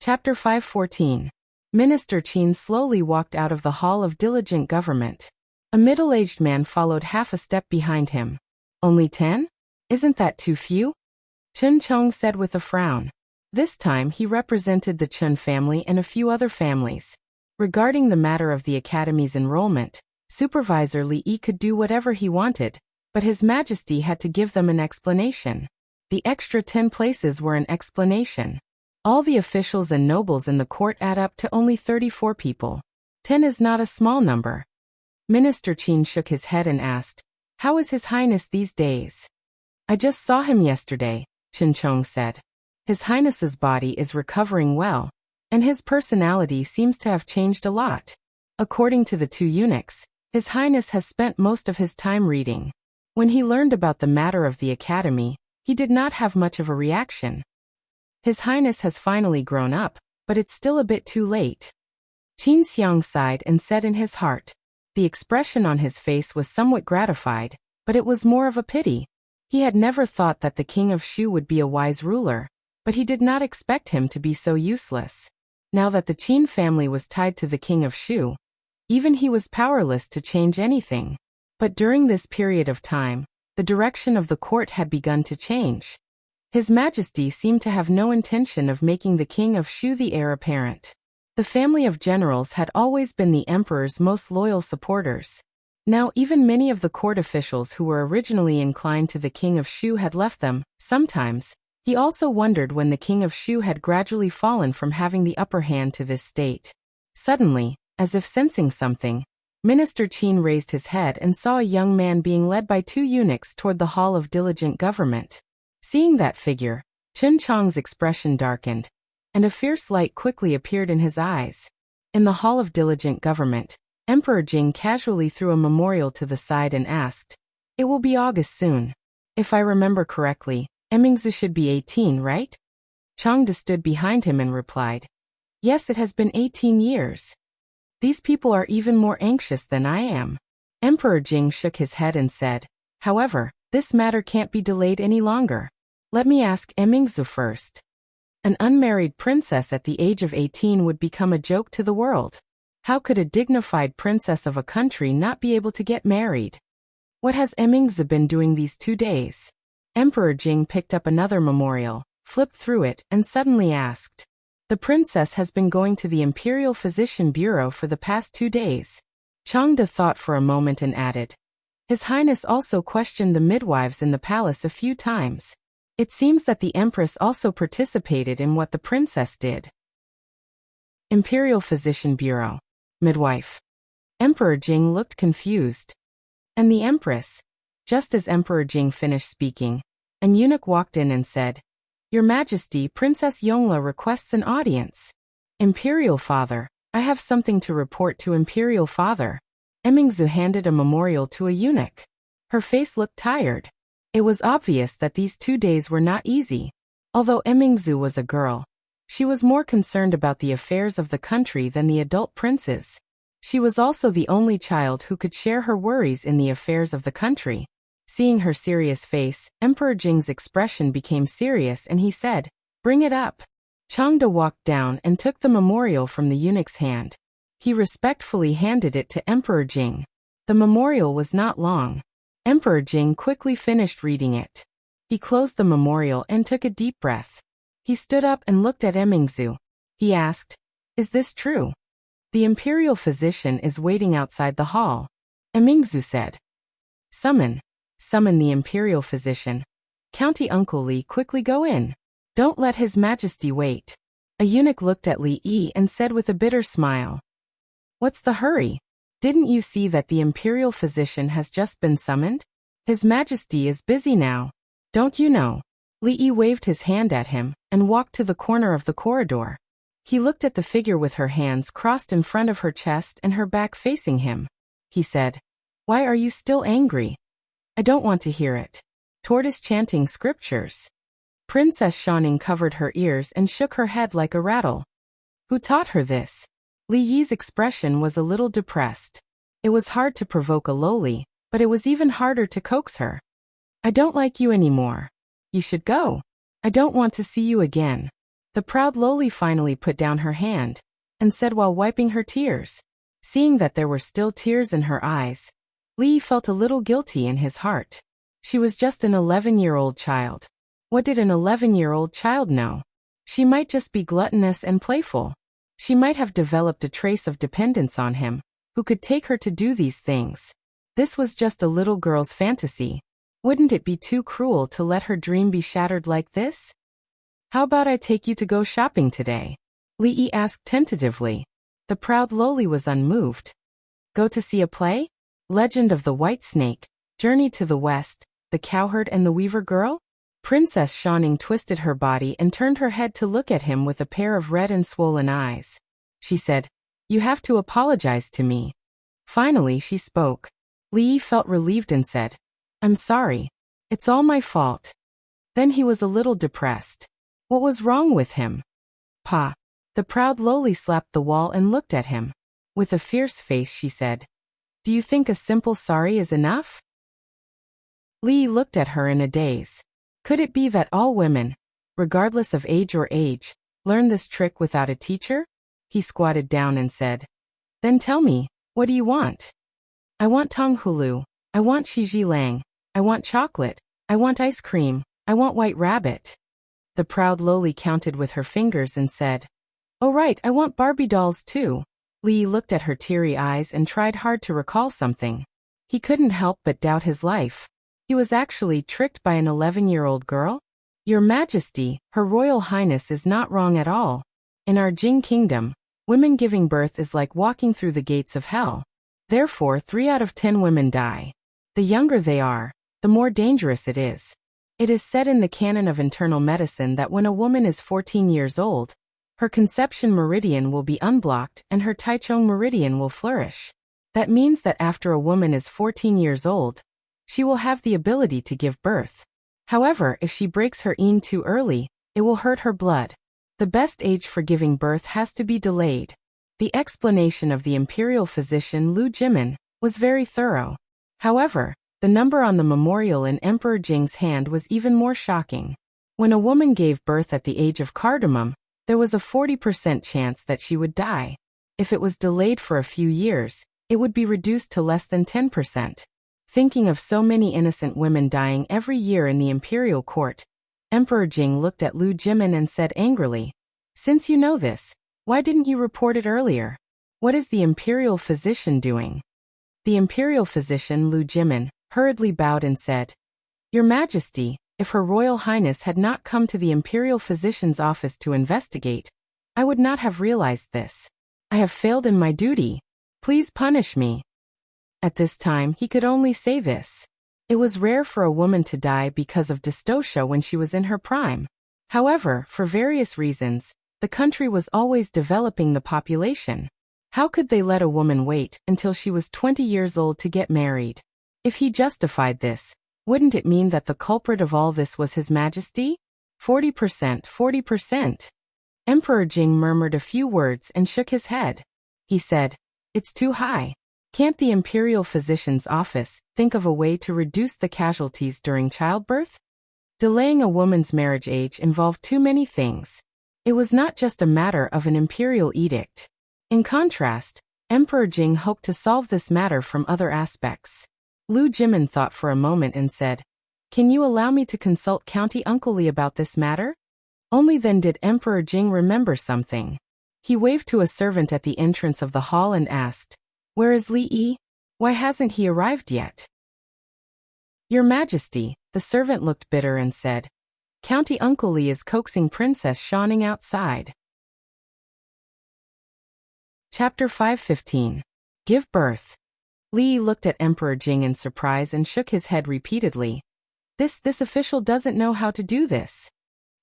Chapter 514. Minister Qin slowly walked out of the Hall of Diligent Government. A middle-aged man followed half a step behind him. Only 10? Isn't that too few? Chun Chong said with a frown. This time he represented the Chun family and a few other families. Regarding the matter of the academy's enrollment, Supervisor Li Yi could do whatever he wanted, but His Majesty had to give them an explanation. The extra 10 places were an explanation. All the officials and nobles in the court add up to only 34 people. 10 is not a small number. Minister Qin shook his head and asked, "How is His Highness these days?" "I just saw him yesterday," Chun Chong said. "His Highness's body is recovering well, and his personality seems to have changed a lot. According to the 2 eunuchs, His Highness has spent most of his time reading. When he learned about the matter of the academy, he did not have much of a reaction. His Highness has finally grown up, but it's still a bit too late." Qin Xiang sighed and said in his heart. The expression on his face was somewhat gratified, but it was more of a pity. He had never thought that the King of Shu would be a wise ruler, but he did not expect him to be so useless. Now that the Qin family was tied to the King of Shu, even he was powerless to change anything. But during this period of time, the direction of the court had begun to change. His Majesty seemed to have no intention of making the King of Shu the heir apparent. The family of generals had always been the emperor's most loyal supporters. Now even many of the court officials who were originally inclined to the King of Shu had left them. Sometimes, he also wondered when the King of Shu had gradually fallen from having the upper hand to this state. Suddenly, as if sensing something, Minister Qin raised his head and saw a young man being led by 2 eunuchs toward the Hall of Diligent Government. Seeing that figure, Chun Chong's expression darkened, and a fierce light quickly appeared in his eyes. In the Hall of Diligent Government, Emperor Jing casually threw a memorial to the side and asked, "It will be August soon. If I remember correctly, Emingzi should be 18, right?" Changde stood behind him and replied, "Yes, it has been 18 years. These people are even more anxious than I am." Emperor Jing shook his head and said, "However, this matter can't be delayed any longer. Let me ask Emingzi first. An unmarried princess at the age of 18 would become a joke to the world. How could a dignified princess of a country not be able to get married? What has Emingzi been doing these 2 days?" Emperor Jing picked up another memorial, flipped through it, and suddenly asked, "The princess has been going to the Imperial Physician Bureau for the past 2 days. Changde thought for a moment and added, "His Highness also questioned the midwives in the palace a few times. It seems that the Empress also participated in what the princess did." Imperial Physician Bureau. Midwife. Emperor Jing looked confused. And the Empress? Just as Emperor Jing finished speaking, an eunuch walked in and said, "Your Majesty, Princess Yongla requests an audience." "Imperial Father, I have something to report to Imperial Father." Emingzi handed a memorial to a eunuch. Her face looked tired. It was obvious that these 2 days were not easy. Although Emingzi was a girl, she was more concerned about the affairs of the country than the adult princes. She was also the only child who could share her worries in the affairs of the country. Seeing her serious face, Emperor Jing's expression became serious and he said, "Bring it up." Changde walked down and took the memorial from the eunuch's hand. He respectfully handed it to Emperor Jing. The memorial was not long. Emperor Jing quickly finished reading it. He closed the memorial and took a deep breath. He stood up and looked at Emingzi. He asked, "Is this true?" "The imperial physician is waiting outside the hall," Emingzi said. Summon the imperial physician. County Uncle Li, quickly go in. Don't let His Majesty wait." A eunuch looked at Li Yi and said with a bitter smile, "What's the hurry? Didn't you see that the imperial physician has just been summoned? His Majesty is busy now. Don't you know?" Li Yi waved his hand at him and walked to the corner of the corridor. He looked at the figure with her hands crossed in front of her chest and her back facing him. He said, "Why are you still angry?" "I don't want to hear it." Tortoise chanting scriptures. Princess Shaning covered her ears and shook her head like a rattle. Who taught her this? Li Yi's expression was a little depressed. It was hard to provoke a lowly, but it was even harder to coax her. "I don't like you anymore. You should go. I don't want to see you again." The proud lowly finally put down her hand and said while wiping her tears. Seeing that there were still tears in her eyes, Li felt a little guilty in his heart. She was just an 11-year-old child. What did an 11-year-old child know? She might just be gluttonous and playful. She might have developed a trace of dependence on him, who could take her to do these things. This was just a little girl's fantasy. Wouldn't it be too cruel to let her dream be shattered like this? How about I take you to go shopping today? Li asked tentatively. The proud lowly was unmoved. Go to see a play? Legend of the White Snake, Journey to the West, The Cowherd and the Weaver Girl? Princess Shining twisted her body and turned her head to look at him with a pair of red and swollen eyes. She said, "You have to apologize to me." Finally she spoke. Li felt relieved and said, "I'm sorry. It's all my fault." Then he was a little depressed. What was wrong with him? Pa. The proud lowly slapped the wall and looked at him. With a fierce face she said, "Do you think a simple sorry is enough?" Li looked at her in a daze. Could it be that all women, regardless of age or age, learn this trick without a teacher? He squatted down and said, "Then tell me, what do you want?" "I want Tonghulu. I want Shiji Lang. I want chocolate. I want ice cream. I want white rabbit." The proud lowly counted with her fingers and said, "Oh right, I want Barbie dolls too." Li looked at her teary eyes and tried hard to recall something. He couldn't help but doubt his life. He was actually tricked by an 11-year-old girl? "Your Majesty, Her Royal Highness is not wrong at all. In our Jing Kingdom, women giving birth is like walking through the gates of hell. Therefore, 3 out of 10 women die. The younger they are, the more dangerous it is. It is said in the canon of internal medicine that when a woman is 14 years old, her conception meridian will be unblocked and her Taichung meridian will flourish. That means that after a woman is 14 years old, she will have the ability to give birth. However, if she breaks her yin too early, it will hurt her blood. The best age for giving birth has to be delayed." The explanation of the imperial physician Lu Jimin was very thorough. However, the number on the memorial in Emperor Jing's hand was even more shocking. When a woman gave birth at the age of cardamom, there was a 40% chance that she would die. If it was delayed for a few years, it would be reduced to less than 10%. Thinking of so many innocent women dying every year in the imperial court, Emperor Jing looked at Lu Jimin and said angrily, "Since you know this, why didn't you report it earlier? What is the imperial physician doing?" The imperial physician Lu Jimin hurriedly bowed and said, "Your Majesty, if Her Royal Highness had not come to the imperial physician's office to investigate, I would not have realized this. I have failed in my duty. Please punish me." At this time he could only say this. It was rare for a woman to die because of dystocia when she was in her prime. However, for various reasons, the country was always developing the population. How could they let a woman wait until she was 20 years old to get married? If he justified this, wouldn't it mean that the culprit of all this was His Majesty? 40%, 40%. Emperor Jing murmured a few words and shook his head. He said, "It's too high. Can't the imperial physician's office think of a way to reduce the casualties during childbirth?" Delaying a woman's marriage age involved too many things. It was not just a matter of an imperial edict. In contrast, Emperor Jing hoped to solve this matter from other aspects. Lu Jimin thought for a moment and said, "Can you allow me to consult County Uncle Li about this matter?" Only then did Emperor Jing remember something. He waved to a servant at the entrance of the hall and asked, "Where is Li Yi? Why hasn't he arrived yet?" "Your Majesty," the servant looked bitter and said, "County Uncle Li is coaxing Princess Shining outside." Chapter 515. Give Birth. Li looked at Emperor Jing in surprise and shook his head repeatedly. This official doesn't know how to do this."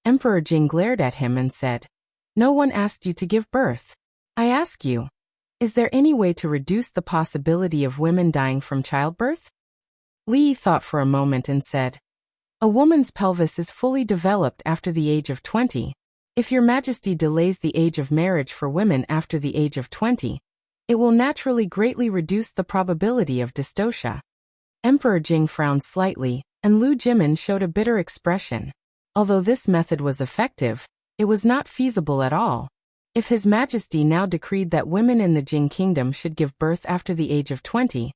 Emperor Jing glared at him and said, "No one asked you to give birth. I ask you, is there any way to reduce the possibility of women dying from childbirth?" Li thought for a moment and said, "A woman's pelvis is fully developed after the age of 20. If Your Majesty delays the age of marriage for women after the age of 20, it will naturally greatly reduce the probability of dystocia." Emperor Jing frowned slightly, and Lu Jimin showed a bitter expression. Although this method was effective, It was not feasible at all. If His Majesty now decreed that women in the Jing kingdom should give birth after the age of 20,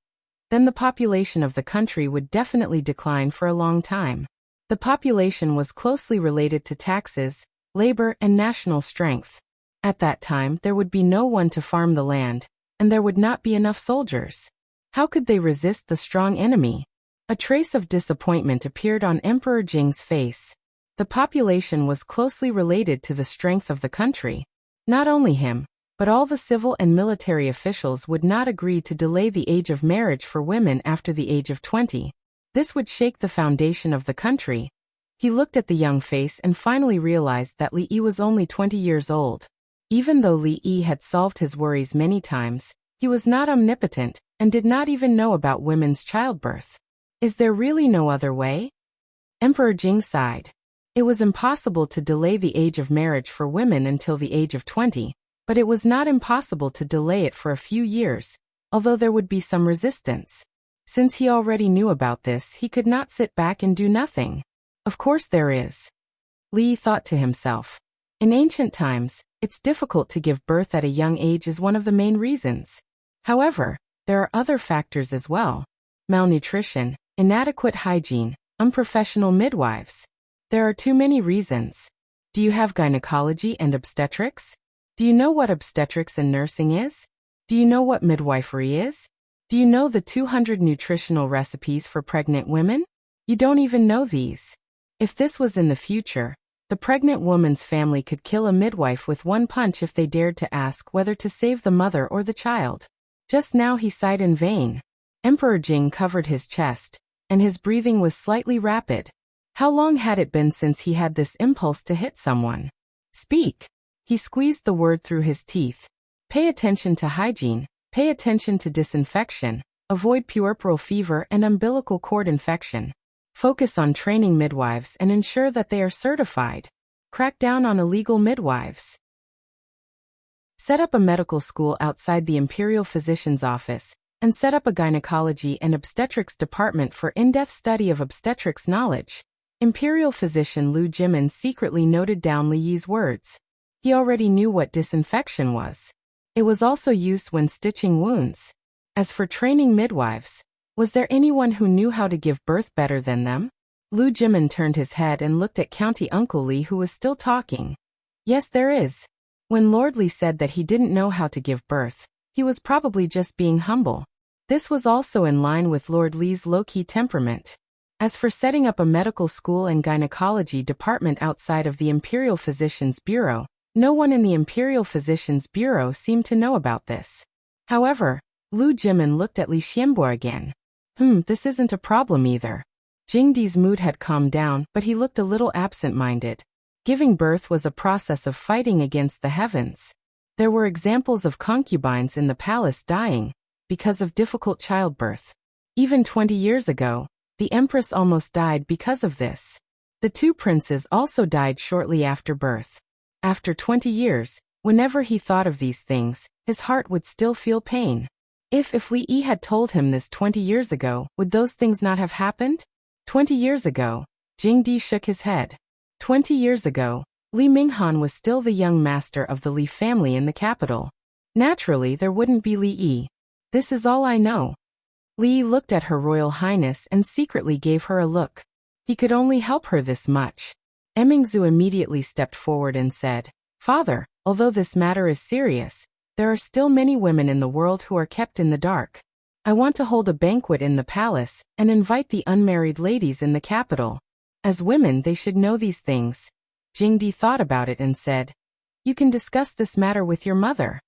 then the population of the country would definitely decline for a long time. The population was closely related to taxes, labor, and national strength. At that time, there would be no one to farm the land, and there would not be enough soldiers. How could they resist the strong enemy? A trace of disappointment appeared on Emperor Jing's face. The population was closely related to the strength of the country. Not only him, but all the civil and military officials would not agree to delay the age of marriage for women after the age of 20. This would shake the foundation of the country. He looked at the young face and finally realized that Li Yi was only 20 years old. Even though Li Yi had solved his worries many times, he was not omnipotent and did not even know about women's childbirth. Is there really no other way? Emperor Jing sighed. It was impossible to delay the age of marriage for women until the age of 20, but it was not impossible to delay it for a few years, although there would be some resistance. Since he already knew about this, he could not sit back and do nothing. Of course there is. Li thought to himself. In ancient times, it's difficult to give birth at a young age is one of the main reasons. However, there are other factors as well. Malnutrition, inadequate hygiene, unprofessional midwives. There are too many reasons. Do you have gynecology and obstetrics? Do you know what obstetrics and nursing is? Do you know what midwifery is? Do you know the 200 nutritional recipes for pregnant women? You don't even know these. If this was in the future, the pregnant woman's family could kill a midwife with one punch if they dared to ask whether to save the mother or the child. Just now he sighed in vain. Emperor Jing covered his chest, and his breathing was slightly rapid. How long had it been since he had this impulse to hit someone? Speak. He squeezed the word through his teeth. Pay attention to hygiene, pay attention to disinfection, avoid puerperal fever and umbilical cord infection. Focus on training midwives and ensure that they are certified. Crack down on illegal midwives. Set up a medical school outside the imperial physician's office, and set up a gynecology and obstetrics department for in-depth study of obstetrics knowledge. Imperial physician Lu Jimin secretly noted down Li Yi's words. He already knew what disinfection was. It was also used when stitching wounds. As for training midwives, was there anyone who knew how to give birth better than them? Lu Jimin turned his head and looked at County Uncle Li, who was still talking. Yes, there is. When Lord Li said that he didn't know how to give birth, he was probably just being humble. This was also in line with Lord Li's low-key temperament. As for setting up a medical school and gynecology department outside of the Imperial Physician's Bureau, no one in the Imperial Physician's Bureau seemed to know about this. However, Lu Jimin looked at Li Xianbo again. This isn't a problem either. Jingdi's mood had calmed down, but he looked a little absent-minded. Giving birth was a process of fighting against the heavens. There were examples of concubines in the palace dying because of difficult childbirth. Even 20 years ago, the empress almost died because of this. The two princes also died shortly after birth. After 20 years, whenever he thought of these things, his heart would still feel pain. If Li Yi had told him this 20 years ago, would those things not have happened? 20 years ago, Jingdi shook his head. 20 years ago, Li Minghan was still the young master of the Li family in the capital. Naturally, there wouldn't be Li Yi. This is all I know. Li looked at Her Royal Highness and secretly gave her a look. He could only help her this much. Emingzu immediately stepped forward and said, Father, although this matter is serious, there are still many women in the world who are kept in the dark. I want to hold a banquet in the palace and invite the unmarried ladies in the capital. As women, they should know these things. Jingdi thought about it and said, You can discuss this matter with your mother.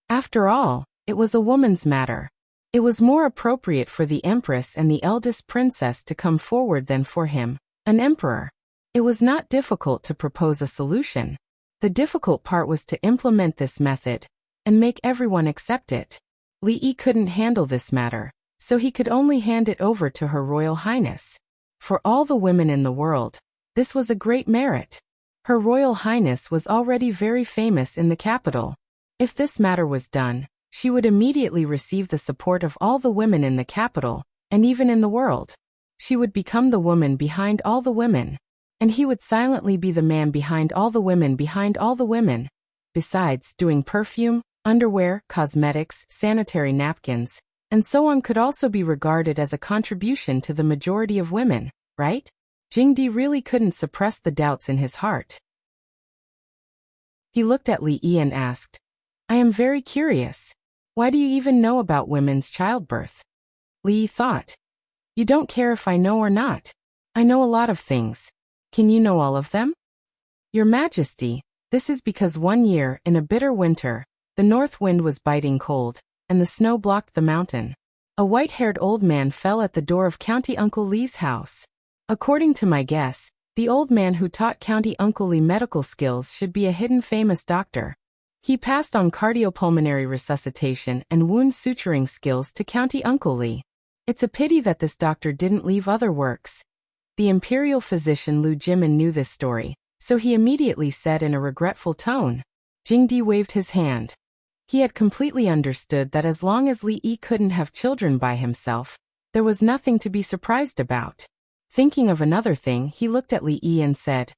After all, it was a woman's matter. It was more appropriate for the empress and the eldest princess to come forward than for him, an emperor. It was not difficult to propose a solution. The difficult part was to implement this method and make everyone accept it. Li Yi couldn't handle this matter, so he could only hand it over to Her Royal Highness. For all the women in the world, this was a great merit. Her Royal Highness was already very famous in the capital. If this matter was done, she would immediately receive the support of all the women in the capital, and even in the world. She would become the woman behind all the women. And he would silently be the man behind all the women behind all the women. Besides, doing perfume, underwear, cosmetics, sanitary napkins, and so on could also be regarded as a contribution to the majority of women, right? Jingdi really couldn't suppress the doubts in his heart. He looked at Li Yi and asked, I am very curious. Why do you even know about women's childbirth? Li Yi thought. You don't care if I know or not. I know a lot of things. Can you know all of them? Your Majesty, this is because one year, in a bitter winter, the north wind was biting cold, and the snow blocked the mountain. A white-haired old man fell at the door of County Uncle Li's house. According to my guess, the old man who taught County Uncle Li medical skills should be a hidden famous doctor. He passed on cardiopulmonary resuscitation and wound suturing skills to County Uncle Li. It's a pity that this doctor didn't leave other works. The imperial physician Lu Jimin knew this story, so he immediately said in a regretful tone. Jingdi waved his hand. He had completely understood that as long as Li Yi couldn't have children by himself, there was nothing to be surprised about. Thinking of another thing, he looked at Li Yi and said,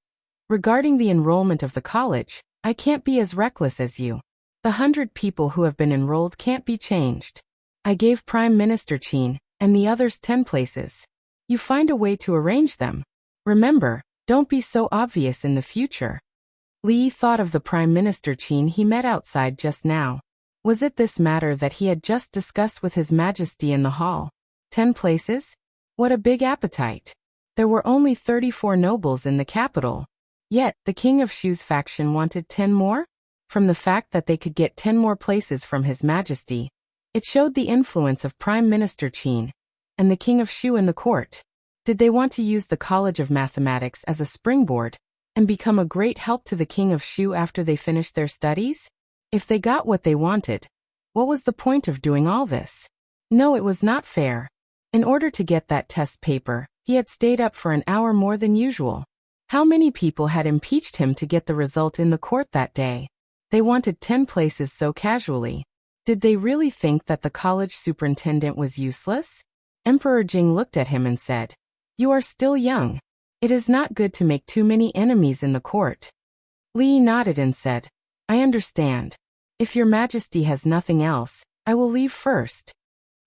regarding the enrollment of the college, I can't be as reckless as you. The 100 people who have been enrolled can't be changed. I gave Prime Minister Qin and the others 10 places. You find a way to arrange them. Remember, don't be so obvious in the future. Li Yi thought of the Prime Minister Qin he met outside just now. Was it this matter that he had just discussed with His Majesty in the hall? 10 places? What a big appetite. There were only 34 nobles in the capital. Yet, the King of Shu's faction wanted 10 more? From the fact that they could get 10 more places from His Majesty, it showed the influence of Prime Minister Qin and the King of Shu in the court. Did they want to use the College of Mathematics as a springboard and become a great help to the King of Shu after they finished their studies? If they got what they wanted, what was the point of doing all this? No, it was not fair. In order to get that test paper, he had stayed up for an hour more than usual. How many people had impeached him to get the result in the court that day? They wanted 10 places so casually. Did they really think that the college superintendent was useless? Emperor Jing looked at him and said, You are still young. It is not good to make too many enemies in the court. Li Yi nodded and said, I understand. If your Majesty has nothing else, I will leave first.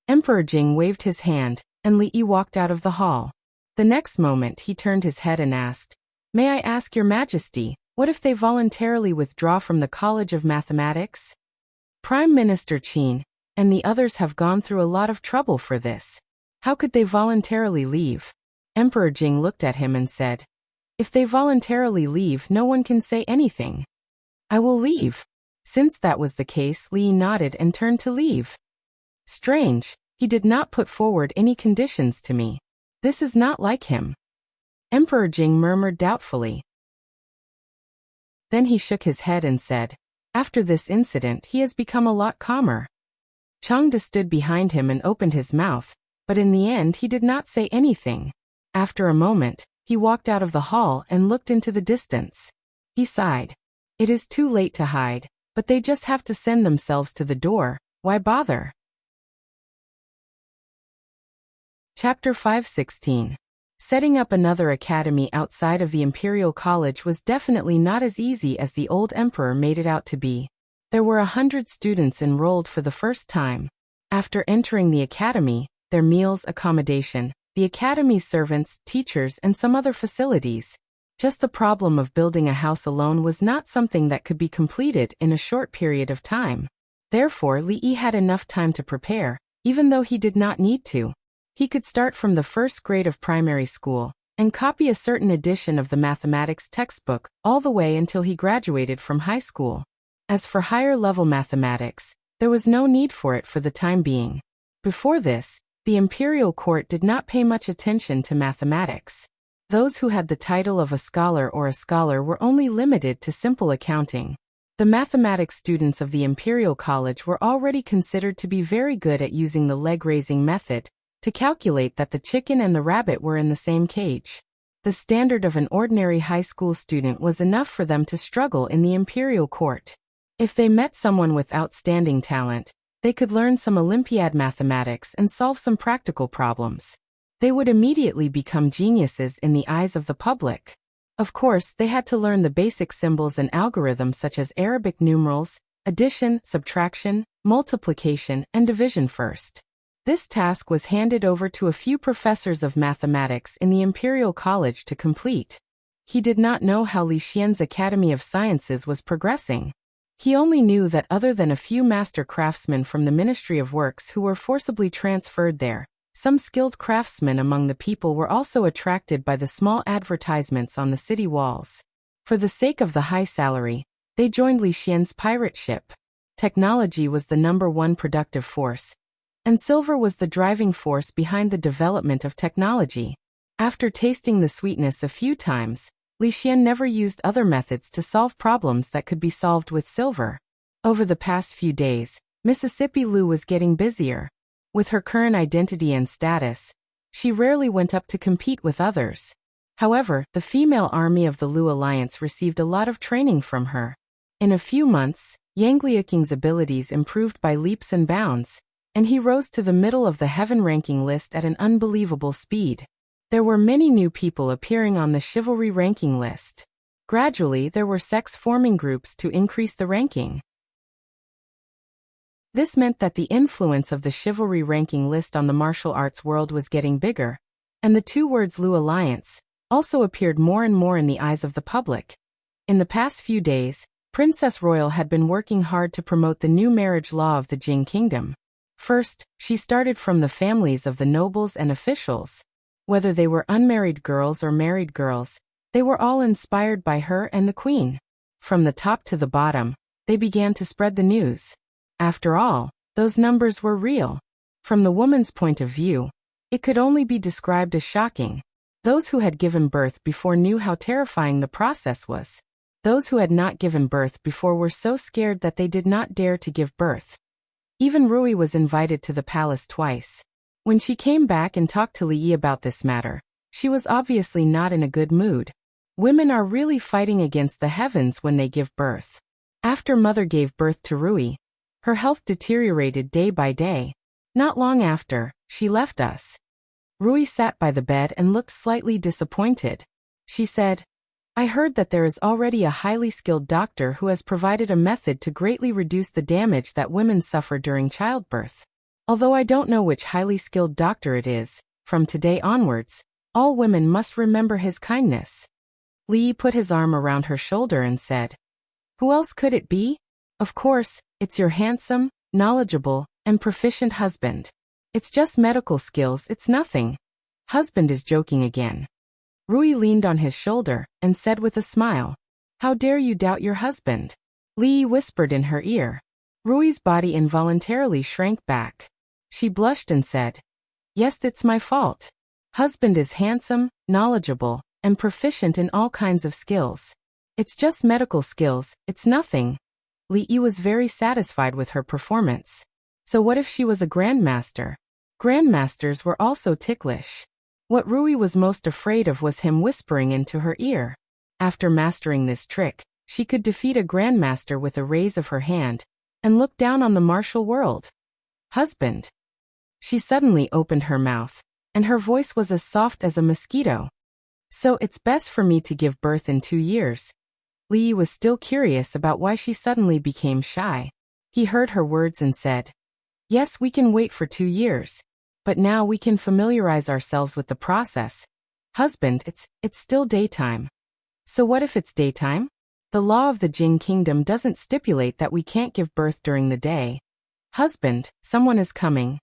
Emperor Jing waved his hand, and Li Yi walked out of the hall. The next moment he turned his head and asked, May I ask your Majesty, what if they voluntarily withdraw from the College of Mathematics? Prime Minister Qin and the others have gone through a lot of trouble for this. How could they voluntarily leave? Emperor Jing looked at him and said, If they voluntarily leave, no one can say anything. I will leave. Since that was the case, Li Yi nodded and turned to leave. Strange, he did not put forward any conditions to me. This is not like him. Emperor Jing murmured doubtfully. Then he shook his head and said, After this incident he has become a lot calmer. Changde stood behind him and opened his mouth, but in the end he did not say anything. After a moment, he walked out of the hall and looked into the distance. He sighed. It is too late to hide, but they just have to send themselves to the door, why bother? Chapter 5:16. Setting up another academy outside of the Imperial College was definitely not as easy as the old emperor made it out to be. There were 100 students enrolled for the first time. After entering the academy, their meals, accommodation, the academy's servants, teachers, and some other facilities. Just the problem of building a house alone was not something that could be completed in a short period of time. Therefore, Li Yi had enough time to prepare, even though he did not need to. He could start from the first grade of primary school and copy a certain edition of the mathematics textbook all the way until he graduated from high school. As for higher-level mathematics, there was no need for it for the time being. Before this, the imperial court did not pay much attention to mathematics. Those who had the title of a scholar or a scholar were only limited to simple accounting. The mathematics students of the Imperial College were already considered to be very good at using the leg-raising method to calculate that the chicken and the rabbit were in the same cage. The standard of an ordinary high school student was enough for them to struggle in the imperial court. If they met someone with outstanding talent, they could learn some Olympiad mathematics and solve some practical problems. They would immediately become geniuses in the eyes of the public. Of course, they had to learn the basic symbols and algorithms such as Arabic numerals, addition, subtraction, multiplication, and division first. This task was handed over to a few professors of mathematics in the Imperial College to complete. He did not know how Li Xian's Academy of Sciences was progressing. He only knew that other than a few master craftsmen from the Ministry of Works who were forcibly transferred there, some skilled craftsmen among the people were also attracted by the small advertisements on the city walls. For the sake of the high salary, they joined Li Xian's pirate ship. Technology was the #1 productive force, and silver was the driving force behind the development of technology. After tasting the sweetness a few times, Li Xian never used other methods to solve problems that could be solved with silver. Over the past few days, Mississippi Lu was getting busier. With her current identity and status, she rarely went up to compete with others. However, the female army of the Lu Alliance received a lot of training from her. In a few months, Yang Liuqing's abilities improved by leaps and bounds, and he rose to the middle of the heaven ranking list at an unbelievable speed. There were many new people appearing on the chivalry ranking list. Gradually, there were sex-forming groups to increase the ranking. This meant that the influence of the chivalry ranking list on the martial arts world was getting bigger, and the two words Lu Alliance also appeared more and more in the eyes of the public. In the past few days, Princess Royal had been working hard to promote the new marriage law of the Jing Kingdom. First, she started from the families of the nobles and officials. Whether they were unmarried girls or married girls, they were all inspired by her and the queen. From the top to the bottom, they began to spread the news. After all, those numbers were real. From the woman's point of view, it could only be described as shocking. Those who had given birth before knew how terrifying the process was. Those who had not given birth before were so scared that they did not dare to give birth. Even Rui was invited to the palace twice. When she came back and talked to Li Yi about this matter, she was obviously not in a good mood. Women are really fighting against the heavens when they give birth. After Mother gave birth to Rui, her health deteriorated day by day. Not long after, she left us. Rui sat by the bed and looked slightly disappointed. She said, "I heard that there is already a highly skilled doctor who has provided a method to greatly reduce the damage that women suffer during childbirth. Although I don't know which highly skilled doctor it is, from today onwards, all women must remember his kindness." Li Yi put his arm around her shoulder and said, "Who else could it be? Of course, it's your handsome, knowledgeable, and proficient husband. It's just medical skills, it's nothing." Husband is joking again. Rui leaned on his shoulder and said with a smile, "How dare you doubt your husband?" Li Yi whispered in her ear. Rui's body involuntarily shrank back. She blushed and said, "Yes, it's my fault. Husband is handsome, knowledgeable, and proficient in all kinds of skills. It's just medical skills, it's nothing." Li Yi was very satisfied with her performance. So what if she was a grandmaster? Grandmasters were also ticklish. What Rui was most afraid of was him whispering into her ear. After mastering this trick, she could defeat a grandmaster with a raise of her hand and look down on the martial world. "Husband." She suddenly opened her mouth, and her voice was as soft as a mosquito. "So it's best for me to give birth in 2 years." Li Yi was still curious about why she suddenly became shy. He heard her words and said, "Yes, we can wait for 2 years. But now we can familiarize ourselves with the process. Husband, it's still daytime." "So what if it's daytime? The law of the Jing Kingdom doesn't stipulate that we can't give birth during the day." "Husband, someone is coming.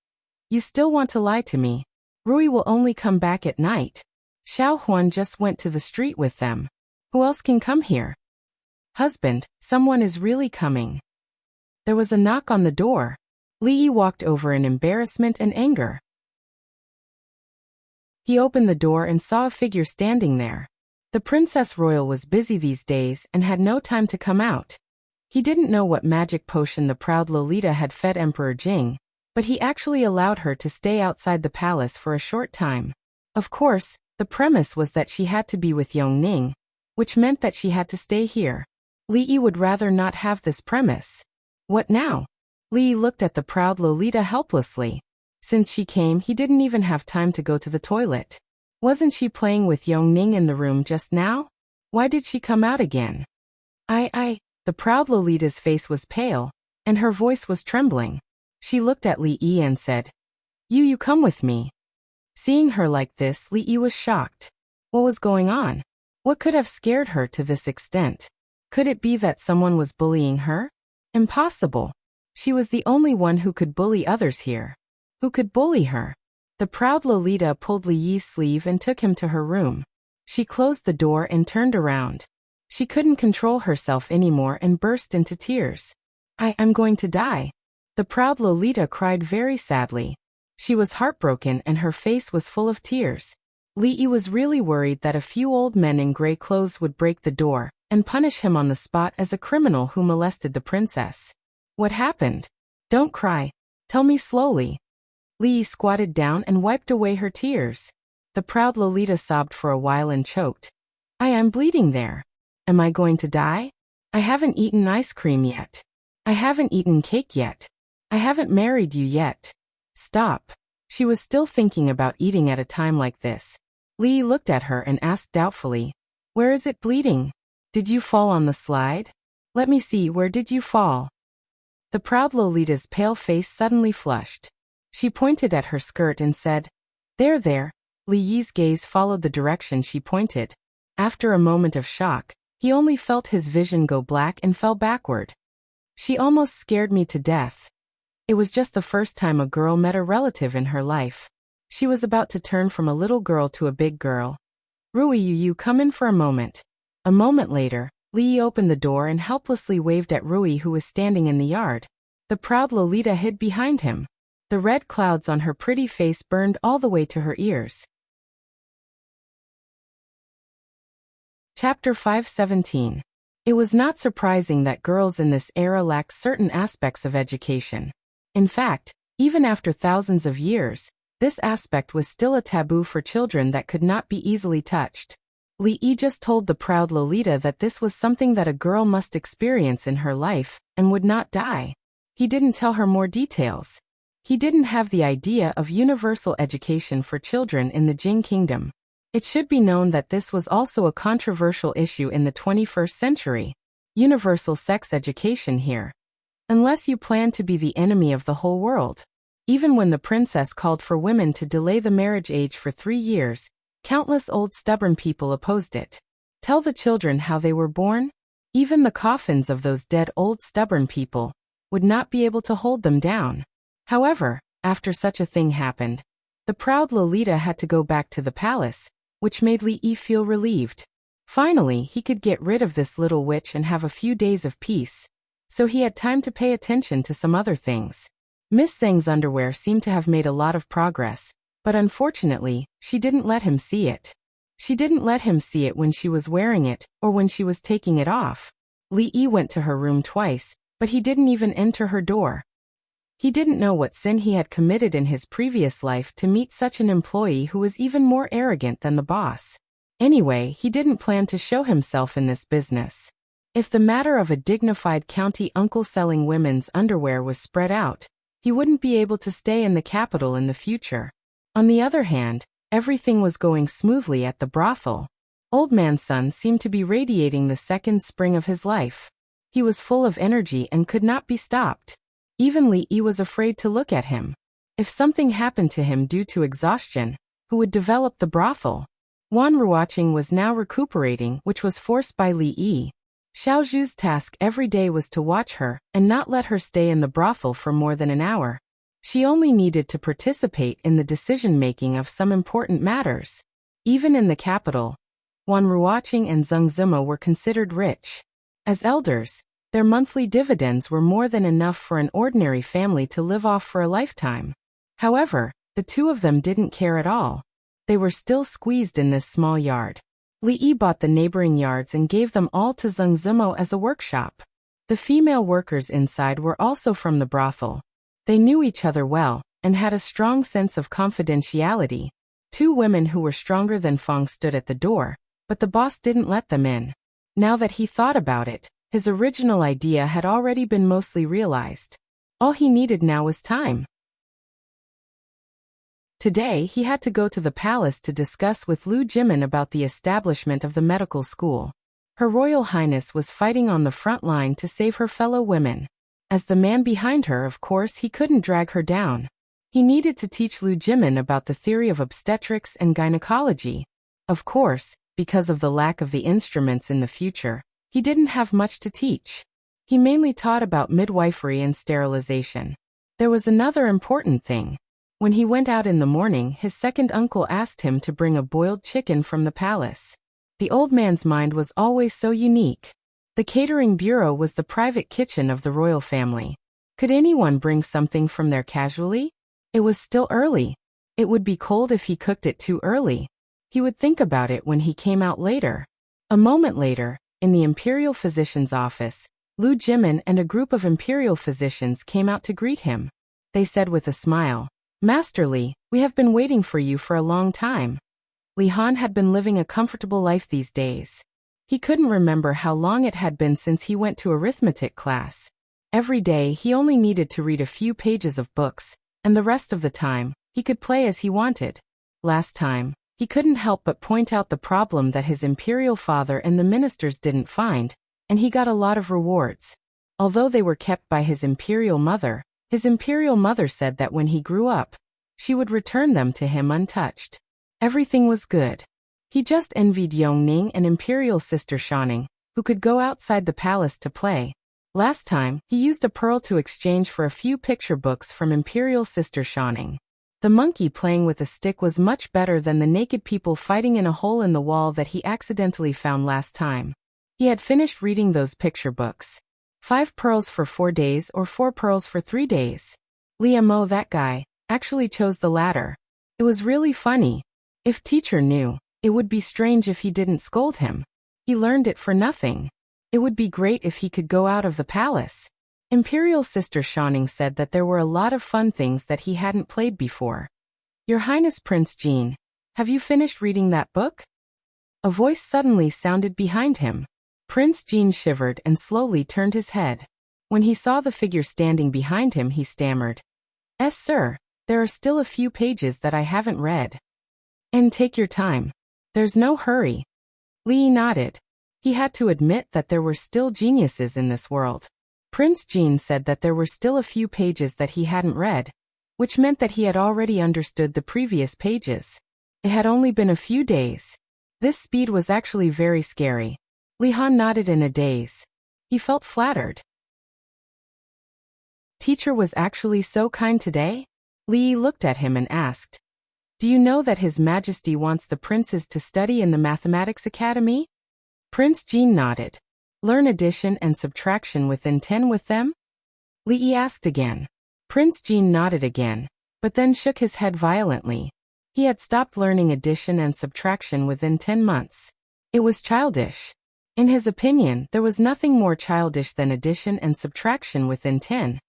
You still want to lie to me. Rui will only come back at night. Xiao Huan just went to the street with them. Who else can come here?" "Husband, someone is really coming." There was a knock on the door. Li Yi walked over in embarrassment and anger. He opened the door and saw a figure standing there. The Princess Royal was busy these days and had no time to come out. He didn't know what magic potion the proud Lolita had fed Emperor Jing, but he actually allowed her to stay outside the palace for a short time. Of course, the premise was that she had to be with Yongning, which meant that she had to stay here. Li Yi would rather not have this premise. What now? Li Yi looked at the proud Lolita helplessly. Since she came, he didn't even have time to go to the toilet. Wasn't she playing with Yongning in the room just now? Why did she come out again? The proud Lolita's face was pale, and her voice was trembling. She looked at Li Yi and said, You come with me. Seeing her like this, Li Yi was shocked. What was going on? What could have scared her to this extent? Could it be that someone was bullying her? Impossible. She was the only one who could bully others here. Who could bully her? The proud Lolita pulled Li Yi's sleeve and took him to her room. She closed the door and turned around. She couldn't control herself anymore and burst into tears. I'm going to die. The proud Lolita cried very sadly. She was heartbroken and her face was full of tears. Li Yi was really worried that a few old men in gray clothes would break the door and punish him on the spot as a criminal who molested the princess. What happened? Don't cry. Tell me slowly. Li Yi squatted down and wiped away her tears. The proud Lolita sobbed for a while and choked. I'm bleeding there. Am I going to die? I haven't eaten ice cream yet. I haven't eaten cake yet. I haven't married you yet. Stop. She was still thinking about eating at a time like this. Li Yi looked at her and asked doubtfully, Where is it bleeding? Did you fall on the slide? Let me see, where did you fall? The proud Lolita's pale face suddenly flushed. She pointed at her skirt and said, There. Li Yi's gaze followed the direction she pointed. After a moment of shock, he only felt his vision go black and fell backward. She almost scared me to death. It was just the first time a girl met a relative in her life. She was about to turn from a little girl to a big girl. Rui, you come in for a moment. A moment later, Li Yi opened the door and helplessly waved at Rui, who was standing in the yard. The proud Lolita hid behind him. The red clouds on her pretty face burned all the way to her ears. Chapter 5:17. It was not surprising that girls in this era lacked certain aspects of education. In fact, even after thousands of years, this aspect was still a taboo for children that could not be easily touched. Li Yi just told the proud Lolita that this was something that a girl must experience in her life, and would not die. He didn't tell her more details. He didn't have the idea of universal education for children in the Jing Kingdom. It should be known that this was also a controversial issue in the 21st century. Universal sex education here. Unless you plan to be the enemy of the whole world. Even when the princess called for women to delay the marriage age for 3 years, countless old stubborn people opposed it. Tell the children how they were born? Even the coffins of those dead old stubborn people would not be able to hold them down. However, after such a thing happened, the proud Lolita had to go back to the palace, which made Li Yi feel relieved. Finally, he could get rid of this little witch and have a few days of peace. So he had time to pay attention to some other things. Miss Zheng's underwear seemed to have made a lot of progress, but unfortunately, she didn't let him see it. She didn't let him see it when she was wearing it, or when she was taking it off. Li Yi went to her room twice, but he didn't even enter her door. He didn't know what sin he had committed in his previous life to meet such an employee who was even more arrogant than the boss. Anyway, he didn't plan to show himself in this business. If the matter of a dignified county uncle selling women's underwear was spread out, he wouldn't be able to stay in the capital in the future. On the other hand, everything was going smoothly at the brothel. Old Man Sun seemed to be radiating the second spring of his life. He was full of energy and could not be stopped. Even Li Yi was afraid to look at him. If something happened to him due to exhaustion, who would develop the brothel? Wan Ruoqing was now recuperating, which was forced by Li Yi. Xiao Zhu's task every day was to watch her and not let her stay in the brothel for more than an hour. She only needed to participate in the decision-making of some important matters. Even in the capital, Wan Ruoqing and Zheng Zima were considered rich. As elders, their monthly dividends were more than enough for an ordinary family to live off for a lifetime. However, the two of them didn't care at all. They were still squeezed in this small yard. Li Yi bought the neighboring yards and gave them all to Zheng Zima as a workshop. The female workers inside were also from the brothel. They knew each other well, and had a strong sense of confidentiality. 2 women who were stronger than Feng stood at the door, but the boss didn't let them in. Now that he thought about it, his original idea had already been mostly realized. All he needed now was time. Today he had to go to the palace to discuss with Lu Jimin about the establishment of the medical school. Her Royal Highness was fighting on the front line to save her fellow women. As the man behind her, of course, he couldn't drag her down. He needed to teach Lu Jimin about the theory of obstetrics and gynecology. Of course, because of the lack of the instruments in the future, he didn't have much to teach. He mainly taught about midwifery and sterilization. There was another important thing. When he went out in the morning, his second uncle asked him to bring a boiled chicken from the palace. The old man's mind was always so unique. The catering bureau was the private kitchen of the royal family. Could anyone bring something from there casually? It was still early. It would be cold if he cooked it too early. He would think about it when he came out later. A moment later, in the imperial physician's office, Lu Jimin and a group of imperial physicians came out to greet him. They said with a smile, "Master Li, we have been waiting for you for a long time." Li Han had been living a comfortable life these days. He couldn't remember how long it had been since he went to arithmetic class. Every day he only needed to read a few pages of books, and the rest of the time, he could play as he wanted. Last time, he couldn't help but point out the problem that his imperial father and the ministers didn't find, and he got a lot of rewards. Although they were kept by his imperial mother said that when he grew up, she would return them to him untouched. Everything was good. He just envied Yongning and imperial sister Shanning, who could go outside the palace to play. Last time, he used a pearl to exchange for a few picture books from imperial sister Shanning. The monkey playing with a stick was much better than the naked people fighting in a hole in the wall that he accidentally found last time. He had finished reading those picture books. 5 pearls for 4 days or 4 pearls for 3 days. Liam, that guy, actually chose the latter. It was really funny. If teacher knew, it would be strange if he didn't scold him. He learned it for nothing. It would be great if he could go out of the palace. Imperial sister Shanning said that there were a lot of fun things that he hadn't played before. Your Highness Prince Jean, have you finished reading that book? A voice suddenly sounded behind him. Prince Jean shivered and slowly turned his head. When he saw the figure standing behind him, he stammered, "Yes, sir, there are still a few pages that I haven't read." "And take your time. There's no hurry." Li nodded. He had to admit that there were still geniuses in this world. Prince Jean said that there were still a few pages that he hadn't read, which meant that he had already understood the previous pages. It had only been a few days. This speed was actually very scary. Li Han nodded in a daze. He felt flattered. Teacher was actually so kind today? Li looked at him and asked, "Do you know that His Majesty wants the princes to study in the Mathematics Academy?" Prince Jean nodded. "Learn addition and subtraction within 10 with them?" Li asked again. Prince Jean nodded again, but then shook his head violently. He had stopped learning addition and subtraction within 10 months. It was childish. In his opinion, there was nothing more childish than addition and subtraction within 10.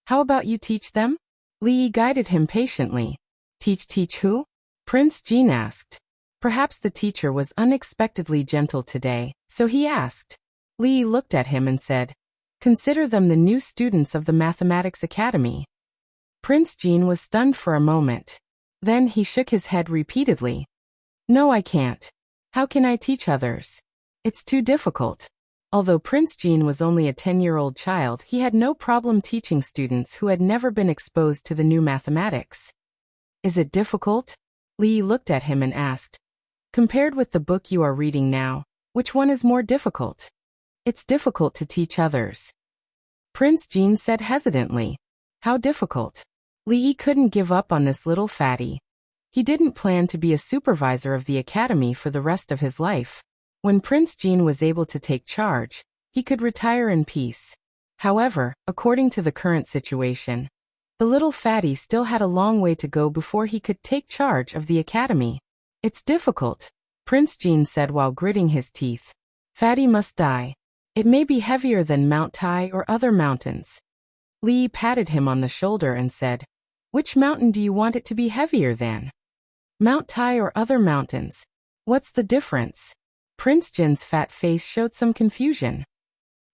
"How about you teach them?" Li guided him patiently. Teach who?" Prince Jean asked. Perhaps the teacher was unexpectedly gentle today, so he asked. Li looked at him and said, "Consider them the new students of the Mathematics Academy." Prince Jean was stunned for a moment. Then he shook his head repeatedly. "No, I can't. How can I teach others? It's too difficult." Although Prince Jean was only a 10-year-old child, he had no problem teaching students who had never been exposed to the new mathematics. "Is it difficult?" Li looked at him and asked. "Compared with the book you are reading now, which one is more difficult?" "It's difficult to teach others." Prince Jean said hesitantly. "How difficult?" Li couldn't give up on this little fatty. He didn't plan to be a supervisor of the academy for the rest of his life. When Prince Jean was able to take charge, he could retire in peace. However, according to the current situation, the little fatty still had a long way to go before he could take charge of the academy. "It's difficult," Prince Jean said while gritting his teeth. "Fatty must die. It may be heavier than Mount Tai or other mountains." Li patted him on the shoulder and said, "Which mountain do you want it to be heavier than?" "Mount Tai or other mountains. What's the difference?" Prince Jin's fat face showed some confusion.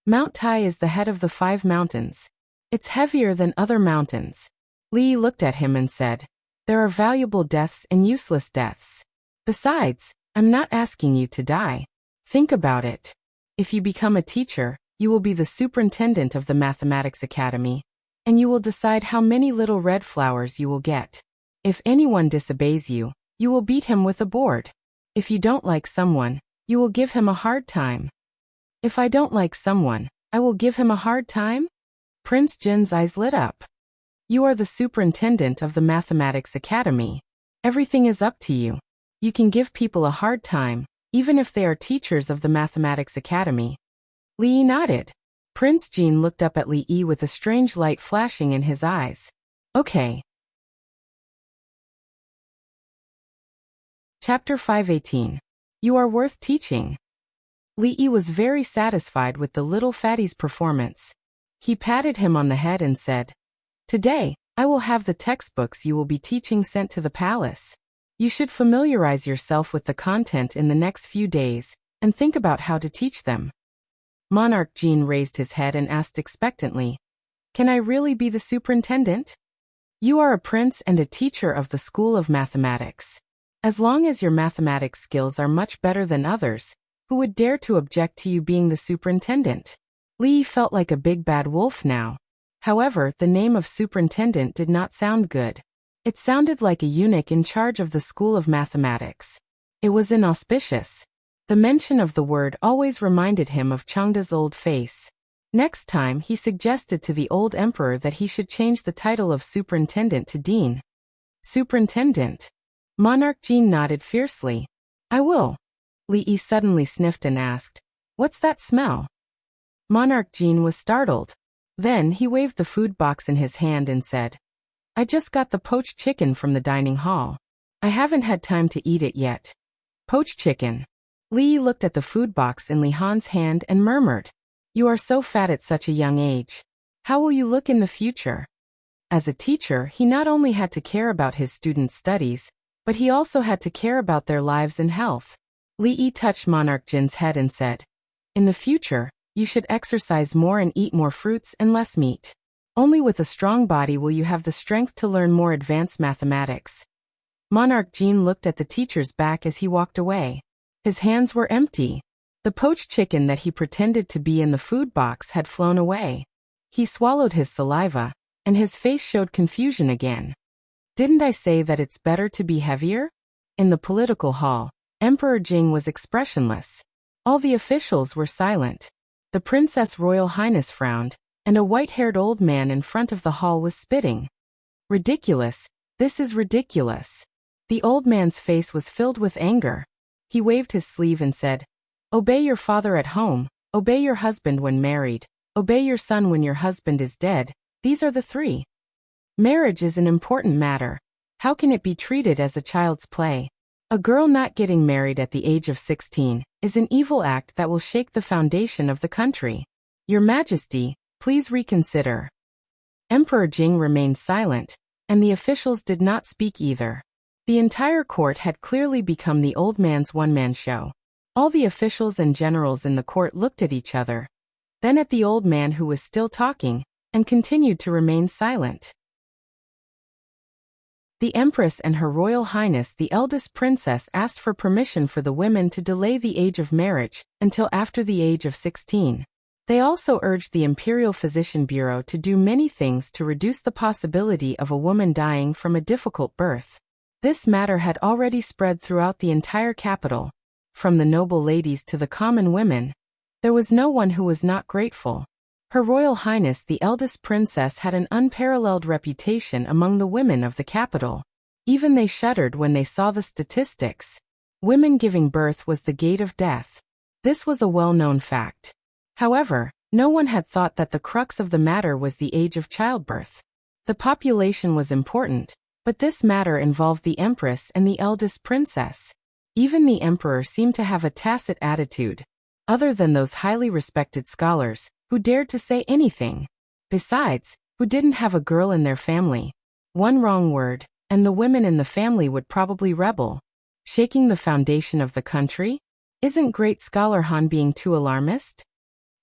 "Mount Tai is the head of the 5 mountains. It's heavier than other mountains." Li looked at him and said, "There are valuable deaths and useless deaths. Besides, I'm not asking you to die. Think about it. If you become a teacher, you will be the superintendent of the Mathematics Academy, and you will decide how many little red flowers you will get. If anyone disobeys you, you will beat him with a board. If you don't like someone, you will give him a hard time. If I don't like someone, I will give him a hard time? Prince Jin's eyes lit up. You are the superintendent of the Mathematics Academy. Everything is up to you. You can give people a hard time, even if they are teachers of the Mathematics Academy. Li Yi nodded. Prince Jin looked up at Li Yi with a strange light flashing in his eyes. Okay. Chapter 518. You are worth teaching. Li Yi was very satisfied with the little fatty's performance. He patted him on the head and said, "Today, I will have the textbooks you will be teaching sent to the palace. You should familiarize yourself with the content in the next few days, and think about how to teach them." Monarch Jin raised his head and asked expectantly, "Can I really be the superintendent? You are a prince and a teacher of the School of Mathematics. As long as your mathematics skills are much better than others, who would dare to object to you being the superintendent?" Li Yi felt like a big bad wolf now. However, the name of superintendent did not sound good. It sounded like a eunuch in charge of the School of Mathematics. It was inauspicious. The mention of the word always reminded him of Changda's old face. Next time, he suggested to the old emperor that he should change the title of superintendent to dean. Superintendent. Monarch Jin nodded fiercely. "I will." Li Yi suddenly sniffed and asked, "What's that smell?" Monarch Jin was startled. Then he waved the food box in his hand and said, "I just got the poached chicken from the dining hall. I haven't had time to eat it yet." Poached chicken. Li Yi looked at the food box in Li Han's hand and murmured, "You are so fat at such a young age. How will you look in the future?" As a teacher, he not only had to care about his students' studies, but he also had to care about their lives and health. Li Yi touched Monarch Jin's head and said, "In the future, you should exercise more and eat more fruits and less meat. Only with a strong body will you have the strength to learn more advanced mathematics." Monarch Jin looked at the teacher's back as he walked away. His hands were empty. The poached chicken that he pretended to be in the food box had flown away. He swallowed his saliva, and his face showed confusion again. "Didn't I say that it's better to be heavier?" In the political hall, Emperor Jing was expressionless. All the officials were silent. The Princess Royal Highness frowned, and a white-haired old man in front of the hall was spitting. "Ridiculous, this is ridiculous." The old man's face was filled with anger. He waved his sleeve and said, "Obey your father at home, obey your husband when married, obey your son when your husband is dead. These are the three. Marriage is an important matter. How can it be treated as a child's play? A girl not getting married at the age of 16 is an evil act that will shake the foundation of the country. Your Majesty, please reconsider." Emperor Jing remained silent, and the officials did not speak either. The entire court had clearly become the old man's one-man show. All the officials and generals in the court looked at each other, then at the old man who was still talking, and continued to remain silent. The Empress and Her Royal Highness the eldest princess asked for permission for the women to delay the age of marriage until after the age of 16. They also urged the Imperial Physician Bureau to do many things to reduce the possibility of a woman dying from a difficult birth. This matter had already spread throughout the entire capital. From the noble ladies to the common women, there was no one who was not grateful. Her Royal Highness the eldest princess had an unparalleled reputation among the women of the capital. Even they shuddered when they saw the statistics. Women giving birth was the gate of death. This was a well-known fact. However, no one had thought that the crux of the matter was the age of childbirth. The population was important, but this matter involved the Empress and the eldest princess. Even the Emperor seemed to have a tacit attitude, other than those highly respected scholars who dared to say anything. Besides, who didn't have a girl in their family? One wrong word, and the women in the family would probably rebel. Shaking the foundation of the country? Isn't great scholar Han being too alarmist?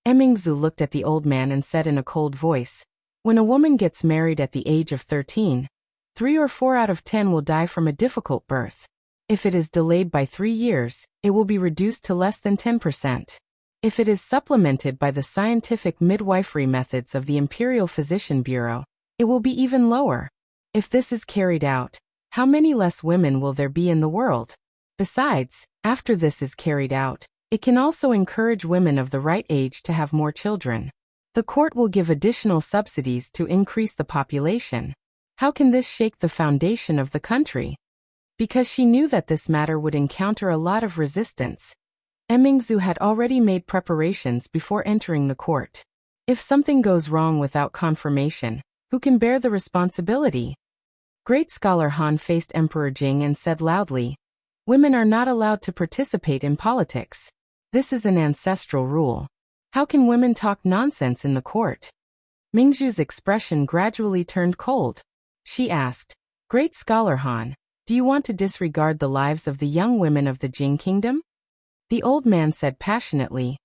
Emingzu looked at the old man and said in a cold voice, "When a woman gets married at the age of 13, 3 or 4 out of 10 will die from a difficult birth. If it is delayed by 3 years, it will be reduced to less than 10%. If it is supplemented by the scientific midwifery methods of the Imperial Physician Bureau, it will be even lower. If this is carried out, how many less women will there be in the world? Besides, after this is carried out, it can also encourage women of the right age to have more children. The court will give additional subsidies to increase the population. How can this shake the foundation of the country? Because she knew that this matter would encounter a lot of resistance, Emingzu had already made preparations before entering the court. If something goes wrong without confirmation, who can bear the responsibility? Great Scholar Han faced Emperor Jing and said loudly, "Women are not allowed to participate in politics. This is an ancestral rule. How can women talk nonsense in the court?" Mingzhu's expression gradually turned cold. She asked, "Great Scholar Han, do you want to disregard the lives of the young women of the Jing Kingdom?" The old man said passionately,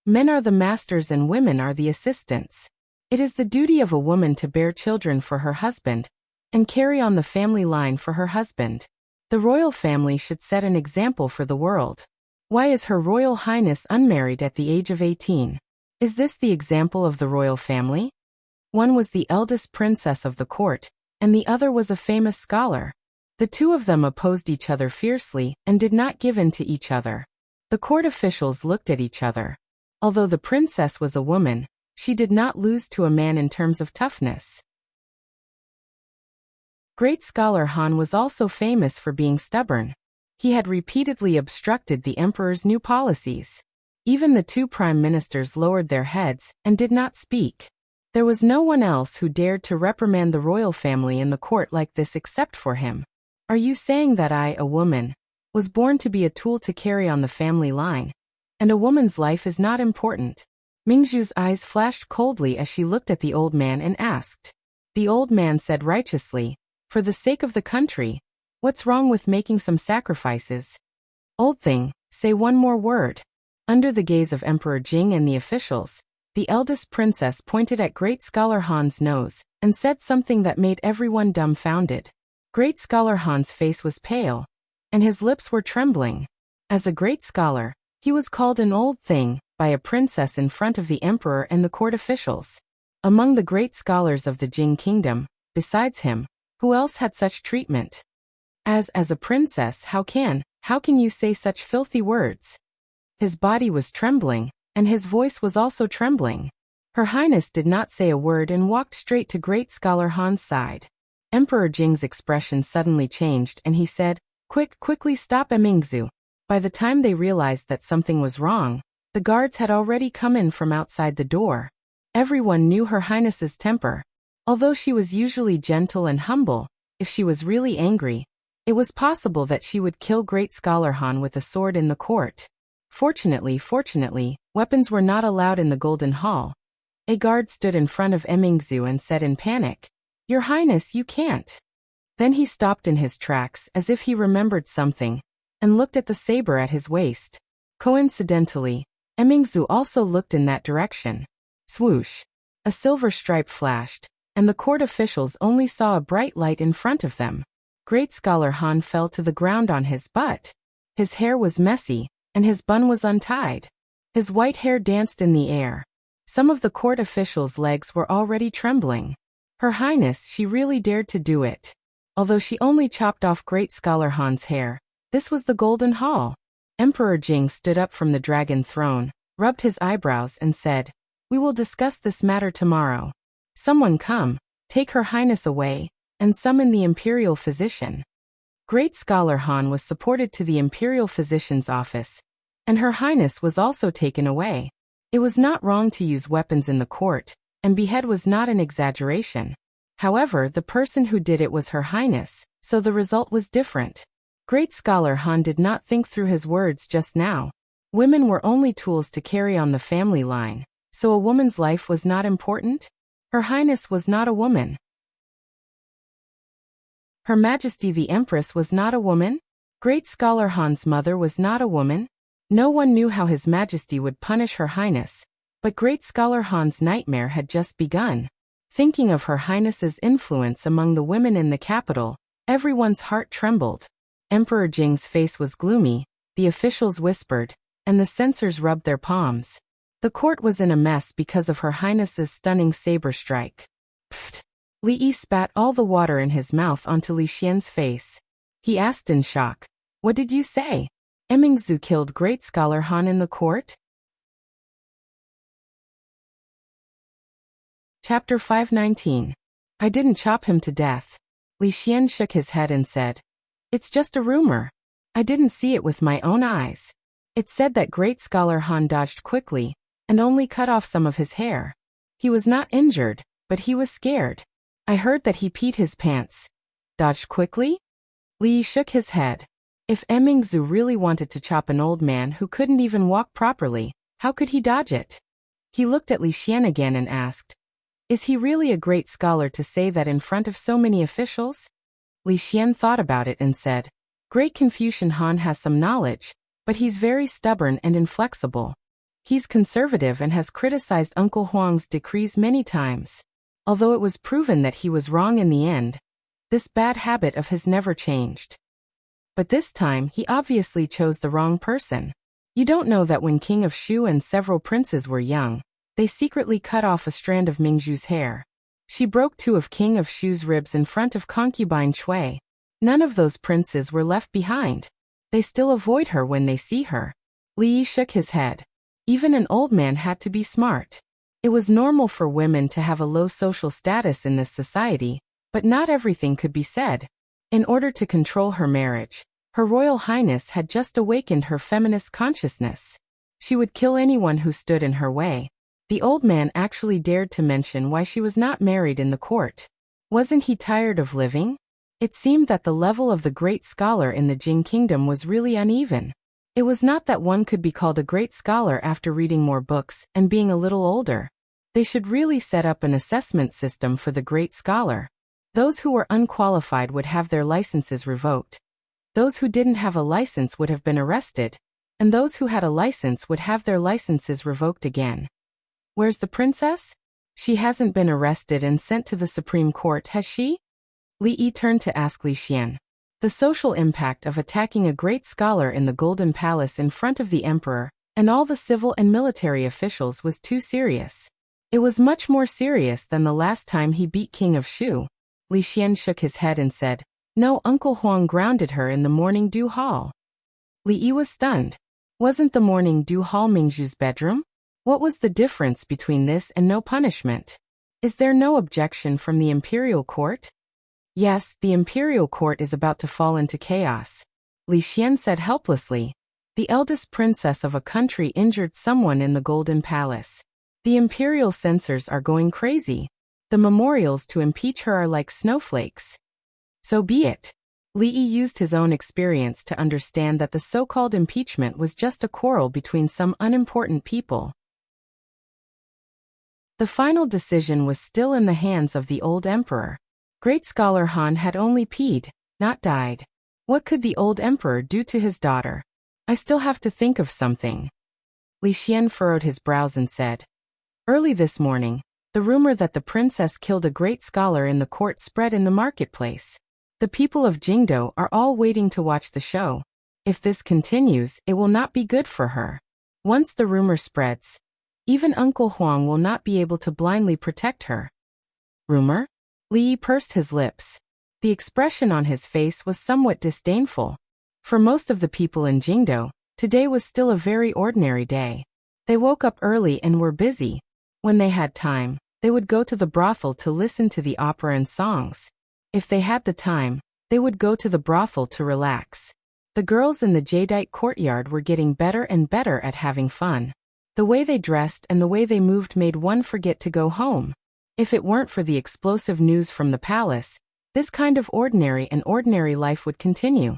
"Men are the masters and women are the assistants. It is the duty of a woman to bear children for her husband and carry on the family line for her husband. The royal family should set an example for the world. Why is Her Royal Highness unmarried at the age of 18? Is this the example of the royal family?" One was the eldest princess of the court, and the other was a famous scholar. The two of them opposed each other fiercely and did not give in to each other. The court officials looked at each other. Although the princess was a woman, she did not lose to a man in terms of toughness. Great Scholar Han was also famous for being stubborn. He had repeatedly obstructed the emperor's new policies. Even the two prime ministers lowered their heads and did not speak. There was no one else who dared to reprimand the royal family in the court like this except for him. Are you saying that I, a woman, was born to be a tool to carry on the family line, and a woman's life is not important? Mingzhu's eyes flashed coldly as she looked at the old man and asked. The old man said righteously, "For the sake of the country, what's wrong with making some sacrifices?" "Old thing, say one more word." Under the gaze of Emperor Jing and the officials, the eldest princess pointed at Great Scholar Han's nose and said something that made everyone dumbfounded. Great Scholar Han's face was pale, and his lips were trembling. As a great scholar, he was called an old thing by a princess in front of the emperor and the court officials. Among the great scholars of the Jing Kingdom, besides him, who else had such treatment? As a princess, how can you say such filthy words? His body was trembling, and his voice was also trembling. Her Highness did not say a word and walked straight to Great Scholar Han's side. Emperor Jing's expression suddenly changed and he said, Quickly stop Emingzu." By the time they realized that something was wrong, the guards had already come in from outside the door. Everyone knew Her Highness's temper. Although she was usually gentle and humble, if she was really angry, it was possible that she would kill Great Scholar Han with a sword in the court. Fortunately, weapons were not allowed in the Golden Hall. A guard stood in front of Emingzu and said in panic, "Your Highness, you can't." Then he stopped in his tracks as if he remembered something, and looked at the saber at his waist. Coincidentally, Emingzu also looked in that direction. Swoosh! A silver stripe flashed, and the court officials only saw a bright light in front of them. Great Scholar Han fell to the ground on his butt. His hair was messy, and his bun was untied. His white hair danced in the air. Some of the court officials' legs were already trembling. Her Highness, she really dared to do it. Although she only chopped off Great Scholar Han's hair, this was the Golden Hall. Emperor Jing stood up from the dragon throne, rubbed his eyebrows and said, "We will discuss this matter tomorrow. Someone come, take Her Highness away, and summon the Imperial Physician." Great Scholar Han was supported to the Imperial Physician's office, and Her Highness was also taken away. It was not wrong to use weapons in the court, and behead was not an exaggeration. However, the person who did it was Her Highness, so the result was different. Great Scholar Han did not think through his words just now. Women were only tools to carry on the family line, so a woman's life was not important? Her Highness was not a woman. Her Majesty the Empress was not a woman? Great Scholar Han's mother was not a woman? No one knew how His Majesty would punish Her Highness, but Great Scholar Han's nightmare had just begun. Thinking of Her Highness's influence among the women in the capital, everyone's heart trembled. Emperor Jing's face was gloomy, the officials whispered, and the censors rubbed their palms. The court was in a mess because of Her Highness's stunning saber strike. Pfft! Li Yi spat all the water in his mouth onto Li Xian's face. He asked in shock, "What did you say? Emingzu killed great scholar Han in the court?" Chapter 519. I didn't chop him to death. Li Xian shook his head and said, "It's just a rumor. I didn't see it with my own eyes. It said that great scholar Han dodged quickly and only cut off some of his hair. He was not injured, but he was scared. I heard that he peed his pants." "Dodged quickly?" Li Yi shook his head. If Emingzu really wanted to chop an old man who couldn't even walk properly, how could he dodge it? He looked at Li Xian again and asked, "Is he really a great scholar to say that in front of so many officials?" Li Xian thought about it and said, "Great Confucian Han has some knowledge, but he's very stubborn and inflexible. He's conservative and has criticized Uncle Huang's decrees many times. Although it was proven that he was wrong in the end, this bad habit of his never changed. But this time he obviously chose the wrong person. You don't know that when King of Shu and several princes were young, they secretly cut off a strand of Mingzhu's hair. She broke 2 of King of Shu's ribs in front of concubine Cui. None of those princes were left behind. They still avoid her when they see her." Li Yi shook his head. Even an old man had to be smart. It was normal for women to have a low social status in this society, but not everything could be said. In order to control her marriage, Her Royal Highness had just awakened her feminist consciousness. She would kill anyone who stood in her way. The old man actually dared to mention why she was not married in the court. Wasn't he tired of living? It seemed that the level of the great scholar in the Jing Kingdom was really uneven. It was not that one could be called a great scholar after reading more books and being a little older. They should really set up an assessment system for the great scholar. Those who were unqualified would have their licenses revoked. Those who didn't have a license would have been arrested, and those who had a license would have their licenses revoked again. Where's the princess? She hasn't been arrested and sent to the Supreme Court, has she? Li Yi turned to ask Li Xian. The social impact of attacking a great scholar in the Golden Palace in front of the emperor and all the civil and military officials was too serious. It was much more serious than the last time he beat King of Shu. Li Xian shook his head and said, "No, Uncle Huang grounded her in the Morning Dew Hall." Li Yi was stunned. Wasn't the Morning Dew Hall Mingzhu's bedroom? What was the difference between this and no punishment? Is there no objection from the imperial court? Yes, the imperial court is about to fall into chaos. Li Xian said helplessly. The eldest princess of a country injured someone in the Golden Palace. The imperial censors are going crazy. The memorials to impeach her are like snowflakes. So be it. Li Yi used his own experience to understand that the so-called impeachment was just a quarrel between some unimportant people. The final decision was still in the hands of the old emperor. Great scholar Han had only peed, not died. What could the old emperor do to his daughter? I still have to think of something. Li Xian furrowed his brows and said, "Early this morning, the rumor that the princess killed a great scholar in the court spread in the marketplace. The people of Jingdo are all waiting to watch the show. If this continues, it will not be good for her. Once the rumor spreads, even Uncle Huang will not be able to blindly protect her." Rumor? Li Yi pursed his lips. The expression on his face was somewhat disdainful. For most of the people in Jingdo, today was still a very ordinary day. They woke up early and were busy. When they had time, they would go to the brothel to listen to the opera and songs. If they had the time, they would go to the brothel to relax. The girls in the jadeite courtyard were getting better and better at having fun. The way they dressed and the way they moved made one forget to go home. If it weren't for the explosive news from the palace, this kind of ordinary life would continue.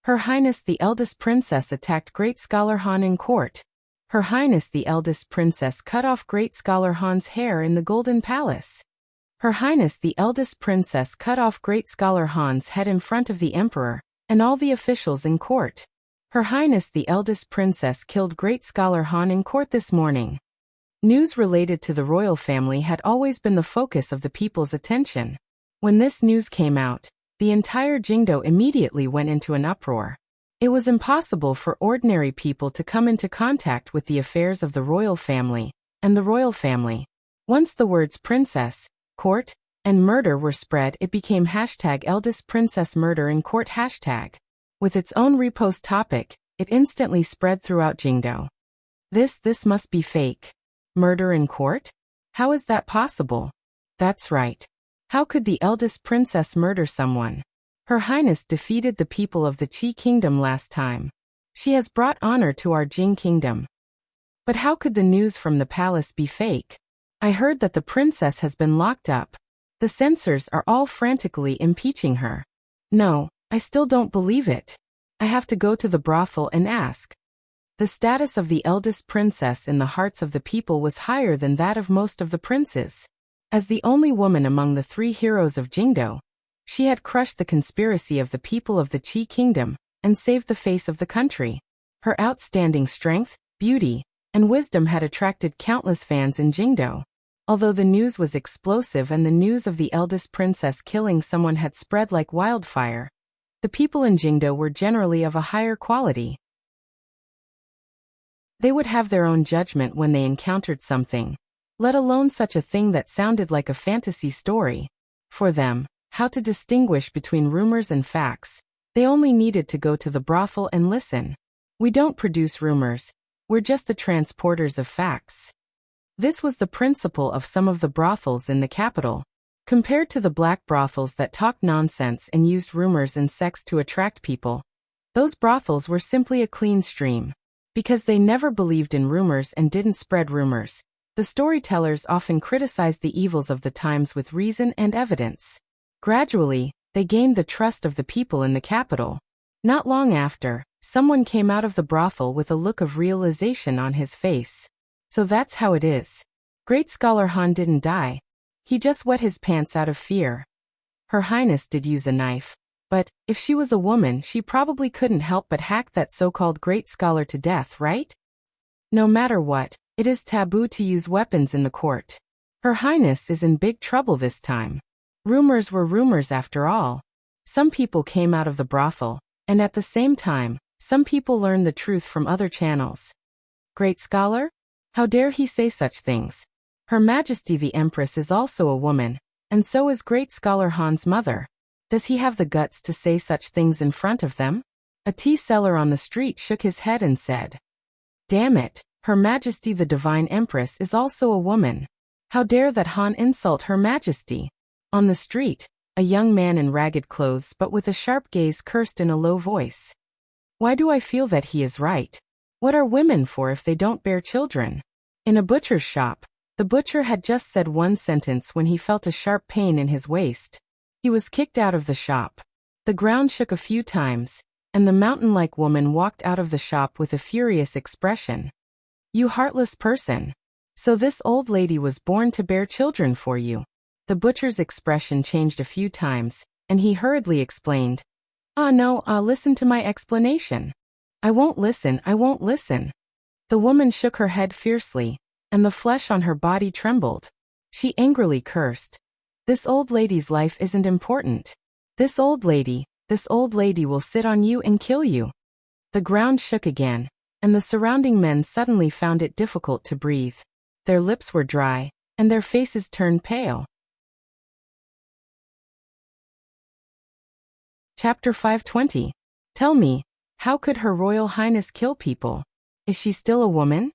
Her Highness the eldest princess attacked great scholar Han in court. Her Highness the eldest princess cut off great scholar Han's hair in the Golden Palace. Her Highness the eldest princess cut off great scholar Han's head in front of the emperor and all the officials in court. Her Highness the eldest princess killed great scholar Han in court this morning. News related to the royal family had always been the focus of the people's attention. When this news came out, the entire Jingdo immediately went into an uproar. It was impossible for ordinary people to come into contact with the affairs of the royal family and the royal family. Once the words princess, court, and murder were spread, it became #eldest princess murder in court #. With its own repost topic, it instantly spread throughout Jingdo. This must be fake. Murder in court? How is that possible? That's right. How could the eldest princess murder someone? Her Highness defeated the people of the Qi kingdom last time. She has brought honor to our Jing kingdom. But how could the news from the palace be fake? I heard that the princess has been locked up. The censors are all frantically impeaching her. No, I still don't believe it. I have to go to the brothel and ask. The status of the eldest princess in the hearts of the people was higher than that of most of the princes. As the only woman among the 3 heroes of Jingdo, she had crushed the conspiracy of the people of the Qi kingdom and saved the face of the country. Her outstanding strength, beauty, and wisdom had attracted countless fans in Jingdo. Although the news was explosive and the news of the eldest princess killing someone had spread like wildfire, the people in Jingdo were generally of a higher quality. They would have their own judgment when they encountered something, let alone such a thing that sounded like a fantasy story. For them, how to distinguish between rumors and facts, they only needed to go to the brothel and listen. We don't produce rumors, we're just the transporters of facts. This was the principle of some of the brothels in the capital. Compared to the black brothels that talked nonsense and used rumors and sex to attract people, those brothels were simply a clean stream. Because they never believed in rumors and didn't spread rumors, the storytellers often criticized the evils of the times with reason and evidence. Gradually, they gained the trust of the people in the capital. Not long after, someone came out of the brothel with a look of realization on his face. So that's how it is. Great Scholar Han didn't die. He just wet his pants out of fear. Her Highness did use a knife, but if she was a woman, she probably couldn't help but hack that so-called great scholar to death, right? No matter what, it is taboo to use weapons in the court. Her Highness is in big trouble this time. Rumors were rumors after all. Some people came out of the brothel, and at the same time, some people learned the truth from other channels. Great scholar? How dare he say such things? Her Majesty the Empress is also a woman, and so is Great Scholar Han's mother. Does he have the guts to say such things in front of them? A tea seller on the street shook his head and said, "Damn it, Her Majesty the Divine Empress is also a woman. How dare that Han insult Her Majesty?" On the street, a young man in ragged clothes but with a sharp gaze cursed in a low voice. Why do I feel that he is right? What are women for if they don't bear children? In a butcher's shop, the butcher had just said one sentence when he felt a sharp pain in his waist. He was kicked out of the shop. The ground shook a few times, and the mountain-like woman walked out of the shop with a furious expression. "You heartless person! So this old lady was born to bear children for you." The butcher's expression changed a few times, and he hurriedly explained, No, listen to my explanation." I won't listen. The woman shook her head fiercely, and the flesh on her body trembled. She angrily cursed. "This old lady's life isn't important. This old lady will sit on you and kill you." The ground shook again, and the surrounding men suddenly found it difficult to breathe. Their lips were dry, and their faces turned pale. Chapter 520. Tell me, how could Her Royal Highness kill people? Is she still a woman?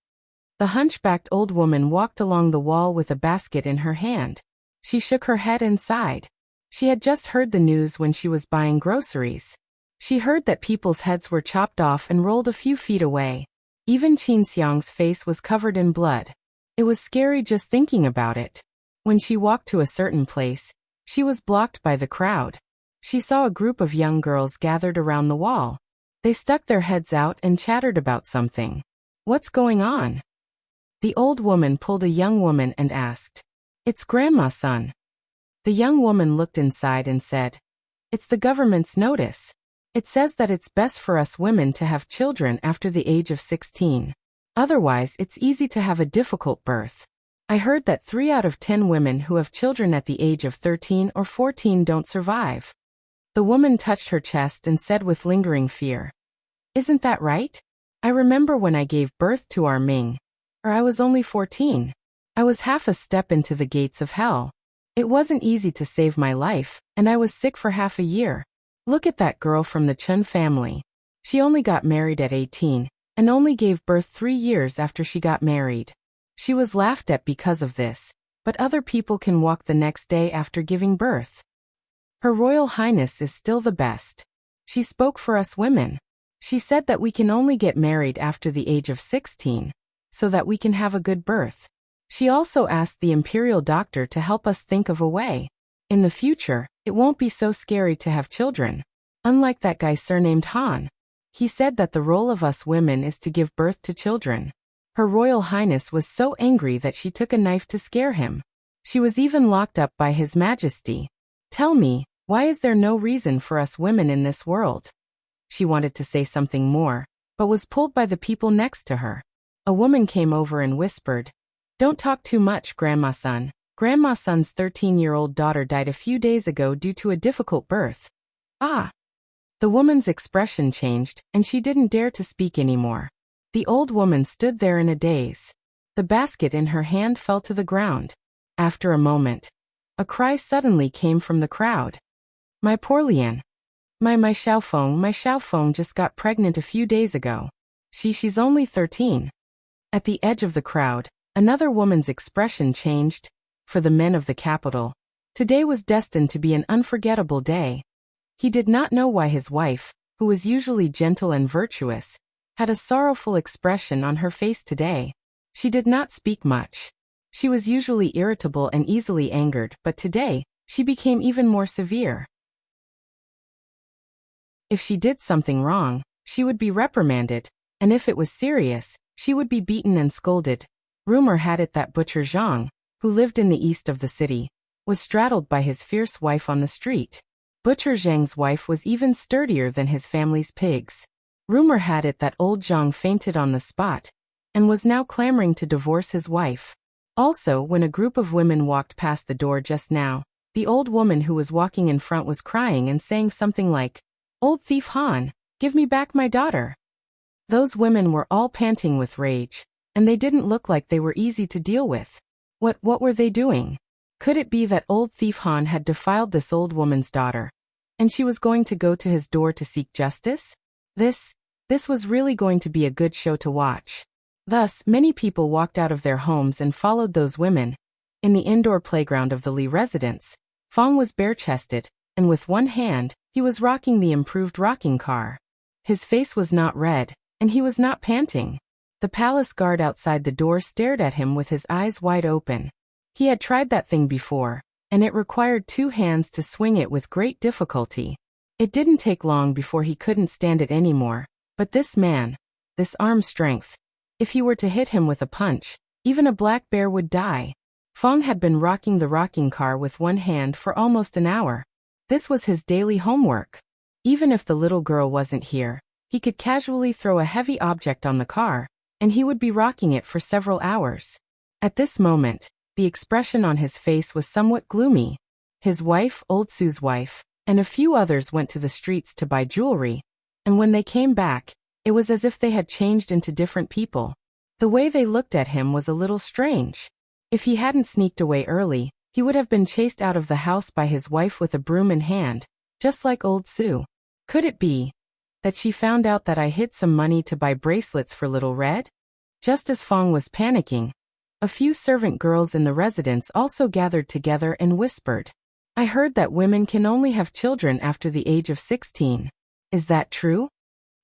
The hunchbacked old woman walked along the wall with a basket in her hand. She shook her head and sighed. She had just heard the news when she was buying groceries. She heard that people's heads were chopped off and rolled a few feet away. Even Qin Xiang's face was covered in blood. It was scary just thinking about it. When she walked to a certain place, she was blocked by the crowd. She saw a group of young girls gathered around the wall. They stuck their heads out and chattered about something. "What's going on?" The old woman pulled a young woman and asked, "It's Grandma, son." The young woman looked inside and said, "It's the government's notice. It says that it's best for us women to have children after the age of 16. Otherwise, it's easy to have a difficult birth. I heard that 3 out of 10 women who have children at the age of 13 or 14 don't survive." The woman touched her chest and said with lingering fear, Isn't that right? I remember when I gave birth to our Ming. I was only 14. I was half a step into the gates of hell. It wasn't easy to save my life, and I was sick for half a year. Look at that girl from the Chun family. She only got married at 18, and only gave birth 3 years after she got married. She was laughed at because of this, but other people can walk the next day after giving birth. Her Royal Highness is still the best. She spoke for us women. She said that we can only get married after the age of 16, so that we can have a good birth. She also asked the imperial doctor to help us think of a way. In the future, it won't be so scary to have children. Unlike that guy surnamed Han. He said that the role of us women is to give birth to children. Her Royal Highness was so angry that she took a knife to scare him. She was even locked up by His Majesty. Tell me, why is there no reason for us women in this world? She wanted to say something more, but was pulled by the people next to her. A woman came over and whispered, "Don't talk too much, Grandma-san. Grandma-san's 13-year-old daughter died a few days ago due to a difficult birth." Ah! The woman's expression changed, and she didn't dare to speak anymore. The old woman stood there in a daze. The basket in her hand fell to the ground. After a moment, a cry suddenly came from the crowd. "My poor Lian. My Xiaofeng just got pregnant a few days ago. She's only 13. At the edge of the crowd, another woman's expression changed. For the men of the capital, today was destined to be an unforgettable day. He did not know why his wife, who was usually gentle and virtuous, had a sorrowful expression on her face today. She did not speak much. She was usually irritable and easily angered, but today, she became even more severe. If she did something wrong, she would be reprimanded, and if it was serious, she would be beaten and scolded. Rumor had it that Butcher Zhang, who lived in the east of the city, was straddled by his fierce wife on the street. Butcher Zhang's wife was even sturdier than his family's pigs. Rumor had it that old Zhang fainted on the spot, and was now clamoring to divorce his wife. Also, when a group of women walked past the door just now, the old woman who was walking in front was crying and saying something like, "Old thief Han, give me back my daughter." Those women were all panting with rage, and they didn't look like they were easy to deal with. What were they doing? Could it be that old thief Han had defiled this old woman's daughter, and she was going to go to his door to seek justice? This was really going to be a good show to watch. Thus, many people walked out of their homes and followed those women. In the indoor playground of the Li residence, Fong was bare-chested, and with one hand, he was rocking the improved rocking car. His face was not red, and he was not panting. The palace guard outside the door stared at him with his eyes wide open. He had tried that thing before, and it required 2 hands to swing it with great difficulty. It didn't take long before he couldn't stand it anymore, but this man, this arm strength, if he were to hit him with a punch, even a black bear would die. Fong had been rocking the rocking car with one hand for almost an hour. This was his daily homework. Even if the little girl wasn't here, he could casually throw a heavy object on the car, and he would be rocking it for several hours. At this moment, the expression on his face was somewhat gloomy. His wife, Old Su's wife, and a few others went to the streets to buy jewelry, and when they came back, it was as if they had changed into different people. The way they looked at him was a little strange. If he hadn't sneaked away early, he would have been chased out of the house by his wife with a broom in hand, just like Old Su. Could it be that she found out that I hid some money to buy bracelets for Little Red? Just as Fong was panicking, a few servant girls in the residence also gathered together and whispered, "I heard that women can only have children after the age of 16. Is that true?"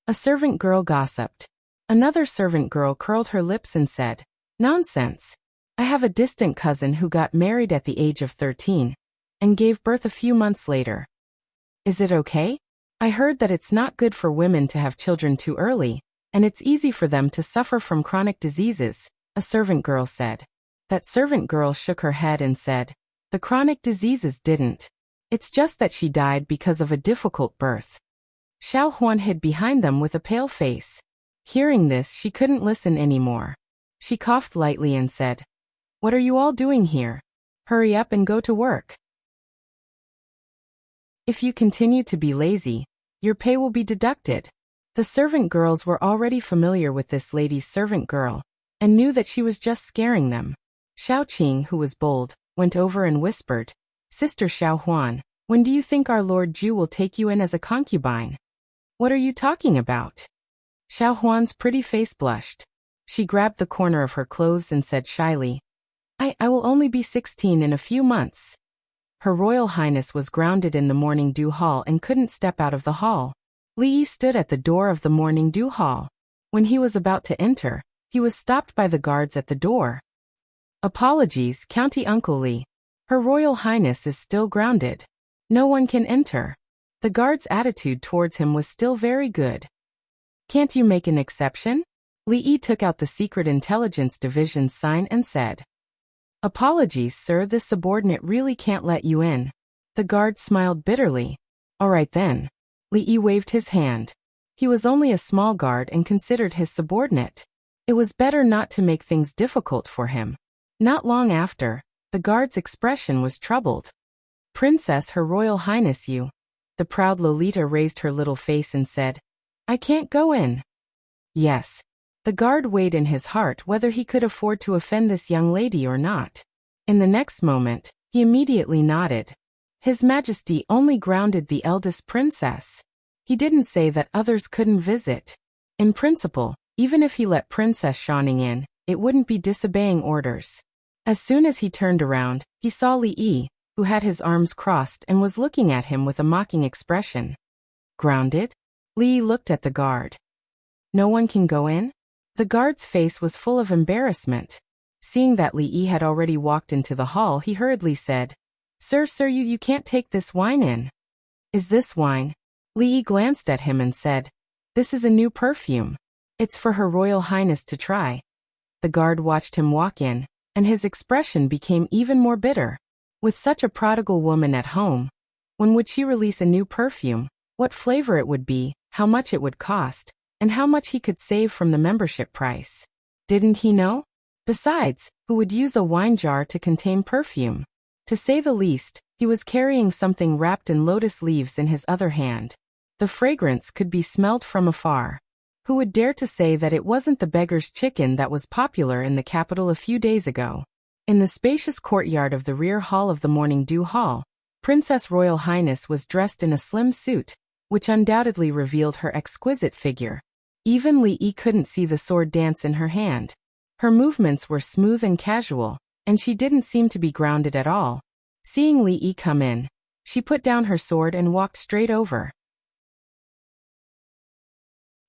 A servant girl gossiped. Another servant girl curled her lips and said, "Nonsense. I have a distant cousin who got married at the age of 13 and gave birth a few months later. Is it okay? I heard that it's not good for women to have children too early, and it's easy for them to suffer from chronic diseases," a servant girl said. That servant girl shook her head and said, "The chronic diseases didn't. It's just that she died because of a difficult birth." Xiao Huan hid behind them with a pale face. Hearing this, she couldn't listen anymore. She coughed lightly and said, "What are you all doing here? Hurry up and go to work. If you continue to be lazy, your pay will be deducted." The servant girls were already familiar with this lady's servant girl, and knew that she was just scaring them. Xiaoqing, who was bold, went over and whispered, "Sister Xiaohuan, when do you think our Lord Zhu will take you in as a concubine?" "What are you talking about?" Xiaohuan's pretty face blushed. She grabbed the corner of her clothes and said shyly, I will only be 16 in a few months." Her Royal Highness was grounded in the Morning Dew Hall and couldn't step out of the hall. Li Yi stood at the door of the Morning Dew Hall. When he was about to enter, he was stopped by the guards at the door. "Apologies, County Uncle Li. Her Royal Highness is still grounded. No one can enter." The guard's attitude towards him was still very good. "Can't you make an exception?" Li Yi took out the Secret Intelligence Division's sign and said, "Apologies, sir, this subordinate really can't let you in." The guard smiled bitterly. "All right then." Li Yi waved his hand. He was only a small guard and considered his subordinate. It was better not to make things difficult for him. Not long after, the guard's expression was troubled. "Princess, Her Royal Highness, you." The proud Lolita raised her little face and said, "I can't go in." "Yes." The guard weighed in his heart whether he could afford to offend this young lady or not. In the next moment, he immediately nodded. His Majesty only grounded the eldest princess. He didn't say that others couldn't visit. In principle, even if he let Princess Shining in, it wouldn't be disobeying orders. As soon as he turned around, he saw Li Yi, who had his arms crossed and was looking at him with a mocking expression. "Grounded?" Li Yi looked at the guard. "No one can go in?" The guard's face was full of embarrassment. Seeing that Li Yi had already walked into the hall, he hurriedly said, Sir, you can't take this wine in." "Is this wine?" Li Yi glanced at him and said, "This is a new perfume. It's for Her Royal Highness to try." The guard watched him walk in, and his expression became even more bitter. With such a prodigal woman at home, when would she release a new perfume, what flavor it would be, how much it would cost, and how much he could save from the membership price? Didn't he know? Besides, who would use a wine jar to contain perfume? To say the least, he was carrying something wrapped in lotus leaves in his other hand. The fragrance could be smelled from afar. Who would dare to say that it wasn't the beggar's chicken that was popular in the capital a few days ago? In the spacious courtyard of the rear hall of the Morning Dew Hall, Princess Royal Highness was dressed in a slim suit, which undoubtedly revealed her exquisite figure. Even Li Yi couldn't see the sword dance in her hand. Her movements were smooth and casual, and she didn't seem to be grounded at all. Seeing Li Yi come in, she put down her sword and walked straight over.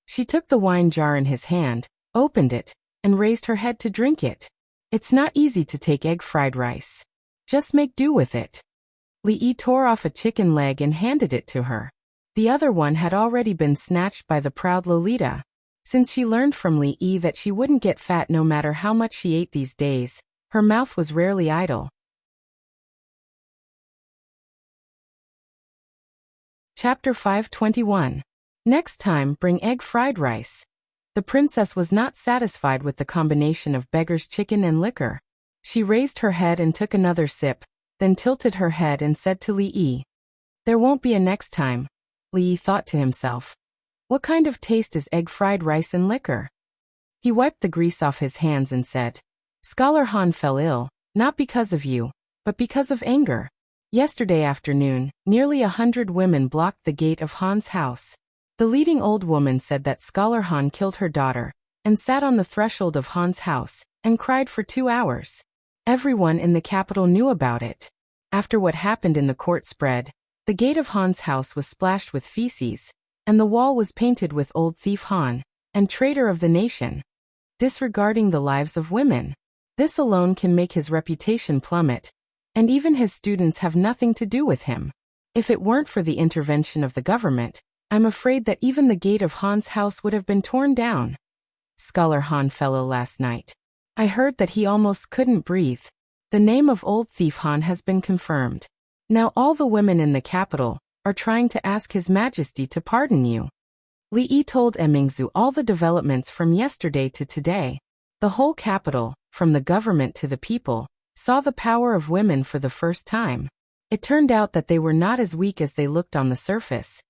She took the wine jar in his hand, opened it, and raised her head to drink it. It's not easy to take egg fried rice. Just make do with it. Li Yi tore off a chicken leg and handed it to her. The other one had already been snatched by the proud Lolita. Since she learned from Li Yi that she wouldn't get fat no matter how much she ate these days, her mouth was rarely idle. Chapter 521. Next time, bring egg fried rice. The princess was not satisfied with the combination of beggar's chicken and liquor. She raised her head and took another sip, then tilted her head and said to Li Yi, "There won't be a next time." Li Yi thought to himself, what kind of taste is egg fried rice and liquor? He wiped the grease off his hands and said, Scholar Han fell ill, not because of you, but because of anger. Yesterday afternoon, nearly 100 women blocked the gate of Han's house. The leading old woman said that Scholar Han killed her daughter, and sat on the threshold of Han's house, and cried for 2 hours. Everyone in the capital knew about it. After what happened in the court spread, the gate of Han's house was splashed with feces, and the wall was painted with Old Thief Han, and Traitor of the Nation, disregarding the lives of women. This alone can make his reputation plummet, and even his students have nothing to do with him. If it weren't for the intervention of the government, I'm afraid that even the gate of Han's house would have been torn down. Scholar Han fell ill last night. I heard that he almost couldn't breathe. The name of Old Thief Han has been confirmed. Now all the women in the capital are trying to ask His Majesty to pardon you. Li Yi told Emingzu all the developments from yesterday to today. The whole capital, from the government to the people, saw the power of women for the first time. It turned out that they were not as weak as they looked on the surface.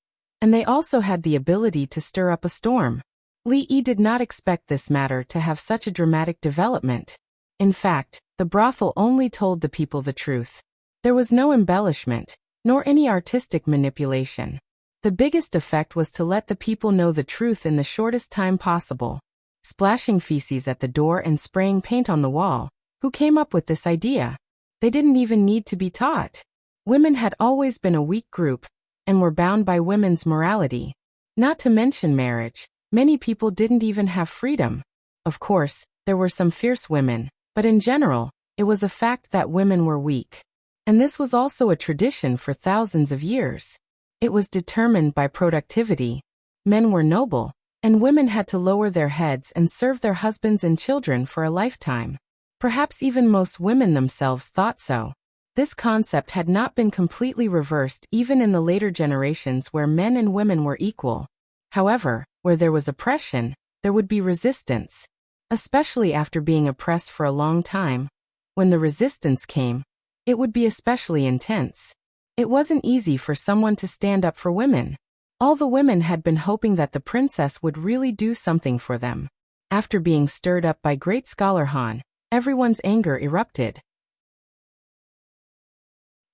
And they also had the ability to stir up a storm. Li Yi did not expect this matter to have such a dramatic development. In fact, the brothel only told the people the truth. There was no embellishment, nor any artistic manipulation. The biggest effect was to let the people know the truth in the shortest time possible. Splashing feces at the door and spraying paint on the wall. Who came up with this idea? They didn't even need to be taught. Women had always been a weak group, and were bound by women's morality. Not to mention marriage, many people didn't even have freedom. Of course, there were some fierce women, but in general, it was a fact that women were weak. And this was also a tradition for thousands of years. It was determined by productivity. Men were noble, and women had to lower their heads and serve their husbands and children for a lifetime. Perhaps even most women themselves thought so. This concept had not been completely reversed even in the later generations where men and women were equal. However, where there was oppression, there would be resistance. Especially after being oppressed for a long time. When the resistance came, it would be especially intense. It wasn't easy for someone to stand up for women. All the women had been hoping that the princess would really do something for them. After being stirred up by great scholar Han, everyone's anger erupted.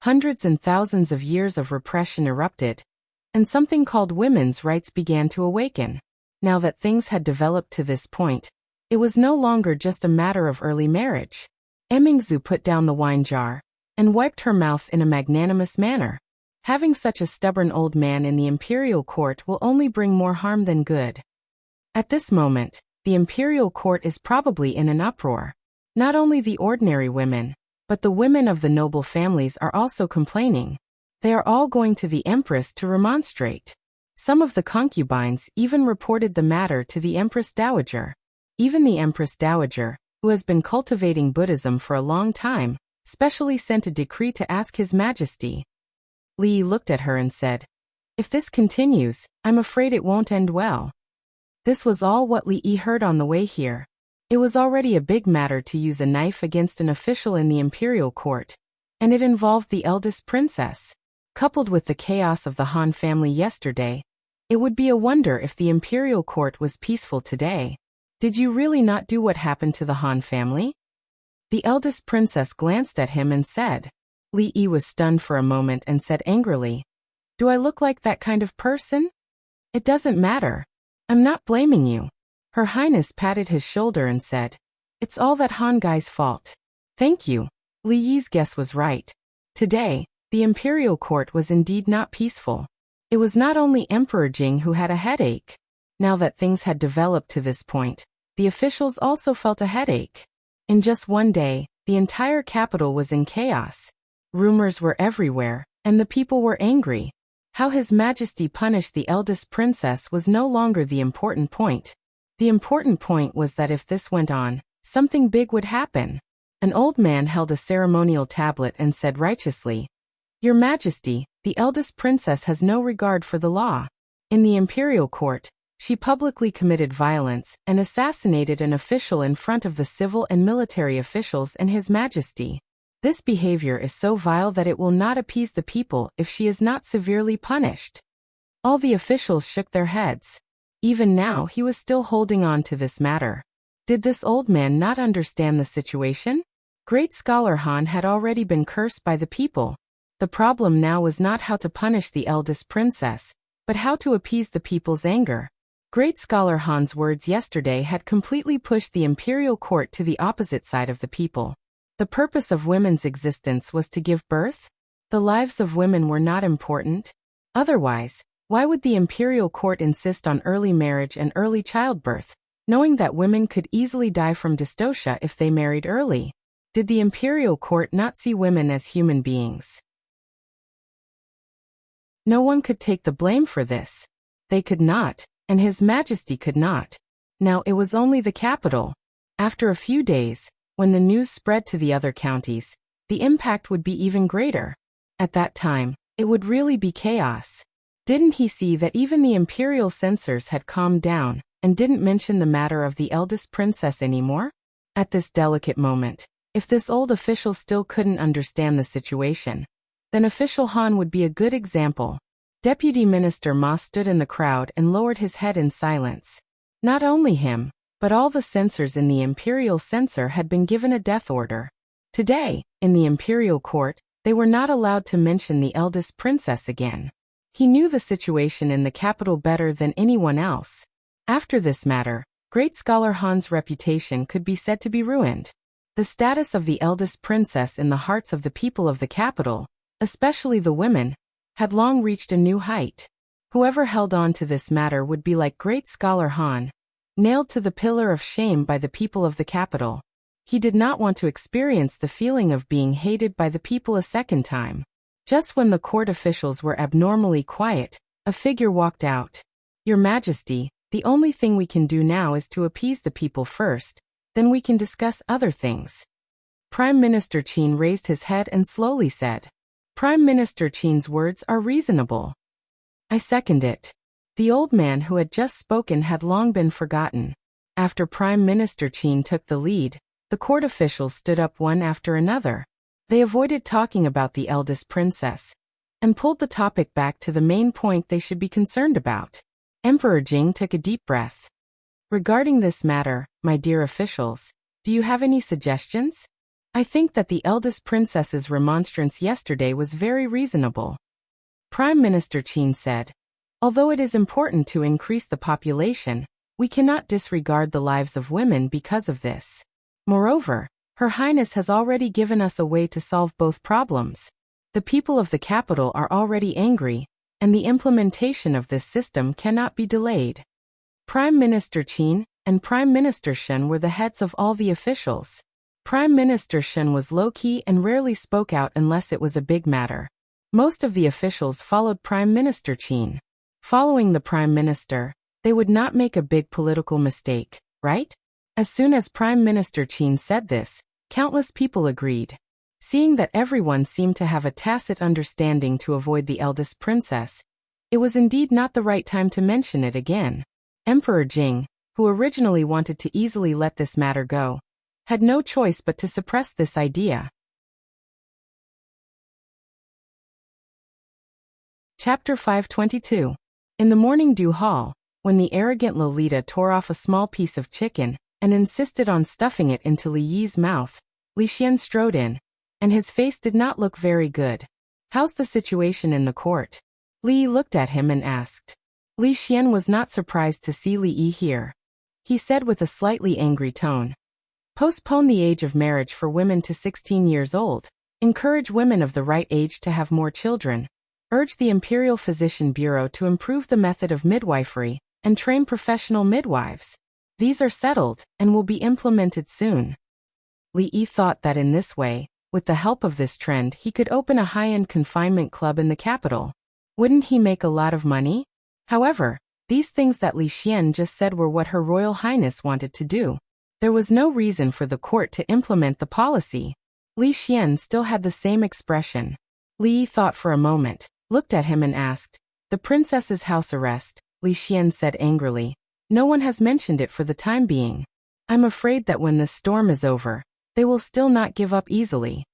Hundreds and thousands of years of repression erupted, and something called women's rights began to awaken. Now that things had developed to this point, it was no longer just a matter of early marriage. Emingzu put down the wine jar and wiped her mouth in a magnanimous manner. Having such a stubborn old man in the imperial court will only bring more harm than good. At this moment, the imperial court is probably in an uproar. Not only the ordinary women, but the women of the noble families are also complaining. They are all going to the empress to remonstrate. Some of the concubines even reported the matter to the empress dowager. Even the empress dowager, who has been cultivating Buddhism for a long time, specially sent a decree to ask His Majesty. Li Yi looked at her and said, "If this continues, I'm afraid it won't end well." This was all what Li Yi heard on the way here. It was already a big matter to use a knife against an official in the imperial court, and it involved the eldest princess. Coupled with the chaos of the Han family yesterday, it would be a wonder if the imperial court was peaceful today. Did you really not do what happened to the Han family? The eldest princess glanced at him and said. Li Yi was stunned for a moment and said angrily, "Do I look like that kind of person? It doesn't matter. I'm not blaming you." Her Highness patted his shoulder and said, "It's all that Han guy's fault." Thank you. Li Yi's guess was right. Today, the imperial court was indeed not peaceful. It was not only Emperor Jing who had a headache. Now that things had developed to this point, the officials also felt a headache. In just one day, the entire capital was in chaos. Rumors were everywhere, and the people were angry. How His Majesty punished the eldest princess was no longer the important point. The important point was that if this went on, something big would happen. An old man held a ceremonial tablet and said righteously, "Your Majesty, the eldest princess has no regard for the law. In the imperial court, she publicly committed violence and assassinated an official in front of the civil and military officials and His Majesty. This behavior is so vile that it will not appease the people if she is not severely punished." All the officials shook their heads. Even now he was still holding on to this matter. Did this old man not understand the situation? Great scholar Han had already been cursed by the people. The problem now was not how to punish the eldest princess, but how to appease the people's anger. Great scholar Han's words yesterday had completely pushed the imperial court to the opposite side of the people. The purpose of women's existence was to give birth? The lives of women were not important? Otherwise, why would the imperial court insist on early marriage and early childbirth, knowing that women could easily die from dystocia if they married early? Did the imperial court not see women as human beings? No one could take the blame for this. They could not, and His Majesty could not. Now it was only the capital. After a few days, when the news spread to the other counties, the impact would be even greater. At that time, it would really be chaos. Didn't he see that even the imperial censors had calmed down and didn't mention the matter of the eldest princess anymore? At this delicate moment, if this old official still couldn't understand the situation, then official Han would be a good example. Deputy Minister Ma stood in the crowd and lowered his head in silence. Not only him, but all the censors in the imperial censor had been given a death order. Today, in the imperial court, they were not allowed to mention the eldest princess again. He knew the situation in the capital better than anyone else. After this matter, great scholar Han's reputation could be said to be ruined. The status of the eldest princess in the hearts of the people of the capital, especially the women, had long reached a new height. Whoever held on to this matter would be like great scholar Han, nailed to the pillar of shame by the people of the capital. He did not want to experience the feeling of being hated by the people a second time. Just when the court officials were abnormally quiet, a figure walked out. Your Majesty, the only thing we can do now is to appease the people first, then we can discuss other things. Prime Minister Qin raised his head and slowly said, Prime Minister Qin's words are reasonable. I second it. The old man who had just spoken had long been forgotten. After Prime Minister Qin took the lead, the court officials stood up one after another. They avoided talking about the eldest princess and pulled the topic back to the main point they should be concerned about. Emperor Jing took a deep breath. Regarding this matter, my dear officials, do you have any suggestions? I think that the eldest princess's remonstrance yesterday was very reasonable. Prime Minister Qin said, although it is important to increase the population, we cannot disregard the lives of women because of this. Moreover, Her Highness has already given us a way to solve both problems. The people of the capital are already angry, and the implementation of this system cannot be delayed. Prime Minister Qin and Prime Minister Shen were the heads of all the officials. Prime Minister Shen was low-key and rarely spoke out unless it was a big matter. Most of the officials followed Prime Minister Qin. Following the Prime Minister, they would not make a big political mistake, right? As soon as Prime Minister Qin said this, countless people agreed. Seeing that everyone seemed to have a tacit understanding to avoid the eldest princess, it was indeed not the right time to mention it again. Emperor Jing, who originally wanted to easily let this matter go, had no choice but to suppress this idea. Chapter 522. In the morning dew hall, when the arrogant Lolita tore off a small piece of chicken and insisted on stuffing it into Li Yi's mouth, Li Xian strode in, and his face did not look very good. How's the situation in the court? Li Yi looked at him and asked. Li Xian was not surprised to see Li Yi here. He said with a slightly angry tone, postpone the age of marriage for women to 16 years old, encourage women of the right age to have more children, urge the Imperial Physician Bureau to improve the method of midwifery, and train professional midwives. These are settled, and will be implemented soon. Li Yi thought that in this way, with the help of this trend, he could open a high-end confinement club in the capital. Wouldn't he make a lot of money? However, these things that Li Xian just said were what Her Royal Highness wanted to do. There was no reason for the court to implement the policy. Li Xian still had the same expression. Li Yi thought for a moment, looked at him and asked, the princess's house arrest, Li Xian said angrily. No one has mentioned it for the time being. I'm afraid that when this storm is over, they will still not give up easily.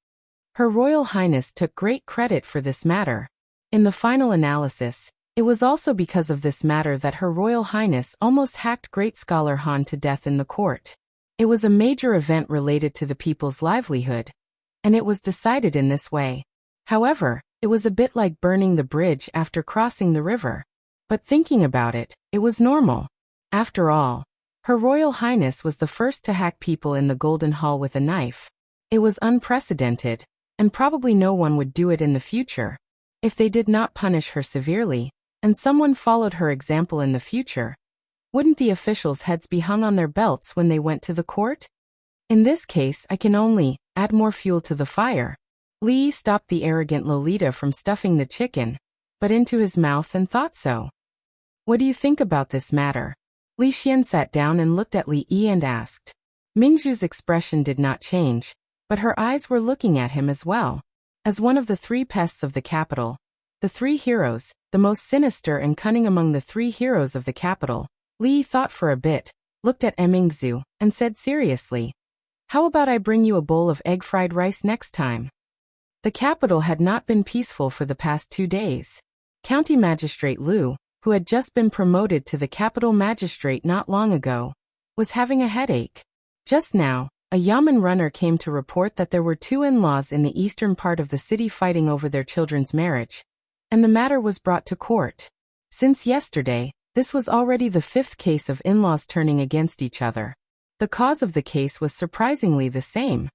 Her Royal Highness took great credit for this matter. In the final analysis, it was also because of this matter that Her Royal Highness almost hacked great scholar Han to death in the court. It was a major event related to the people's livelihood, and it was decided in this way. However, it was a bit like burning the bridge after crossing the river. But thinking about it, it was normal. After all, Her Royal Highness was the first to hack people in the Golden Hall with a knife. It was unprecedented, and probably no one would do it in the future. If they did not punish her severely, and someone followed her example in the future, wouldn't the officials' heads be hung on their belts when they went to the court? In this case, I can only add more fuel to the fire. Li Yi stopped the arrogant Lolita from stuffing the chicken, but into his mouth and thought so. What do you think about this matter? Li Xian sat down and looked at Li Yi and asked. Mingzhu's expression did not change, but her eyes were looking at him as well. As one of the three pests of the capital, the three heroes, the most sinister and cunning among the three heroes of the capital, Li Yi thought for a bit, looked at Mingzhu, and said seriously, how about I bring you a bowl of egg-fried rice next time? The capital had not been peaceful for the past 2 days. County Magistrate Liu, who had just been promoted to the capital magistrate not long ago, was having a headache. Just now, a yamen runner came to report that there were two in-laws in the eastern part of the city fighting over their children's marriage, and the matter was brought to court. Since yesterday, this was already the fifth case of in-laws turning against each other. The cause of the case was surprisingly the same.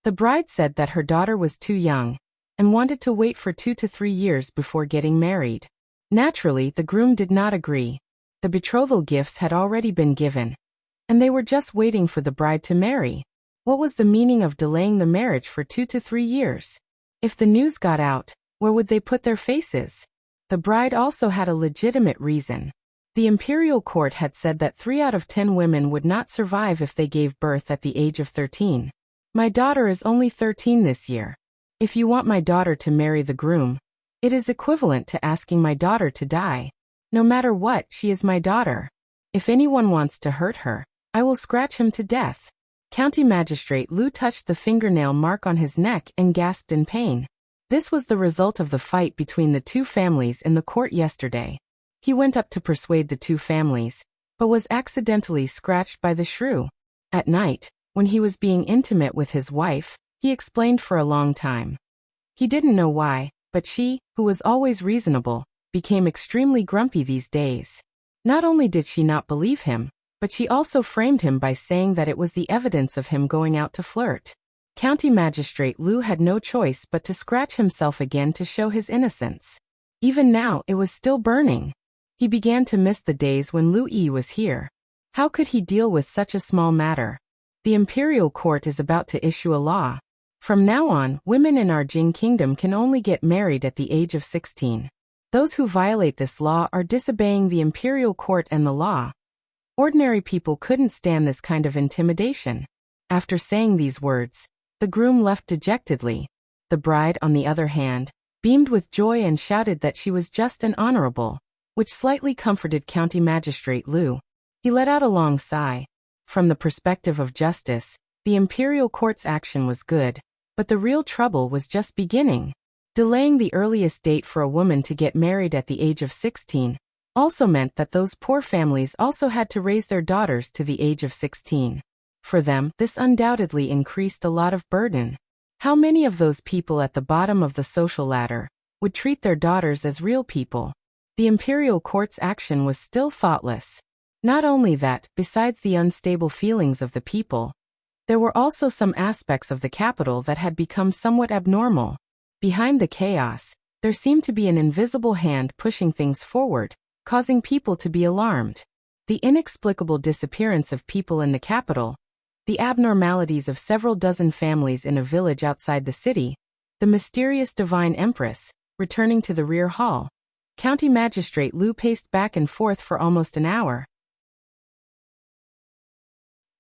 The bride said that her daughter was too young and wanted to wait for 2 to 3 years before getting married. Naturally, the groom did not agree. The betrothal gifts had already been given, and they were just waiting for the bride to marry. What was the meaning of delaying the marriage for 2 to 3 years? If the news got out, where would they put their faces? The bride also had a legitimate reason. The imperial court had said that 3 out of 10 women would not survive if they gave birth at the age of 13. My daughter is only 13 this year. If you want my daughter to marry the groom, it is equivalent to asking my daughter to die. No matter what, she is my daughter. If anyone wants to hurt her, I will scratch him to death. County Magistrate Liu touched the fingernail mark on his neck and gasped in pain. This was the result of the fight between the two families in the court yesterday. He went up to persuade the two families, but was accidentally scratched by the shrew. At night, when he was being intimate with his wife, he explained for a long time. He didn't know why, but she, who was always reasonable, became extremely grumpy these days. Not only did she not believe him, but she also framed him by saying that it was the evidence of him going out to flirt. County Magistrate Liu had no choice but to scratch himself again to show his innocence. Even now, it was still burning. He began to miss the days when Liu Yi was here. How could he deal with such a small matter? The imperial court is about to issue a law. From now on, women in our Jing kingdom can only get married at the age of 16. Those who violate this law are disobeying the imperial court and the law. Ordinary people couldn't stand this kind of intimidation. After saying these words, the groom left dejectedly. The bride, on the other hand, beamed with joy and shouted that she was just and honorable, which slightly comforted County Magistrate Liu. He let out a long sigh. From the perspective of justice, the imperial court's action was good, but the real trouble was just beginning. Delaying the earliest date for a woman to get married at the age of 16 also meant that those poor families also had to raise their daughters to the age of 16. For them, this undoubtedly increased a lot of burden. How many of those people at the bottom of the social ladder would treat their daughters as real people? The imperial court's action was still thoughtless. Not only that, besides the unstable feelings of the people, there were also some aspects of the capital that had become somewhat abnormal. Behind the chaos, there seemed to be an invisible hand pushing things forward, causing people to be alarmed. The inexplicable disappearance of people in the capital, the abnormalities of several dozen families in a village outside the city, the mysterious divine empress, returning to the rear hall. County Magistrate Liu paced back and forth for almost an hour.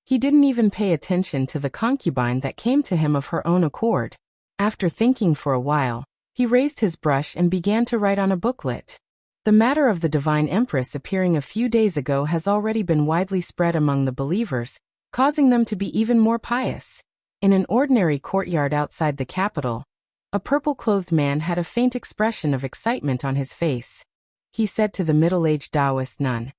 He didn't even pay attention to the concubine that came to him of her own accord. After thinking for a while, he raised his brush and began to write on a booklet. The matter of the divine empress appearing a few days ago has already been widely spread among the believers, causing them to be even more pious. In an ordinary courtyard outside the capital, a purple-clothed man had a faint expression of excitement on his face. He said to the middle-aged Taoist nun,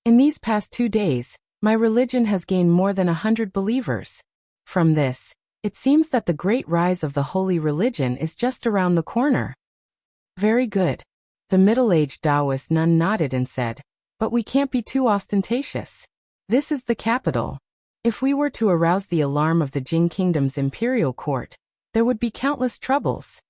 "In these past 2 days, my religion has gained more than 100 believers. From this, it seems that the great rise of the holy religion is just around the corner." "Very good." The middle-aged Taoist nun nodded and said, "But we can't be too ostentatious. This is the capital. If we were to arouse the alarm of the Jing Kingdom's imperial court, there would be countless troubles."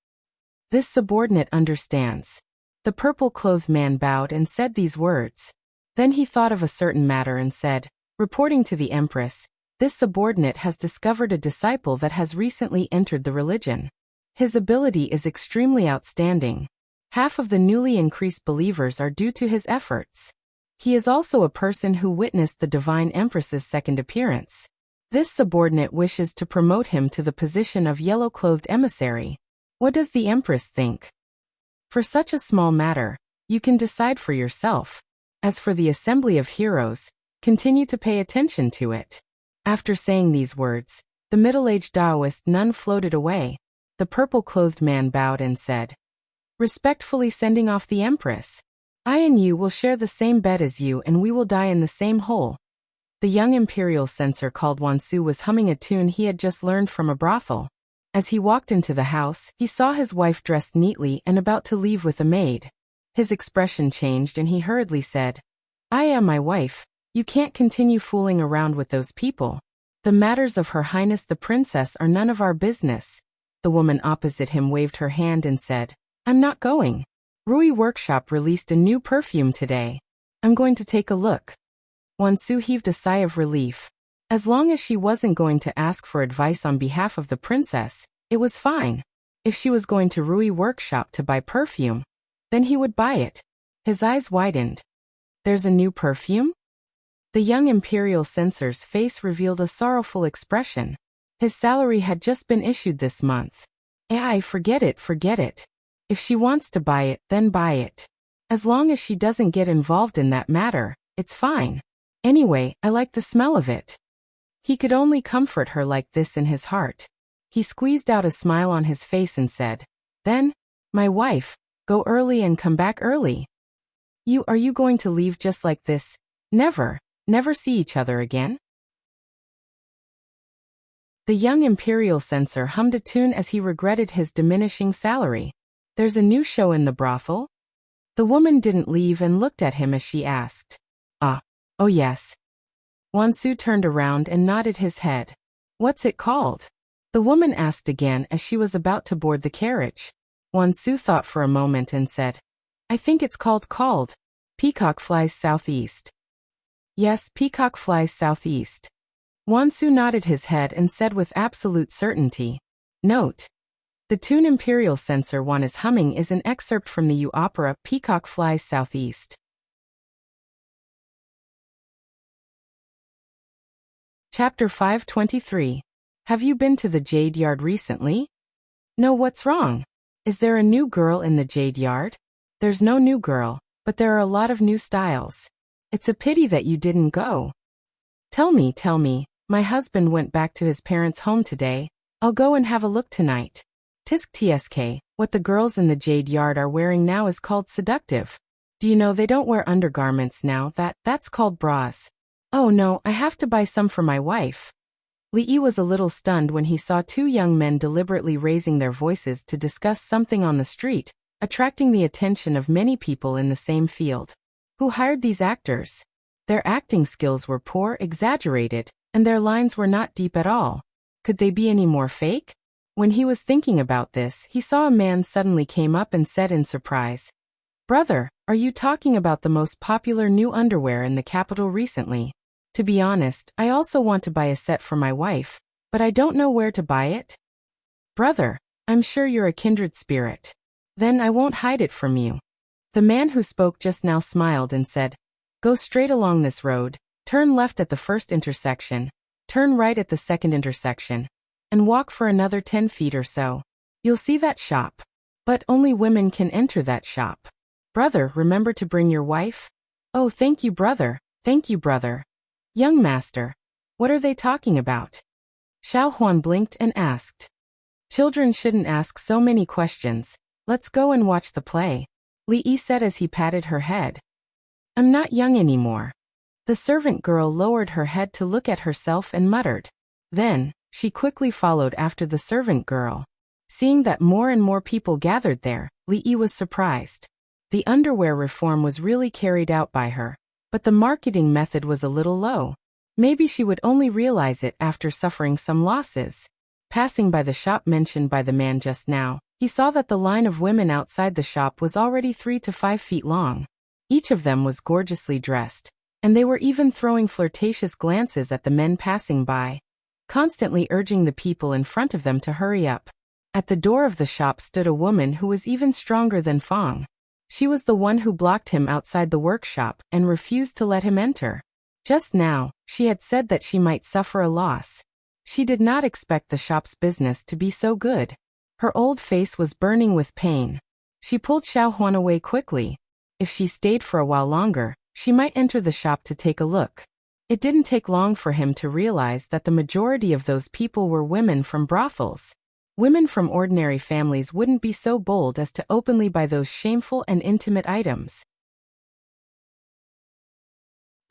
"This subordinate understands." The purple-clothed man bowed and said these words. Then he thought of a certain matter and said, reporting to the empress, "This subordinate has discovered a disciple that has recently entered the religion. His ability is extremely outstanding. Half of the newly increased believers are due to his efforts. He is also a person who witnessed the divine empress's second appearance. This subordinate wishes to promote him to the position of yellow-clothed emissary. What does the empress think? For such a small matter, you can decide for yourself. As for the assembly of heroes, continue to pay attention to it." After saying these words, the middle-aged Taoist nun floated away. The purple-clothed man bowed and said, respectfully sending off the Empress. I and you will share the same bed as you and we will die in the same hole. The young imperial censor called Wuxia was humming a tune he had just learned from a brothel. As he walked into the house, he saw his wife dressed neatly and about to leave with a maid. His expression changed and he hurriedly said, I am my wife. You can't continue fooling around with those people. The matters of Her Highness the Princess are none of our business. The woman opposite him waved her hand and said, I'm not going. Rui Workshop released a new perfume today. I'm going to take a look. Wuxia heaved a sigh of relief. As long as she wasn't going to ask for advice on behalf of the princess, it was fine. If she was going to Rui Workshop to buy perfume, then he would buy it. His eyes widened. There's a new perfume? The young imperial censor's face revealed a sorrowful expression. His salary had just been issued this month. Forget it. If she wants to buy it, then buy it. As long as she doesn't get involved in that matter, it's fine. Anyway, I like the smell of it. He could only comfort her like this in his heart. He squeezed out a smile on his face and said, Then, my wife, go early and come back early. Are you going to leave just like this? Never see each other again? The young imperial censor hummed a tune as he regretted his diminishing salary. There's a new show in the brothel? The woman didn't leave and looked at him as she asked. Oh yes. Wuxia turned around and nodded his head. What's it called? The woman asked again as she was about to board the carriage. Wuxia thought for a moment and said, I think it's called Peacock Flies Southeast. Yes, Peacock Flies Southeast. Wuxia nodded his head and said with absolute certainty. Note. The tune Imperial Censor One is humming is an excerpt from the opera Peacock Flies Southeast. Chapter 523. Have you been to the Jade Yard recently? No, what's wrong? Is there a new girl in the Jade Yard? There's no new girl, but there are a lot of new styles. It's a pity that you didn't go. Tell me, my husband went back to his parents' home today. I'll go and have a look tonight. Tsk, what the girls in the Jade Yard are wearing now is called seductive. Do you know they don't wear undergarments now? That's called bras. Oh no, I have to buy some for my wife. Li was a little stunned when he saw two young men deliberately raising their voices to discuss something on the street, attracting the attention of many people in the same field. Who hired these actors? Their acting skills were poor, exaggerated, and their lines were not deep at all. Could they be any more fake? When he was thinking about this, he saw a man suddenly came up and said in surprise, Brother, are you talking about the most popular new underwear in the capital recently? To be honest, I also want to buy a set for my wife, but I don't know where to buy it. Brother, I'm sure you're a kindred spirit. Then I won't hide it from you. The man who spoke just now smiled and said, Go straight along this road, turn left at the first intersection, turn right at the second intersection, and walk for another 10 feet or so. You'll see that shop. But only women can enter that shop. Brother, remember to bring your wife? Oh, thank you, brother. Thank you, brother. Young master, what are they talking about? Xiao Huan blinked and asked. Children shouldn't ask so many questions. Let's go and watch the play. Li said as he patted her head. I'm not young anymore. The servant girl lowered her head to look at herself and muttered. Then, she quickly followed after the servant girl. Seeing that more and more people gathered there, Li was surprised. The underwear reform was really carried out by her. But the marketing method was a little low. Maybe she would only realize it after suffering some losses. Passing by the shop mentioned by the man just now, he saw that the line of women outside the shop was already 3 to 5 feet long. Each of them was gorgeously dressed, and they were even throwing flirtatious glances at the men passing by, constantly urging the people in front of them to hurry up. At the door of the shop stood a woman who was even stronger than Fong. She was the one who blocked him outside the workshop and refused to let him enter. Just now, she had said that she might suffer a loss. She did not expect the shop's business to be so good. Her old face was burning with pain. She pulled Xiao Huan away quickly. If she stayed for a while longer, she might enter the shop to take a look. It didn't take long for him to realize that the majority of those people were women from brothels. Women from ordinary families wouldn't be so bold as to openly buy those shameful and intimate items.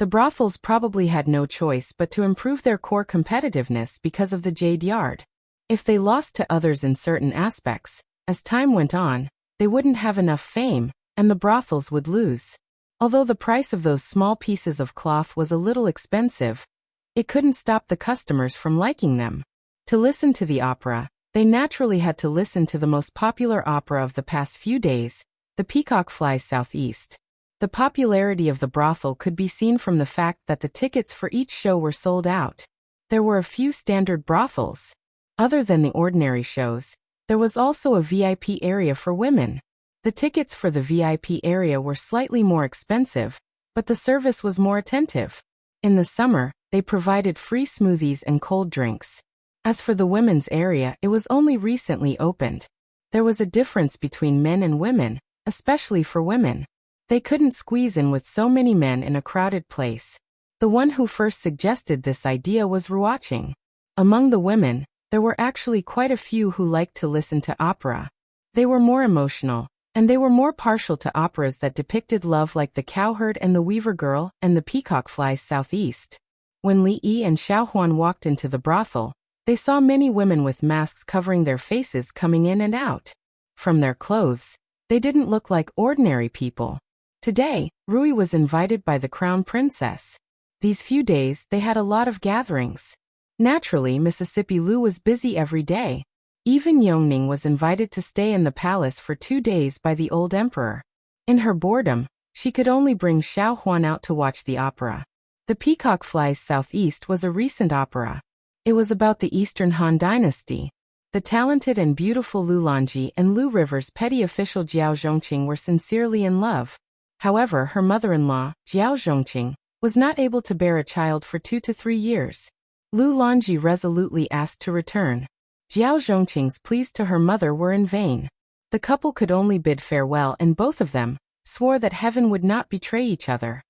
The brothels probably had no choice but to improve their core competitiveness because of the jade yard. If they lost to others in certain aspects, as time went on, they wouldn't have enough fame, and the brothels would lose. Although the price of those small pieces of cloth was a little expensive, it couldn't stop the customers from liking them. To listen to the opera, they naturally had to listen to the most popular opera of the past few days, The Peacock Flies Southeast. The popularity of the brothel could be seen from the fact that the tickets for each show were sold out. There were a few standard brothels. Other than the ordinary shows, there was also a VIP area for women. The tickets for the VIP area were slightly more expensive, but the service was more attentive. In the summer, they provided free smoothies and cold drinks. As for the women's area, it was only recently opened. There was a difference between men and women, especially for women. They couldn't squeeze in with so many men in a crowded place. The one who first suggested this idea was Wuxia. Among the women, there were actually quite a few who liked to listen to opera. They were more emotional, and they were more partial to operas that depicted love like The Cowherd and the Weaver Girl and The Peacock Flies Southeast. When Li Yi and Xiaohuan walked into the brothel, they saw many women with masks covering their faces coming in and out. From their clothes, they didn't look like ordinary people. Today, Rui was invited by the crown princess. These few days, they had a lot of gatherings. Naturally, Mississippi Lu was busy every day. Even Yongning was invited to stay in the palace for 2 days by the old emperor. In her boredom, she could only bring Xiaohuan out to watch the opera. The Peacock Flies Southeast was a recent opera. It was about the Eastern Han Dynasty. The talented and beautiful Lu Lanji and Lu River's petty official Jiao Zhongqing were sincerely in love. However, her mother-in-law, Jiao Zhongqing, was not able to bear a child for 2 to 3 years. Lu Lanji resolutely asked to return. Jiao Zhongqing's pleas to her mother were in vain. The couple could only bid farewell, and both of them swore that heaven would not betray each other.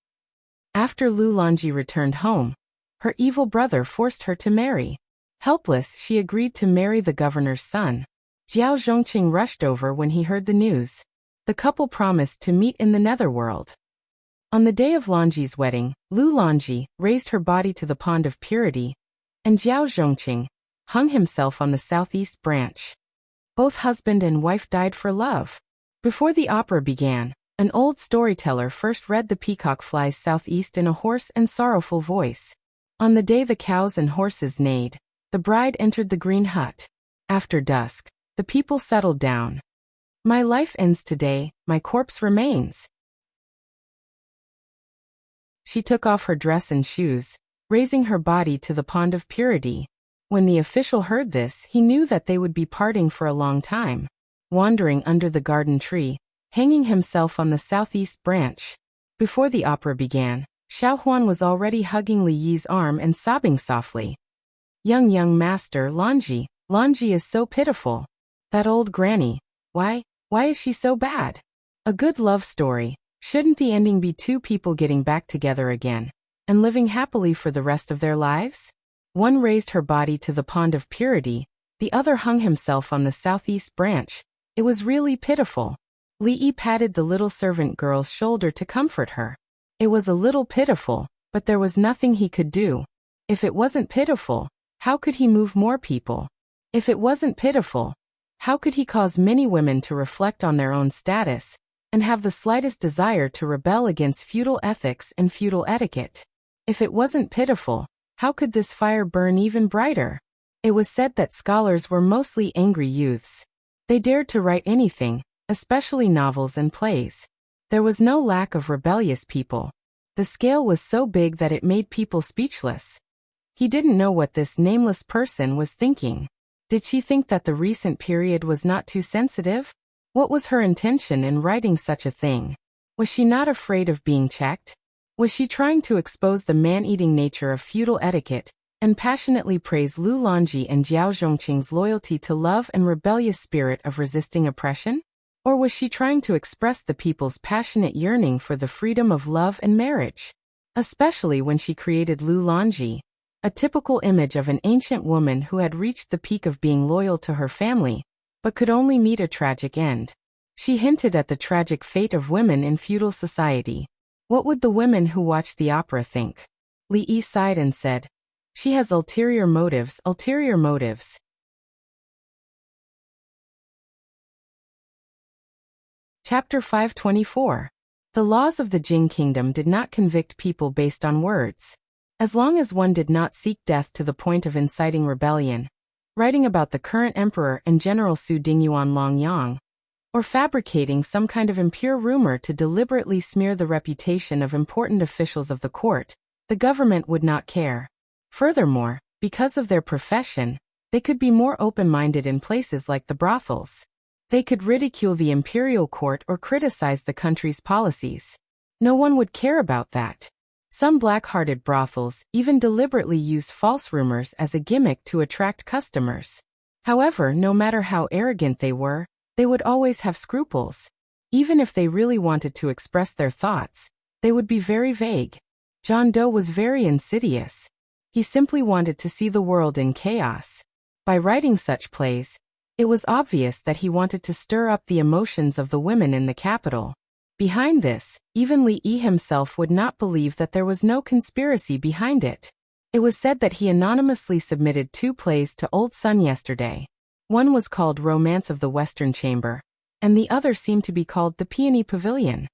After Lu Lanji returned home, her evil brother forced her to marry. Helpless, she agreed to marry the governor's son. Jiao Zhongqing rushed over when he heard the news. The couple promised to meet in the netherworld. On the day of Lanji's wedding, Lu Lanji raised her body to the pond of purity, and Jiao Zhongqing hung himself on the southeast branch. Both husband and wife died for love. Before the opera began, an old storyteller first read The Peacock Flies Southeast in a hoarse and sorrowful voice. On the day the cows and horses neighed, the bride entered the green hut. After dusk, the people settled down. My life ends today, my corpse remains. She took off her dress and shoes, raising her body to the pond of purity. When the official heard this, he knew that they would be parting for a long time. Wandering under the garden tree, hanging himself on the southeast branch. Before the opera began, Xiaohuan was already hugging Li Yi's arm and sobbing softly. Young master, Lanji is so pitiful. That old granny, why is she so bad? A good love story. Shouldn't the ending be 2 people getting back together again, and living happily for the rest of their lives? One raised her body to the pond of purity, the other hung himself on the southeast branch. It was really pitiful. Li Yi patted the little servant girl's shoulder to comfort her. It was a little pitiful, but there was nothing he could do. If it wasn't pitiful, how could he move more people? If it wasn't pitiful, how could he cause many women to reflect on their own status, and have the slightest desire to rebel against feudal ethics and feudal etiquette? If it wasn't pitiful, how could this fire burn even brighter? It was said that scholars were mostly angry youths. They dared to write anything, especially novels and plays. There was no lack of rebellious people. The scale was so big that it made people speechless. He didn't know what this nameless person was thinking. Did she think that the recent period was not too sensitive? What was her intention in writing such a thing? Was she not afraid of being checked? Was she trying to expose the man-eating nature of feudal etiquette, and passionately praise Lu Lanji and Jiao Zhongqing's loyalty to love and rebellious spirit of resisting oppression? Or was she trying to express the people's passionate yearning for the freedom of love and marriage? Especially when she created Lu Lanji. a typical image of an ancient woman who had reached the peak of being loyal to her family, but could only meet a tragic end. She hinted at the tragic fate of women in feudal society. What would the women who watched the opera think? Li Yi sighed and said, "She has ulterior motives, ulterior motives." Chapter 524. The laws of the Jing kingdom did not convict people based on words. As long as one did not seek death to the point of inciting rebellion, writing about the current emperor and General Su Dingyuan Longyang, or fabricating some kind of impure rumor to deliberately smear the reputation of important officials of the court, the government would not care. Furthermore, because of their profession, they could be more open-minded in places like the brothels. They could ridicule the imperial court or criticize the country's policies. No one would care about that. Some black-hearted brothels even deliberately use false rumors as a gimmick to attract customers. However, no matter how arrogant they were, they would always have scruples. Even if they really wanted to express their thoughts, they would be very vague. John Doe was very insidious. He simply wanted to see the world in chaos. By writing such plays, it was obvious that he wanted to stir up the emotions of the women in the capital. Behind this, even Li Yi himself would not believe that there was no conspiracy behind it. It was said that he anonymously submitted 2 plays to Old Sun yesterday. One was called Romance of the Western Chamber, and the other seemed to be called The Peony Pavilion.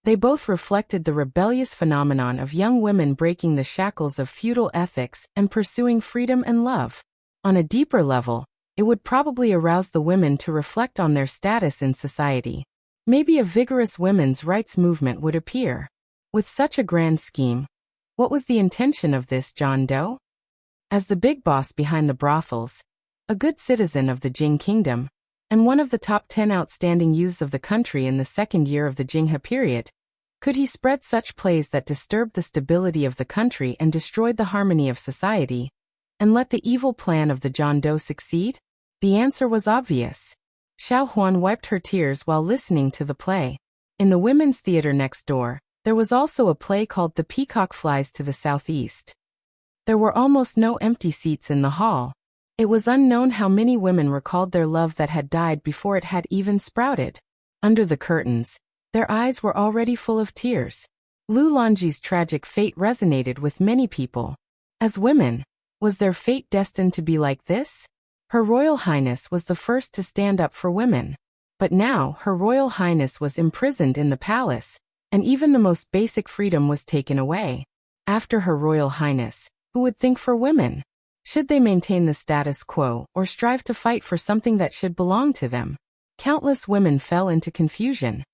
They both reflected the rebellious phenomenon of young women breaking the shackles of feudal ethics and pursuing freedom and love. On a deeper level, it would probably arouse the women to reflect on their status in society. Maybe a vigorous women's rights movement would appear. With such a grand scheme, what was the intention of this John Doe? As the big boss behind the brothels, a good citizen of the Jing kingdom, and one of the top 10 outstanding youths of the country in the second year of the Jinghe period, could he spread such plays that disturbed the stability of the country and destroyed the harmony of society, and let the evil plan of the John Doe succeed? The answer was obvious. Xiao Huan wiped her tears while listening to the play. In the women's theater next door, there was also a play called The Peacock Flies to the Southeast. There were almost no empty seats in the hall. It was unknown how many women recalled their love that had died before it had even sprouted. Under the curtains, their eyes were already full of tears. Lu Longji's tragic fate resonated with many people. As women, was their fate destined to be like this? Her Royal Highness was the first to stand up for women. But now, Her Royal Highness was imprisoned in the palace, and even the most basic freedom was taken away. After Her Royal Highness, who would think for women? Should they maintain the status quo or strive to fight for something that should belong to them? Countless women fell into confusion.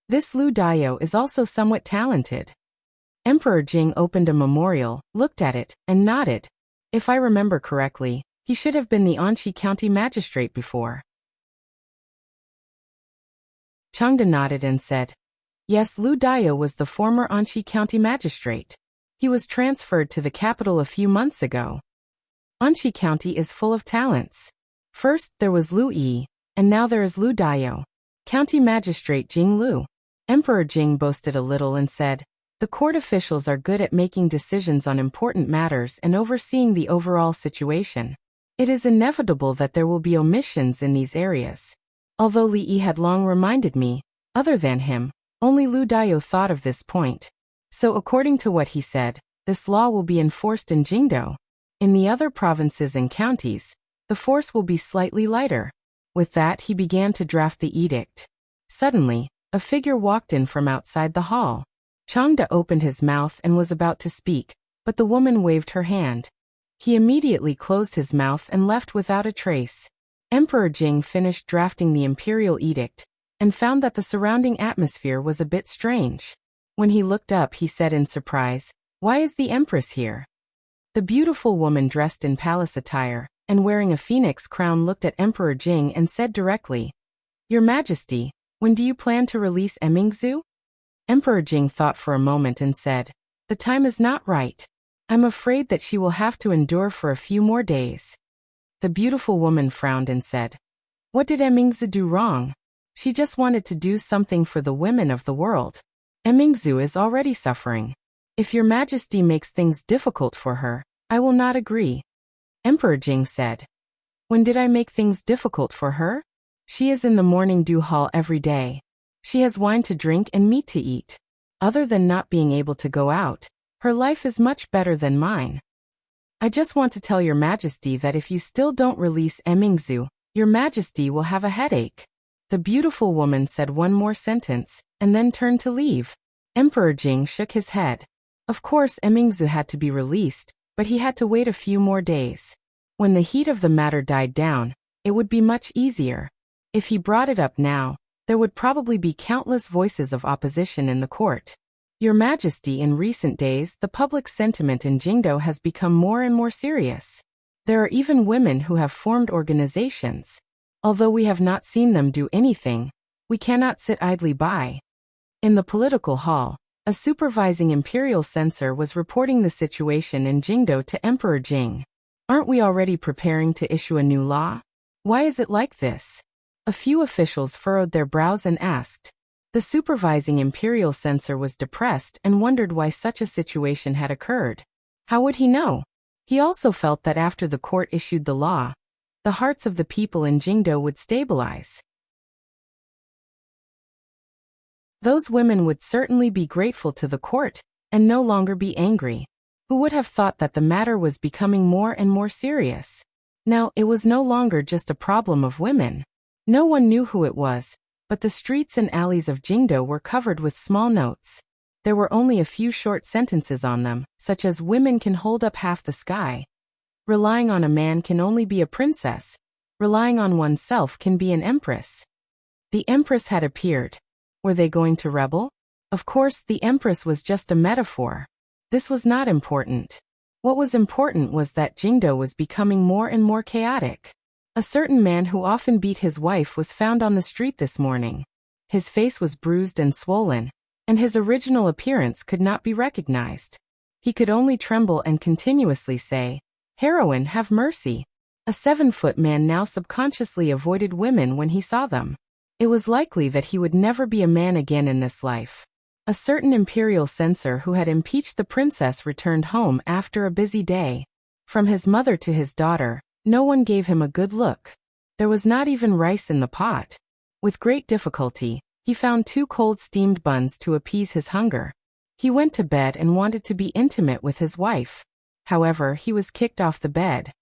This Lu Dayo is also somewhat talented. Emperor Jing opened a memorial, looked at it, and nodded. If I remember correctly, he should have been the Anqi County magistrate before. Chengde nodded and said, "Yes, Lu Dayo was the former Anqi County magistrate. He was transferred to the capital a few months ago. Anqi County is full of talents. First, there was Lu Yi, and now there is Lu Dayo. County Magistrate Jing Lu." Emperor Jing boasted a little and said, "The court officials are good at making decisions on important matters and overseeing the overall situation. It is inevitable that there will be omissions in these areas." Although Li Yi had long reminded me, other than him, only Lu Dayo thought of this point. So according to what he said, this law will be enforced in Jingdo. In the other provinces and counties, the force will be slightly lighter. With that, he began to draft the edict. Suddenly, a figure walked in from outside the hall. Chengde opened his mouth and was about to speak, but the woman waved her hand. He immediately closed his mouth and left without a trace. Emperor Jing finished drafting the imperial edict, and found that the surrounding atmosphere was a bit strange. When he looked up, he said in surprise, "Why is the Empress here?" The beautiful woman dressed in palace attire, and wearing a phoenix crown looked at Emperor Jing and said directly, "Your Majesty, when do you plan to release Emingzu?" Emperor Jing thought for a moment and said, "The time is not right. I'm afraid that she will have to endure for a few more days." The beautiful woman frowned and said, "What did Emingzu do wrong? She just wanted to do something for the women of the world. Emingzu is already suffering. If your Majesty makes things difficult for her, I will not agree. Emperor Jing said. When did I make things difficult for her? She is in the morning dew hall every day. She has wine to drink and meat to eat. Other than not being able to go out, her life is much better than mine. I just want to tell your majesty that if you still don't release Emingzu, your majesty will have a headache. The beautiful woman said one more sentence, and then turned to leave. Emperor Jing shook his head. Of course Emingzu had to be released, but he had to wait a few more days. When the heat of the matter died down, it would be much easier. If he brought it up now, there would probably be countless voices of opposition in the court. Your Majesty, in recent days, the public sentiment in Jingdo has become more and more serious. There are even women who have formed organizations. Although we have not seen them do anything, we cannot sit idly by. In the political hall, a supervising imperial censor was reporting the situation in Jingdo to Emperor Jing. Aren't we already preparing to issue a new law? Why is it like this? A few officials furrowed their brows and asked. The supervising imperial censor was depressed and wondered why such a situation had occurred. How would he know? He also felt that after the court issued the law, the hearts of the people in Jingdo would stabilize. Those women would certainly be grateful to the court and no longer be angry. Who would have thought that the matter was becoming more and more serious? Now, it was no longer just a problem of women. No one knew who it was, but the streets and alleys of Jingdo were covered with small notes. There were only a few short sentences on them, such as women can hold up half the sky. Relying on a man can only be a princess. Relying on oneself can be an empress. The empress had appeared. Were they going to rebel? Of course, the empress was just a metaphor. This was not important. What was important was that Jingdo was becoming more and more chaotic. A certain man who often beat his wife was found on the street this morning. His face was bruised and swollen, and his original appearance could not be recognized. He could only tremble and continuously say, "Heroine, have mercy." A 7-foot man now subconsciously avoided women when he saw them. It was likely that he would never be a man again in this life. A certain imperial censor who had impeached the princess returned home after a busy day. From his mother to his daughter, no one gave him a good look. There was not even rice in the pot. With great difficulty, he found 2 cold steamed buns to appease his hunger. He went to bed and wanted to be intimate with his wife. However, he was kicked off the bed.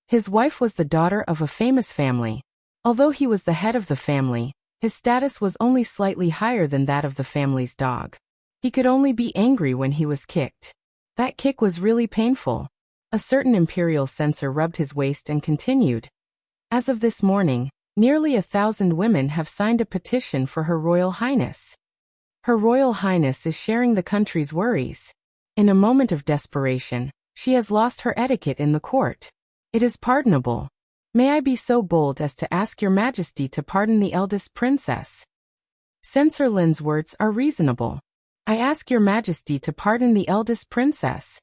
His wife was the daughter of a famous family. Although he was the head of the family, his status was only slightly higher than that of the family's dog. He could only be angry when he was kicked. That kick was really painful. A certain imperial censor rubbed his waist and continued. As of this morning, nearly 1,000 women have signed a petition for Her Royal Highness. Her Royal Highness is sharing the country's worries. In a moment of desperation, she has lost her etiquette in the court. It is pardonable. May I be so bold as to ask your majesty to pardon the eldest princess? Censor Lin's words are reasonable. I ask your majesty to pardon the eldest princess.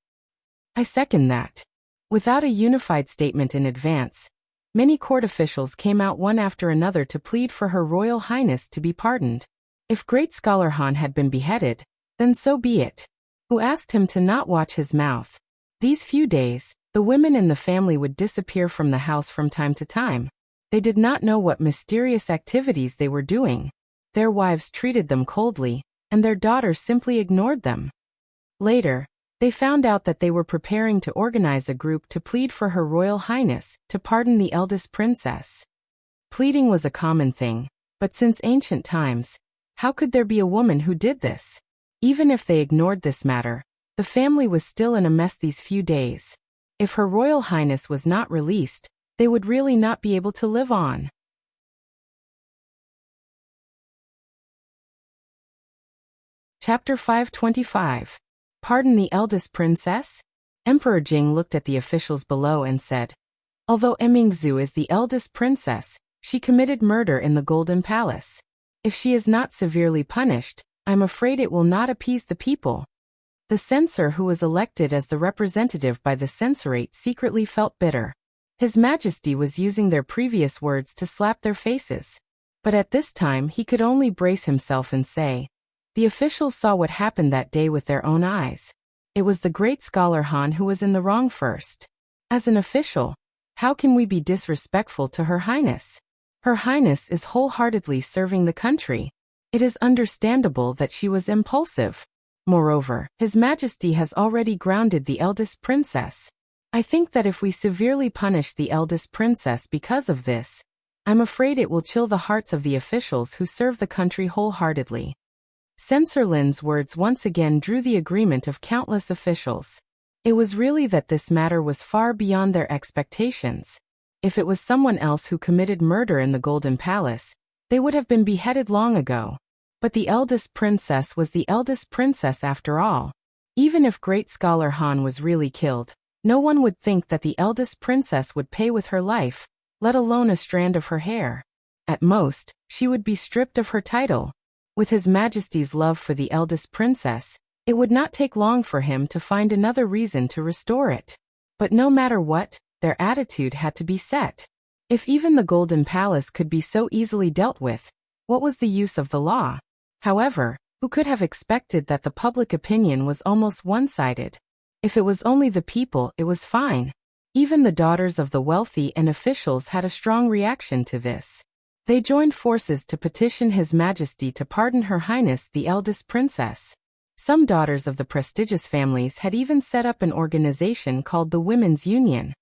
I second that. Without a unified statement in advance, many court officials came out one after another to plead for Her Royal Highness to be pardoned. If Great Scholar Han had been beheaded, then so be it. Who asked him to not watch his mouth? These few days, the women in the family would disappear from the house from time to time. They did not know what mysterious activities they were doing. Their wives treated them coldly, and their daughters simply ignored them. Later, they found out that they were preparing to organize a group to plead for Her Royal Highness to pardon the eldest princess. Pleading was a common thing, but since ancient times, how could there be a woman who did this? Even if they ignored this matter, the family was still in a mess these few days. If Her Royal Highness was not released, they would really not be able to live on. Chapter 525. Pardon the eldest princess? Emperor Jing looked at the officials below and said, although Emingzu is the eldest princess, she committed murder in the Golden Palace. If she is not severely punished, I'm afraid it will not appease the people. The censor who was elected as the representative by the censorate secretly felt bitter. His Majesty was using their previous words to slap their faces. But at this time he could only brace himself and say, the officials saw what happened that day with their own eyes. It was the great scholar Han who was in the wrong first. As an official, how can we be disrespectful to Her Highness? Her Highness is wholeheartedly serving the country. It is understandable that she was impulsive. Moreover, His Majesty has already grounded the eldest princess. I think that if we severely punish the eldest princess because of this, I'm afraid it will chill the hearts of the officials who serve the country wholeheartedly. Censor Lin's words once again drew the agreement of countless officials. It was really that this matter was far beyond their expectations. If it was someone else who committed murder in the Golden Palace, they would have been beheaded long ago. But the eldest princess was the eldest princess after all. Even if great scholar Han was really killed, no one would think that the eldest princess would pay with her life, let alone a strand of her hair. At most, she would be stripped of her title. With His Majesty's love for the eldest princess, it would not take long for him to find another reason to restore it. But no matter what, their attitude had to be set. If even the Golden Palace could be so easily dealt with, what was the use of the law? However, who could have expected that the public opinion was almost one-sided? If it was only the people, it was fine. Even the daughters of the wealthy and officials had a strong reaction to this. They joined forces to petition His Majesty to pardon Her Highness the eldest princess. Some daughters of the prestigious families had even set up an organization called the Women's Union.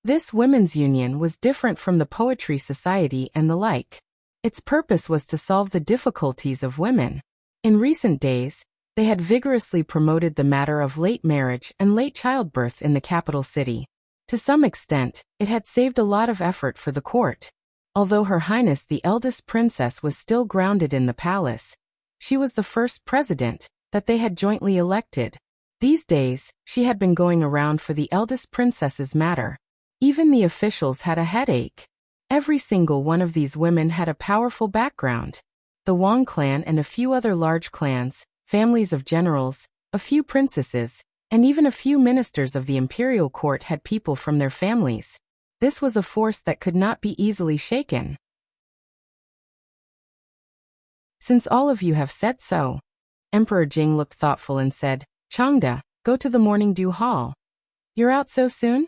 This Women's Union was different from the Poetry Society and the like. Its purpose was to solve the difficulties of women. In recent days, they had vigorously promoted the matter of late marriage and late childbirth in the capital city. To some extent, it had saved a lot of effort for the court. Although Her Highness the eldest princess was still grounded in the palace, she was the first president that they had jointly elected. These days, she had been going around for the eldest princess's matter. Even the officials had a headache. Every single one of these women had a powerful background. The Wang clan and a few other large clans, families of generals, a few princesses, and even a few ministers of the imperial court had people from their families. This was a force that could not be easily shaken. Since all of you have said so, Emperor Jing looked thoughtful and said, Changda, go to the Morning Dew Hall. You're out so soon?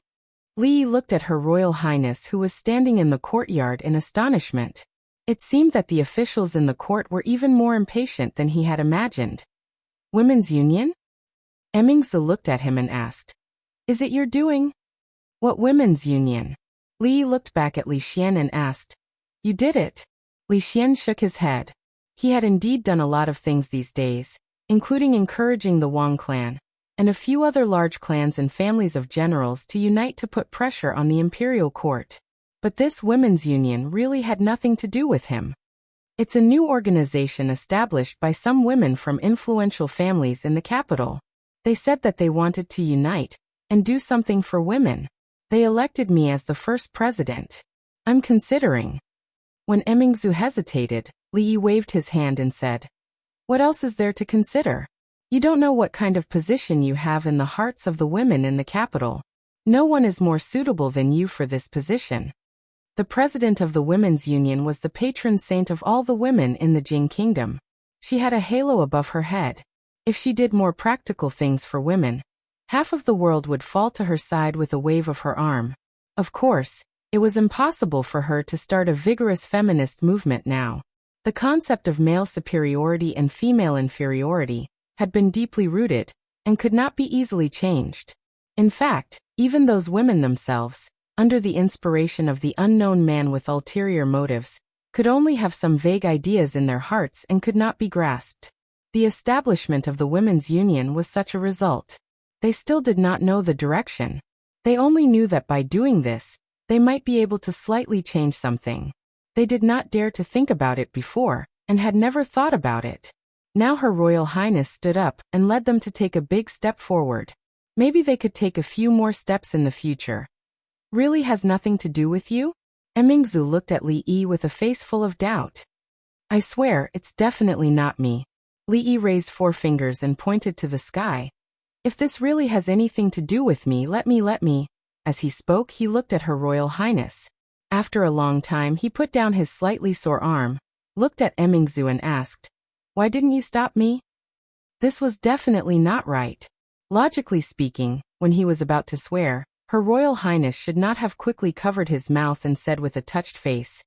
Li Yi looked at Her Royal Highness who was standing in the courtyard in astonishment. It seemed that the officials in the court were even more impatient than he had imagined. Women's Union? Emingzi looked at him and asked, Is it your doing? What Women's Union? Li Yi looked back at Li Xian and asked, You did it? Li Xian shook his head. He had indeed done a lot of things these days, including encouraging the Wang clan and a few other large clans and families of generals to unite to put pressure on the imperial court. But this Women's Union really had nothing to do with him. It's a new organization established by some women from influential families in the capital. They said that they wanted to unite and do something for women. They elected me as the first president. I'm considering. When Emingzi hesitated, Li Yi waved his hand and said, What else is there to consider? You don't know what kind of position you have in the hearts of the women in the capital. No one is more suitable than you for this position. The president of the Women's Union was the patron saint of all the women in the Jing Kingdom. She had a halo above her head. If she did more practical things for women, half of the world would fall to her side with a wave of her arm. Of course, it was impossible for her to start a vigorous feminist movement now. The concept of male superiority and female inferiority had been deeply rooted and could not be easily changed. In fact, even those women themselves, under the inspiration of the unknown man with ulterior motives, could only have some vague ideas in their hearts and could not be grasped. The establishment of the Women's Union was such a result. They still did not know the direction. They only knew that by doing this, they might be able to slightly change something. They did not dare to think about it before, and had never thought about it. Now Her Royal Highness stood up and led them to take a big step forward. Maybe they could take a few more steps in the future. Really has nothing to do with you? Emingzi looked at Li Yi with a face full of doubt. I swear, it's definitely not me. Li Yi raised 4 fingers and pointed to the sky. If this really has anything to do with me, let me. As he spoke, he looked at Her Royal Highness. After a long time, he put down his slightly sore arm, looked at Emingzi and asked, Why didn't you stop me? This was definitely not right. Logically speaking, when he was about to swear, Her Royal Highness should not have quickly covered his mouth and said with a touched face,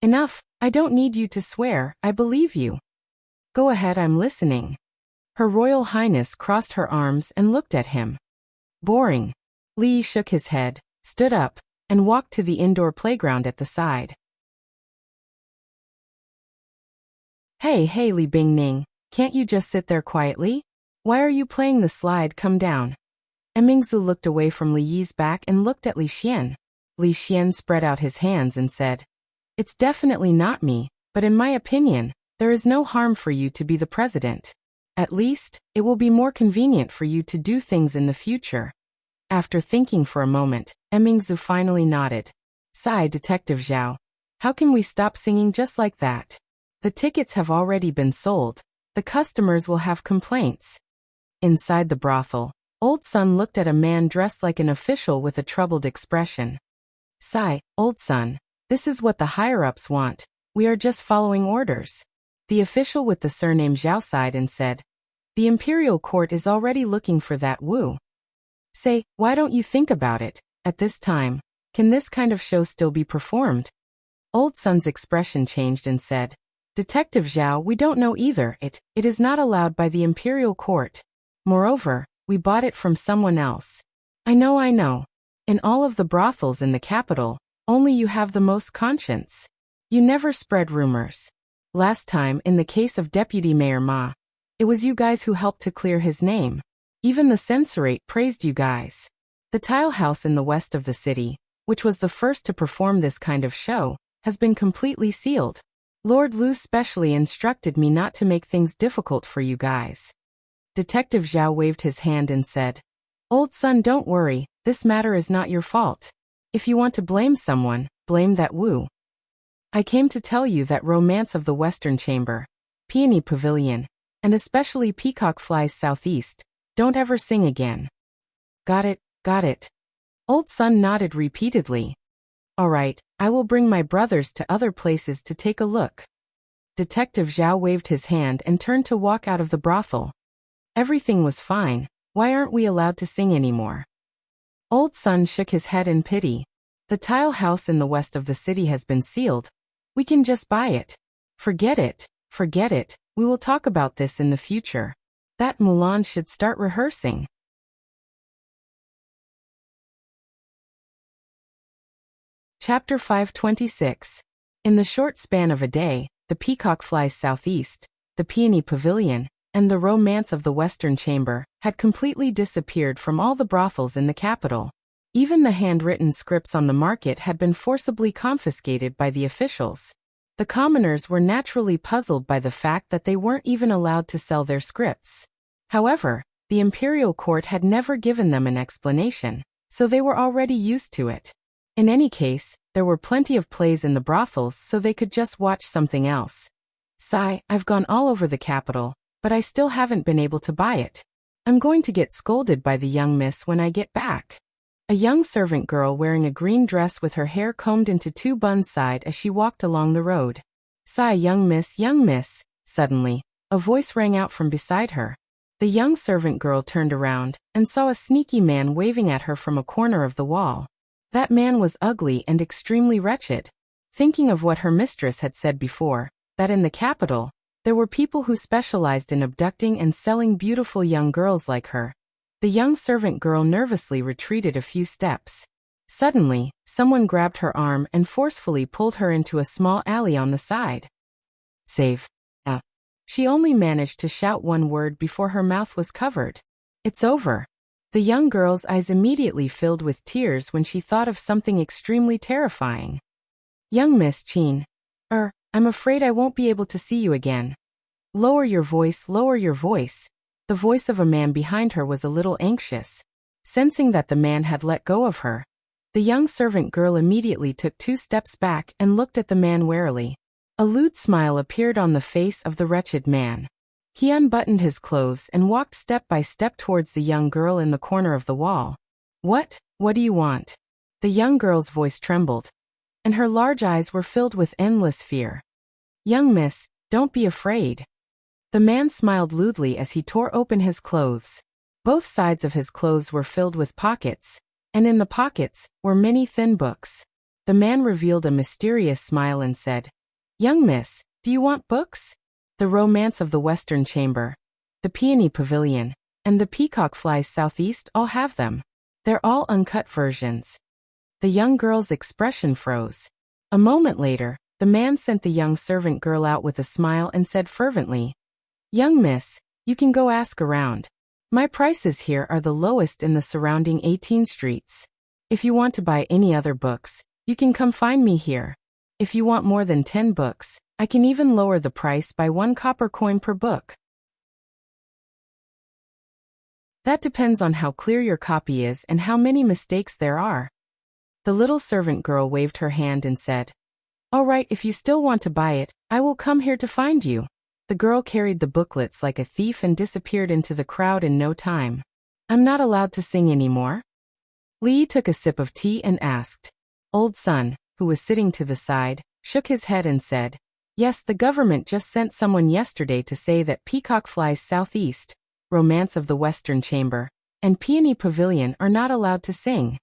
"Enough, I don't need you to swear, I believe you." "Go ahead, I'm listening." Her Royal Highness crossed her arms and looked at him. "Boring." Li shook his head, stood up, and walked to the indoor playground at the side. Hey Li Bingning, can't you just sit there quietly? Why are you playing the slide? Come down." Mingzu looked away from Li Yi's back and looked at Li Xian. Li Xian spread out his hands and said, "It's definitely not me, but in my opinion, there is no harm for you to be the president. At least, it will be more convenient for you to do things in the future." After thinking for a moment, Mingzu finally nodded. "Sigh, Detective Zhao. How can we stop singing just like that? The tickets have already been sold. The customers will have complaints." Inside the brothel, Old Sun looked at a man dressed like an official with a troubled expression. "Sigh, Old Sun, this is what the higher-ups want. We are just following orders." The official with the surname Zhao sighed and said, "The Imperial Court is already looking for that Wu. Say, why don't you think about it? At this time, can this kind of show still be performed?" Old Sun's expression changed and said, "Detective Zhao, we don't know either. It is not allowed by the Imperial Court. Moreover, we bought it from someone else." I know. In all of the brothels in the capital, only you have the most conscience. You never spread rumors. Last time, in the case of Deputy Mayor Ma, it was you guys who helped to clear his name. Even the censorate praised you guys. The tile house in the west of the city, which was the first to perform this kind of show, has been completely sealed. Lord Lu specially instructed me not to make things difficult for you guys. Detective Zhao waved his hand and said, "Old Sun, don't worry, this matter is not your fault. If you want to blame someone, blame that Wu. I came to tell you that Romance of the Western Chamber, Peony Pavilion, and especially Peacock Flies Southeast, don't ever sing again." Got it. Old Sun nodded repeatedly. "All right, I will bring my brothers to other places to take a look." Detective Zhao waved his hand and turned to walk out of the brothel. Everything was fine. Why aren't we allowed to sing anymore? Old Sun shook his head in pity. The tile house in the west of the city has been sealed. We can just buy it. Forget it. We will talk about this in the future. That Mulan should start rehearsing. Chapter 526. In the short span of a day, the Peacock Flies Southeast, the Peony Pavilion, and the Romance of the Western Chamber had completely disappeared from all the brothels in the capital. Even the handwritten scripts on the market had been forcibly confiscated by the officials. The commoners were naturally puzzled by the fact that they weren't even allowed to sell their scripts. However, the Imperial Court had never given them an explanation, so they were already used to it. In any case, there were plenty of plays in the brothels, so they could just watch something else. Sigh, I've gone all over the capital, but I still haven't been able to buy it. I'm going to get scolded by the young miss when I get back. A young servant girl wearing a green dress with her hair combed into two buns sighed as she walked along the road. Sigh, young miss. Suddenly, a voice rang out from beside her. The young servant girl turned around and saw a sneaky man waving at her from a corner of the wall. That man was ugly and extremely wretched. Thinking of what her mistress had said before, that in the capital, there were people who specialized in abducting and selling beautiful young girls like her. The young servant girl nervously retreated a few steps. Suddenly, someone grabbed her arm and forcefully pulled her into a small alley on the side. Save. She only managed to shout one word before her mouth was covered. It's over. The young girl's eyes immediately filled with tears when she thought of something extremely terrifying. Young Miss Chin. I'm afraid I won't be able to see you again. Lower your voice. The voice of a man behind her was a little anxious. Sensing that the man had let go of her, the young servant girl immediately took 2 steps back and looked at the man warily. A lewd smile appeared on the face of the wretched man. He unbuttoned his clothes and walked step by step towards the young girl in the corner of the wall. What do you want? The young girl's voice trembled, and her large eyes were filled with endless fear. Young miss, don't be afraid. The man smiled lewdly as he tore open his clothes. Both sides of his clothes were filled with pockets, and in the pockets were many thin books. The man revealed a mysterious smile and said, "Young miss, do you want books? The Romance of the Western Chamber, the Peony Pavilion, and the Peacock Flies Southeast all have them. They're all uncut versions." The young girl's expression froze. A moment later, the man sent the young servant girl out with a smile and said fervently, "Young miss, you can go ask around. My prices here are the lowest in the surrounding 18 streets. If you want to buy any other books, you can come find me here. If you want more than 10 books, I can even lower the price by 1 copper coin per book. That depends on how clear your copy is and how many mistakes there are." The little servant girl waved her hand and said, "All right, if you still want to buy it, I will come here to find you." The girl carried the booklets like a thief and disappeared into the crowd in no time. "I'm not allowed to sing anymore?" Li took a sip of tea and asked. Old Sun, who was sitting to the side, shook his head and said, "Yes, the government just sent someone yesterday to say that Peacock Flies Southeast, Romance of the Western Chamber, and Peony Pavilion are not allowed to sing.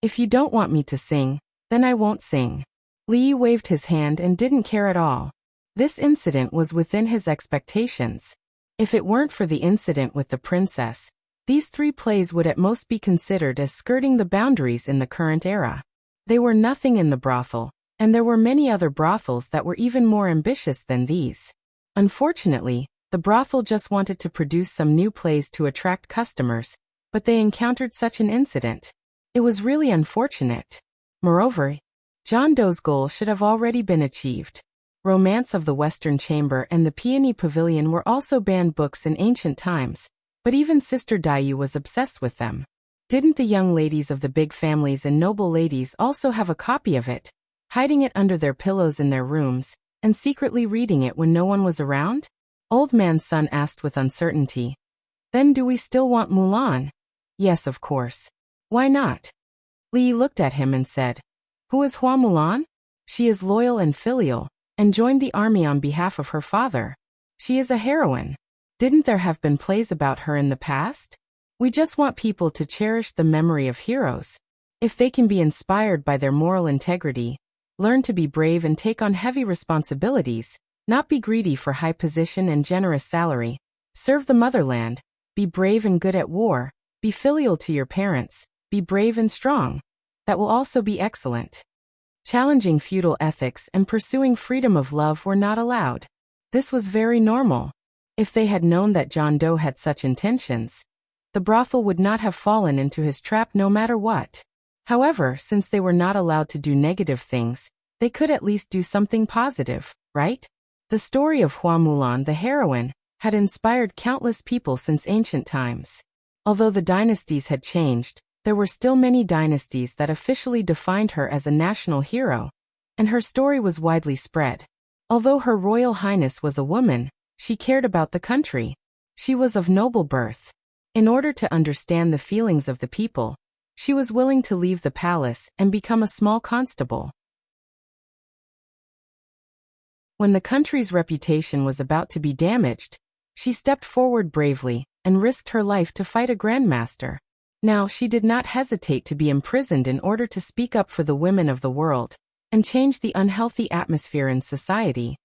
If you don't want me to sing, then I won't sing." Li waved his hand and didn't care at all. This incident was within his expectations. If it weren't for the incident with the princess, these 3 plays would at most be considered as skirting the boundaries in the current era. They were nothing in the brothel, and there were many other brothels that were even more ambitious than these. Unfortunately, the brothel just wanted to produce some new plays to attract customers, but they encountered such an incident. It was really unfortunate. Moreover, John Doe's goal should have already been achieved. Romance of the Western Chamber and the Peony Pavilion were also banned books in ancient times, but even Sister Dayu was obsessed with them. Didn't the young ladies of the big families and noble ladies also have a copy of it, hiding it under their pillows in their rooms, and secretly reading it when no one was around? Old Man Sun asked with uncertainty. "Then do we still want Mulan?" "Yes, of course. Why not?" Li looked at him and said, "Who is Hua Mulan? She is loyal and filial, and joined the army on behalf of her father. She is a heroine. Didn't there have been plays about her in the past? We just want people to cherish the memory of heroes. If they can be inspired by their moral integrity, learn to be brave and take on heavy responsibilities, not be greedy for high position and generous salary, serve the motherland, be brave and good at war, be filial to your parents, be brave and strong. That will also be excellent." Challenging feudal ethics and pursuing freedom of love were not allowed. This was very normal. If they had known that John Doe had such intentions, the brothel would not have fallen into his trap no matter what. However, since they were not allowed to do negative things, they could at least do something positive, right? The story of Hua Mulan, the heroine, had inspired countless people since ancient times. Although the dynasties had changed, there were still many dynasties that officially defined her as a national hero, and her story was widely spread. Although Her Royal Highness was a woman, she cared about the country. She was of noble birth. In order to understand the feelings of the people, she was willing to leave the palace and become a small constable. When the country's reputation was about to be damaged, she stepped forward bravely and risked her life to fight a grandmaster. Now, she did not hesitate to be imprisoned in order to speak up for the women of the world and change the unhealthy atmosphere in society.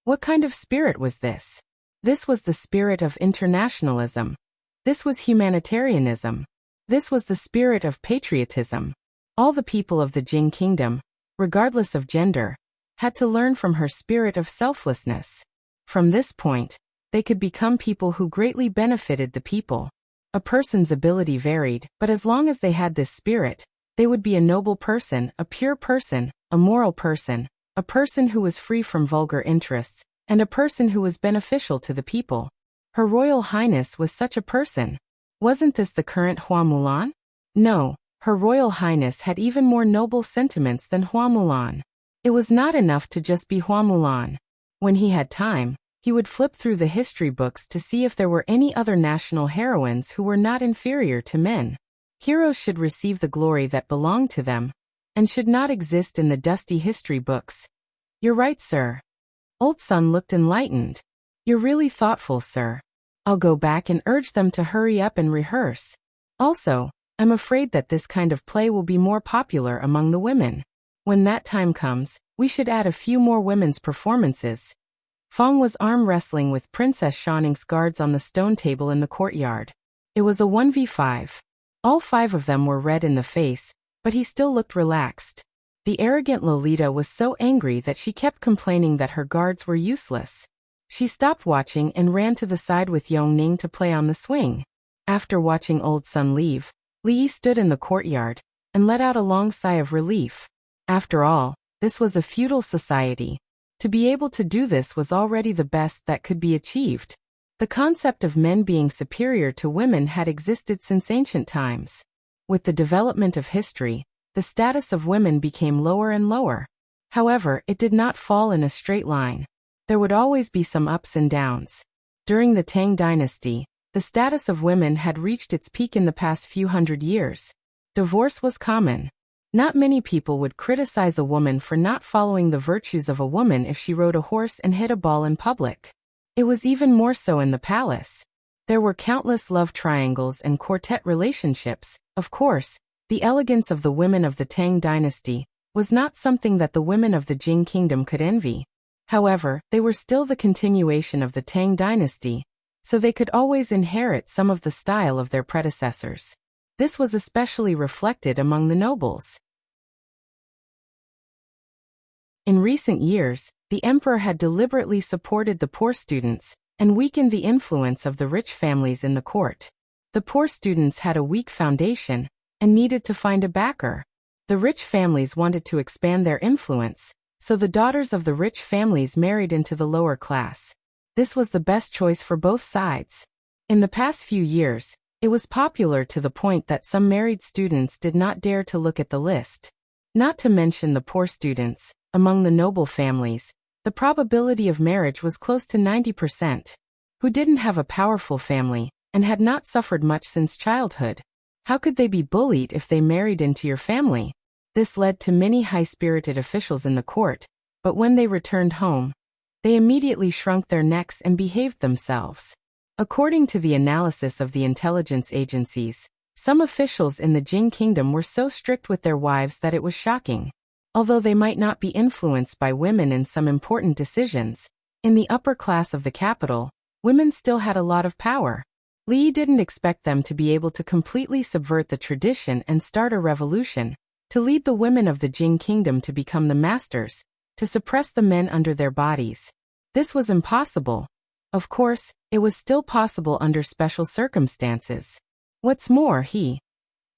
What kind of spirit was this? This was the spirit of internationalism. This was humanitarianism. This was the spirit of patriotism. All the people of the Jing Kingdom, regardless of gender, had to learn from her spirit of selflessness. From this point, they could become people who greatly benefited the people. A person's ability varied, but as long as they had this spirit, they would be a noble person, a pure person, a moral person, a person who was free from vulgar interests, and a person who was beneficial to the people. Her Royal Highness was such a person. Wasn't this the current Hua Mulan? No, Her Royal Highness had even more noble sentiments than Hua Mulan. It was not enough to just be Hua Mulan. When he had time, he would flip through the history books to see if there were any other national heroines who were not inferior to men. Heroes should receive the glory that belonged to them, and should not exist in the dusty history books. "You're right, sir." Old Sun looked enlightened. "You're really thoughtful, sir. I'll go back and urge them to hurry up and rehearse. Also, I'm afraid that this kind of play will be more popular among the women. When that time comes, we should add a few more women's performances. Fong was arm wrestling with Princess Shanning's guards on the stone table in the courtyard. It was a 1v5. All 5 of them were red in the face, but he still looked relaxed. The arrogant Lolita was so angry that she kept complaining that her guards were useless. She stopped watching and ran to the side with Yongning to play on the swing. After watching Old Sun leave, Li stood in the courtyard and let out a long sigh of relief. After all, this was a feudal society. To be able to do this was already the best that could be achieved. The concept of men being superior to women had existed since ancient times. With the development of history, the status of women became lower and lower. However, it did not fall in a straight line. There would always be some ups and downs. During the Tang dynasty, the status of women had reached its peak in the past few hundred years. Divorce was common. Not many people would criticize a woman for not following the virtues of a woman if she rode a horse and hit a ball in public. It was even more so in the palace. There were countless love triangles and quartet relationships. Of course, the elegance of the women of the Tang dynasty was not something that the women of the Jing kingdom could envy. However, they were still the continuation of the Tang dynasty, so they could always inherit some of the style of their predecessors. This was especially reflected among the nobles. In recent years, the emperor had deliberately supported the poor students and weakened the influence of the rich families in the court. The poor students had a weak foundation and needed to find a backer. The rich families wanted to expand their influence, so the daughters of the rich families married into the lower class. This was the best choice for both sides. In the past few years, it was popular to the point that some married students did not dare to look at the list. Not to mention the poor students. Among the noble families, the probability of marriage was close to 90%. Who didn't have a powerful family and had not suffered much since childhood. How could they be bullied if they married into your family? This led to many high-spirited officials in the court, but when they returned home, they immediately shrunk their necks and behaved themselves. According to the analysis of the intelligence agencies, some officials in the Jing kingdom were so strict with their wives that it was shocking. Although they might not be influenced by women in some important decisions, in the upper class of the capital, women still had a lot of power. Li didn't expect them to be able to completely subvert the tradition and start a revolution, to lead the women of the Jing kingdom to become the masters, to suppress the men under their bodies. This was impossible. Of course, it was still possible under special circumstances. What's more,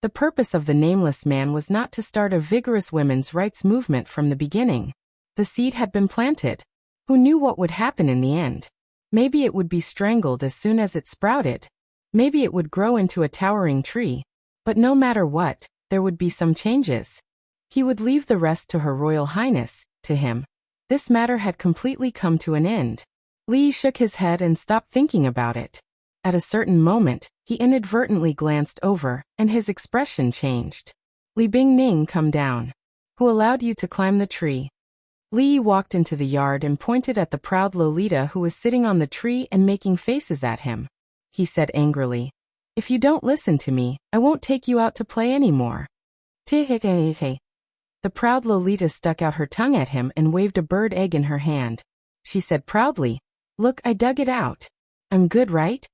the purpose of the nameless man was not to start a vigorous women's rights movement from the beginning. The seed had been planted. Who knew what would happen in the end? Maybe it would be strangled as soon as it sprouted. Maybe it would grow into a towering tree. But no matter what, there would be some changes. He would leave the rest to Her Royal Highness. To him, this matter had completely come to an end. Li shook his head and stopped thinking about it. At a certain moment, he inadvertently glanced over, and his expression changed. Li Bingning, come down. Who allowed you to climb the tree? Li walked into the yard and pointed at the proud Lolita who was sitting on the tree and making faces at him. He said angrily, "If you don't listen to me, I won't take you out to play anymore." The proud Lolita stuck out her tongue at him and waved a bird egg in her hand. She said proudly, "Look, I dug it out. I'm good, right?"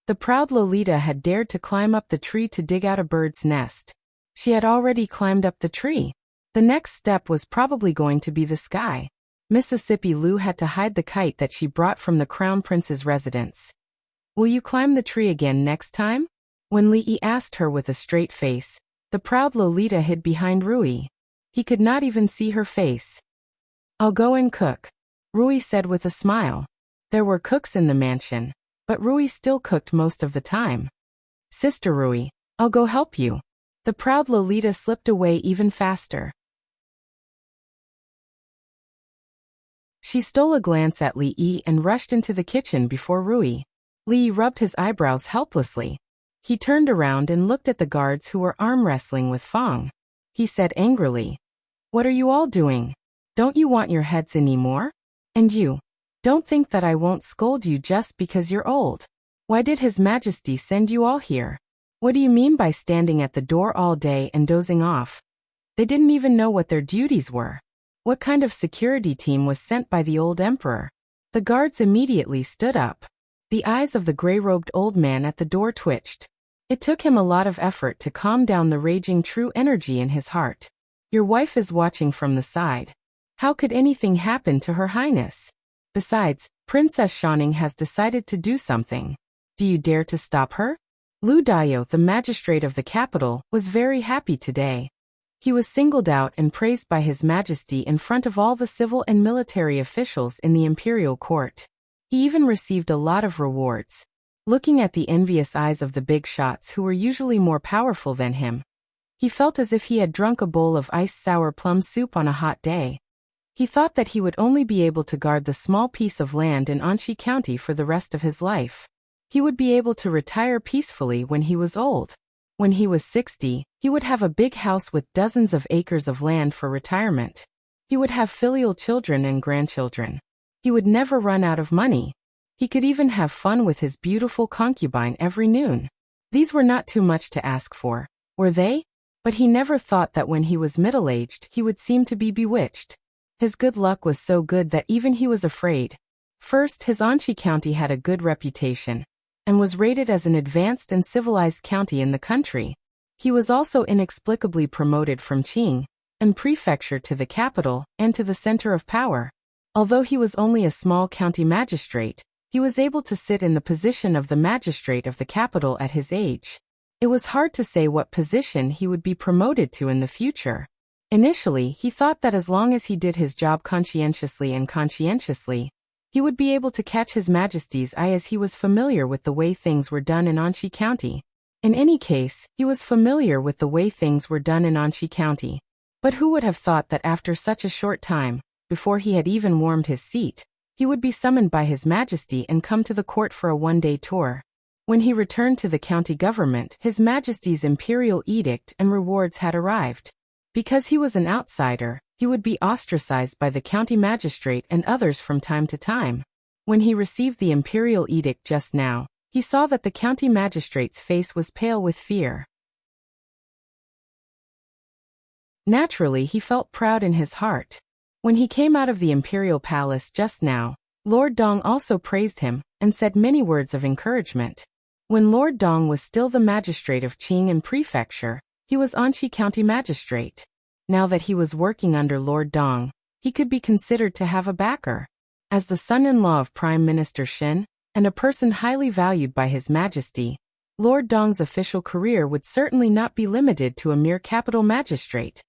The proud Lolita had dared to climb up the tree to dig out a bird's nest. She had already climbed up the tree. The next step was probably going to be the sky. Mississippi Lou had to hide the kite that she brought from the Crown Prince's residence. "Will you climb the tree again next time?" When Li asked her with a straight face, the proud Lolita hid behind Rui. He could not even see her face. "I'll go and cook," Rui said with a smile. There were cooks in the mansion, but Rui still cooked most of the time. "Sister Rui, I'll go help you." The proud Lolita slipped away even faster. She stole a glance at Li and rushed into the kitchen before Rui. Li rubbed his eyebrows helplessly. He turned around and looked at the guards who were arm wrestling with Fong. He said angrily, "What are you all doing? Don't you want your heads anymore? And you, don't think that I won't scold you just because you're old." Why did His Majesty send you all here? What do you mean by standing at the door all day and dozing off? They didn't even know what their duties were. What kind of security team was sent by the old emperor? The guards immediately stood up. The eyes of the gray-robed old man at the door twitched. It took him a lot of effort to calm down the raging true energy in his heart. Your wife is watching from the side. How could anything happen to Her Highness? Besides, Princess Shining has decided to do something. Do you dare to stop her? Lu Dayo, the magistrate of the capital, was very happy today. He was singled out and praised by His Majesty in front of all the civil and military officials in the imperial court. He even received a lot of rewards. Looking at the envious eyes of the big shots who were usually more powerful than him, he felt as if he had drunk a bowl of iced sour plum soup on a hot day. He thought that he would only be able to guard the small piece of land in Anshi County for the rest of his life. He would be able to retire peacefully when he was old. When he was 60, he would have a big house with dozens of acres of land for retirement. He would have filial children and grandchildren. He would never run out of money. He could even have fun with his beautiful concubine every noon. These were not too much to ask for, were they? But he never thought that when he was middle-aged he would seem to be bewitched. His good luck was so good that even he was afraid. First, his Anshi County had a good reputation, and was rated as an advanced and civilized county in the country. He was also inexplicably promoted from Qing and prefecture to the capital and to the center of power. Although he was only a small county magistrate, he was able to sit in the position of the magistrate of the capital at his age. It was hard to say what position he would be promoted to in the future. Initially, he thought that as long as he did his job conscientiously, he would be able to catch His Majesty's eye as he was familiar with the way things were done in Anshi County. In any case, he was familiar with the way things were done in Anshi County. But who would have thought that after such a short time, before he had even warmed his seat, he would be summoned by His Majesty and come to the court for a one-day tour. When he returned to the county government, His Majesty's imperial edict and rewards had arrived. Because he was an outsider, he would be ostracized by the county magistrate and others from time to time. When he received the imperial edict just now, he saw that the county magistrate's face was pale with fear. Naturally, he felt proud in his heart. When he came out of the imperial palace just now, Lord Dong also praised him and said many words of encouragement. When Lord Dong was still the magistrate of Qing and prefecture, he was Anshi County magistrate. Now that he was working under Lord Dong, he could be considered to have a backer. As the son-in-law of Prime Minister Shen, and a person highly valued by His Majesty, Lord Dong's official career would certainly not be limited to a mere capital magistrate.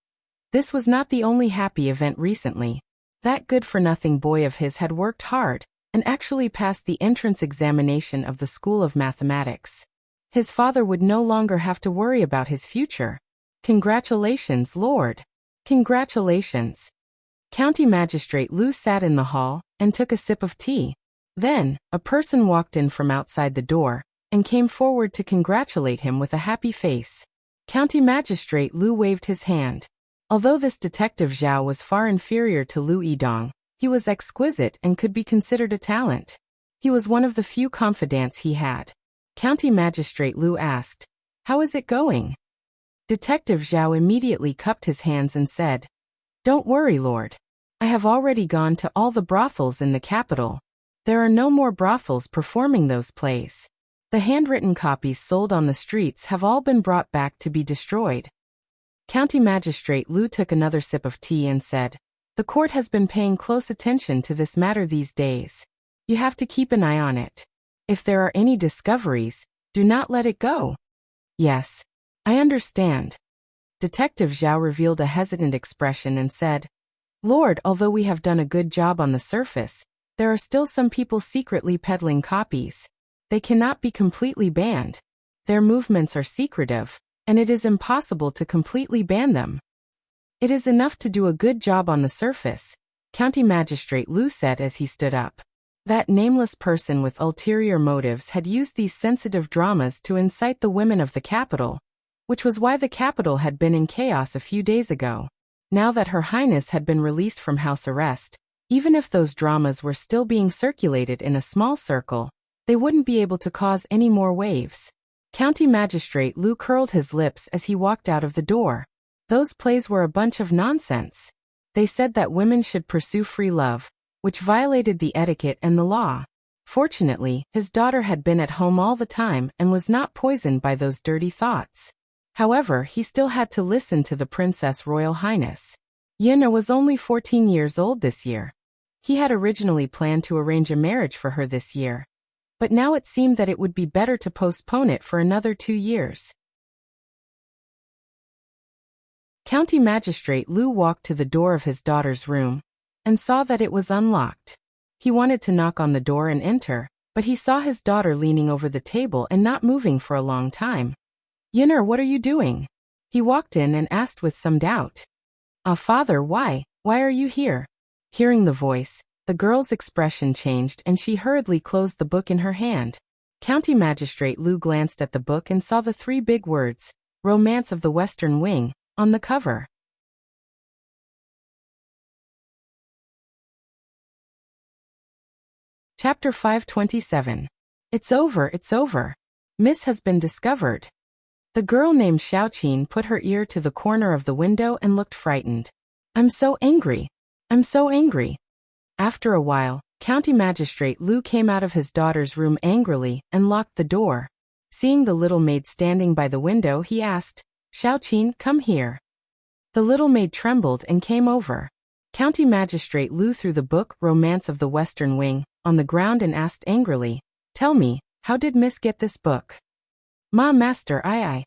This was not the only happy event recently. That good-for-nothing boy of his had worked hard, and actually passed the entrance examination of the School of Mathematics. His father would no longer have to worry about his future. Congratulations, Lord. Congratulations. County Magistrate Lu sat in the hall and took a sip of tea. Then, a person walked in from outside the door and came forward to congratulate him with a happy face. County Magistrate Lu waved his hand. Although this detective Zhao was far inferior to Lu Yidong, he was exquisite and could be considered a talent. He was one of the few confidants he had. County Magistrate Lu asked, "How is it going?" Detective Zhao immediately cupped his hands and said, "Don't worry, Lord. I have already gone to all the brothels in the capital. There are no more brothels performing those plays. The handwritten copies sold on the streets have all been brought back to be destroyed." County Magistrate Lu took another sip of tea and said, "The court has been paying close attention to this matter these days. You have to keep an eye on it. If there are any discoveries, do not let it go." "Yes, I understand." Detective Zhao revealed a hesitant expression and said, "Lord, although we have done a good job on the surface, there are still some people secretly peddling copies. They cannot be completely banned. Their movements are secretive, and it is impossible to completely ban them." "It is enough to do a good job on the surface," County Magistrate Lu said as he stood up. That nameless person with ulterior motives had used these sensitive dramas to incite the women of the capital, which was why the capital had been in chaos a few days ago. Now that Her Highness had been released from house arrest, even if those dramas were still being circulated in a small circle, They wouldn't be able to cause any more waves. County Magistrate Lu curled his lips as he walked out of the door. Those plays were a bunch of nonsense. They said that women should pursue free love, which violated the etiquette and the law. Fortunately, his daughter had been at home all the time and was not poisoned by those dirty thoughts. However, he still had to listen to the Princess Royal Highness. Yina was only 14 years old this year. He had originally planned to arrange a marriage for her this year. But now it seemed that it would be better to postpone it for another 2 years. County Magistrate Lu walked to the door of his daughter's room and saw that it was unlocked. He wanted to knock on the door and enter, but he saw his daughter leaning over the table and not moving for a long time. "Yinner, what are you doing?" He walked in and asked with some doubt. Father, why are you here?" Hearing the voice, the girl's expression changed and she hurriedly closed the book in her hand. County Magistrate Lu glanced at the book and saw the 3 big words, "Romance of the Western Wing," on the cover. Chapter 527. It's over, it's over. Miss has been discovered. The girl named Xiaoqin put her ear to the corner of the window and looked frightened. I'm so angry. I'm so angry. After a while, County Magistrate Lu came out of his daughter's room angrily and locked the door. Seeing the little maid standing by the window, he asked, Xiaoqin, come here. The little maid trembled and came over. County Magistrate Lu threw the book, Romance of the Western Wing, on the ground and asked angrily, Tell me, how did Miss get this book? Ma, Master, I.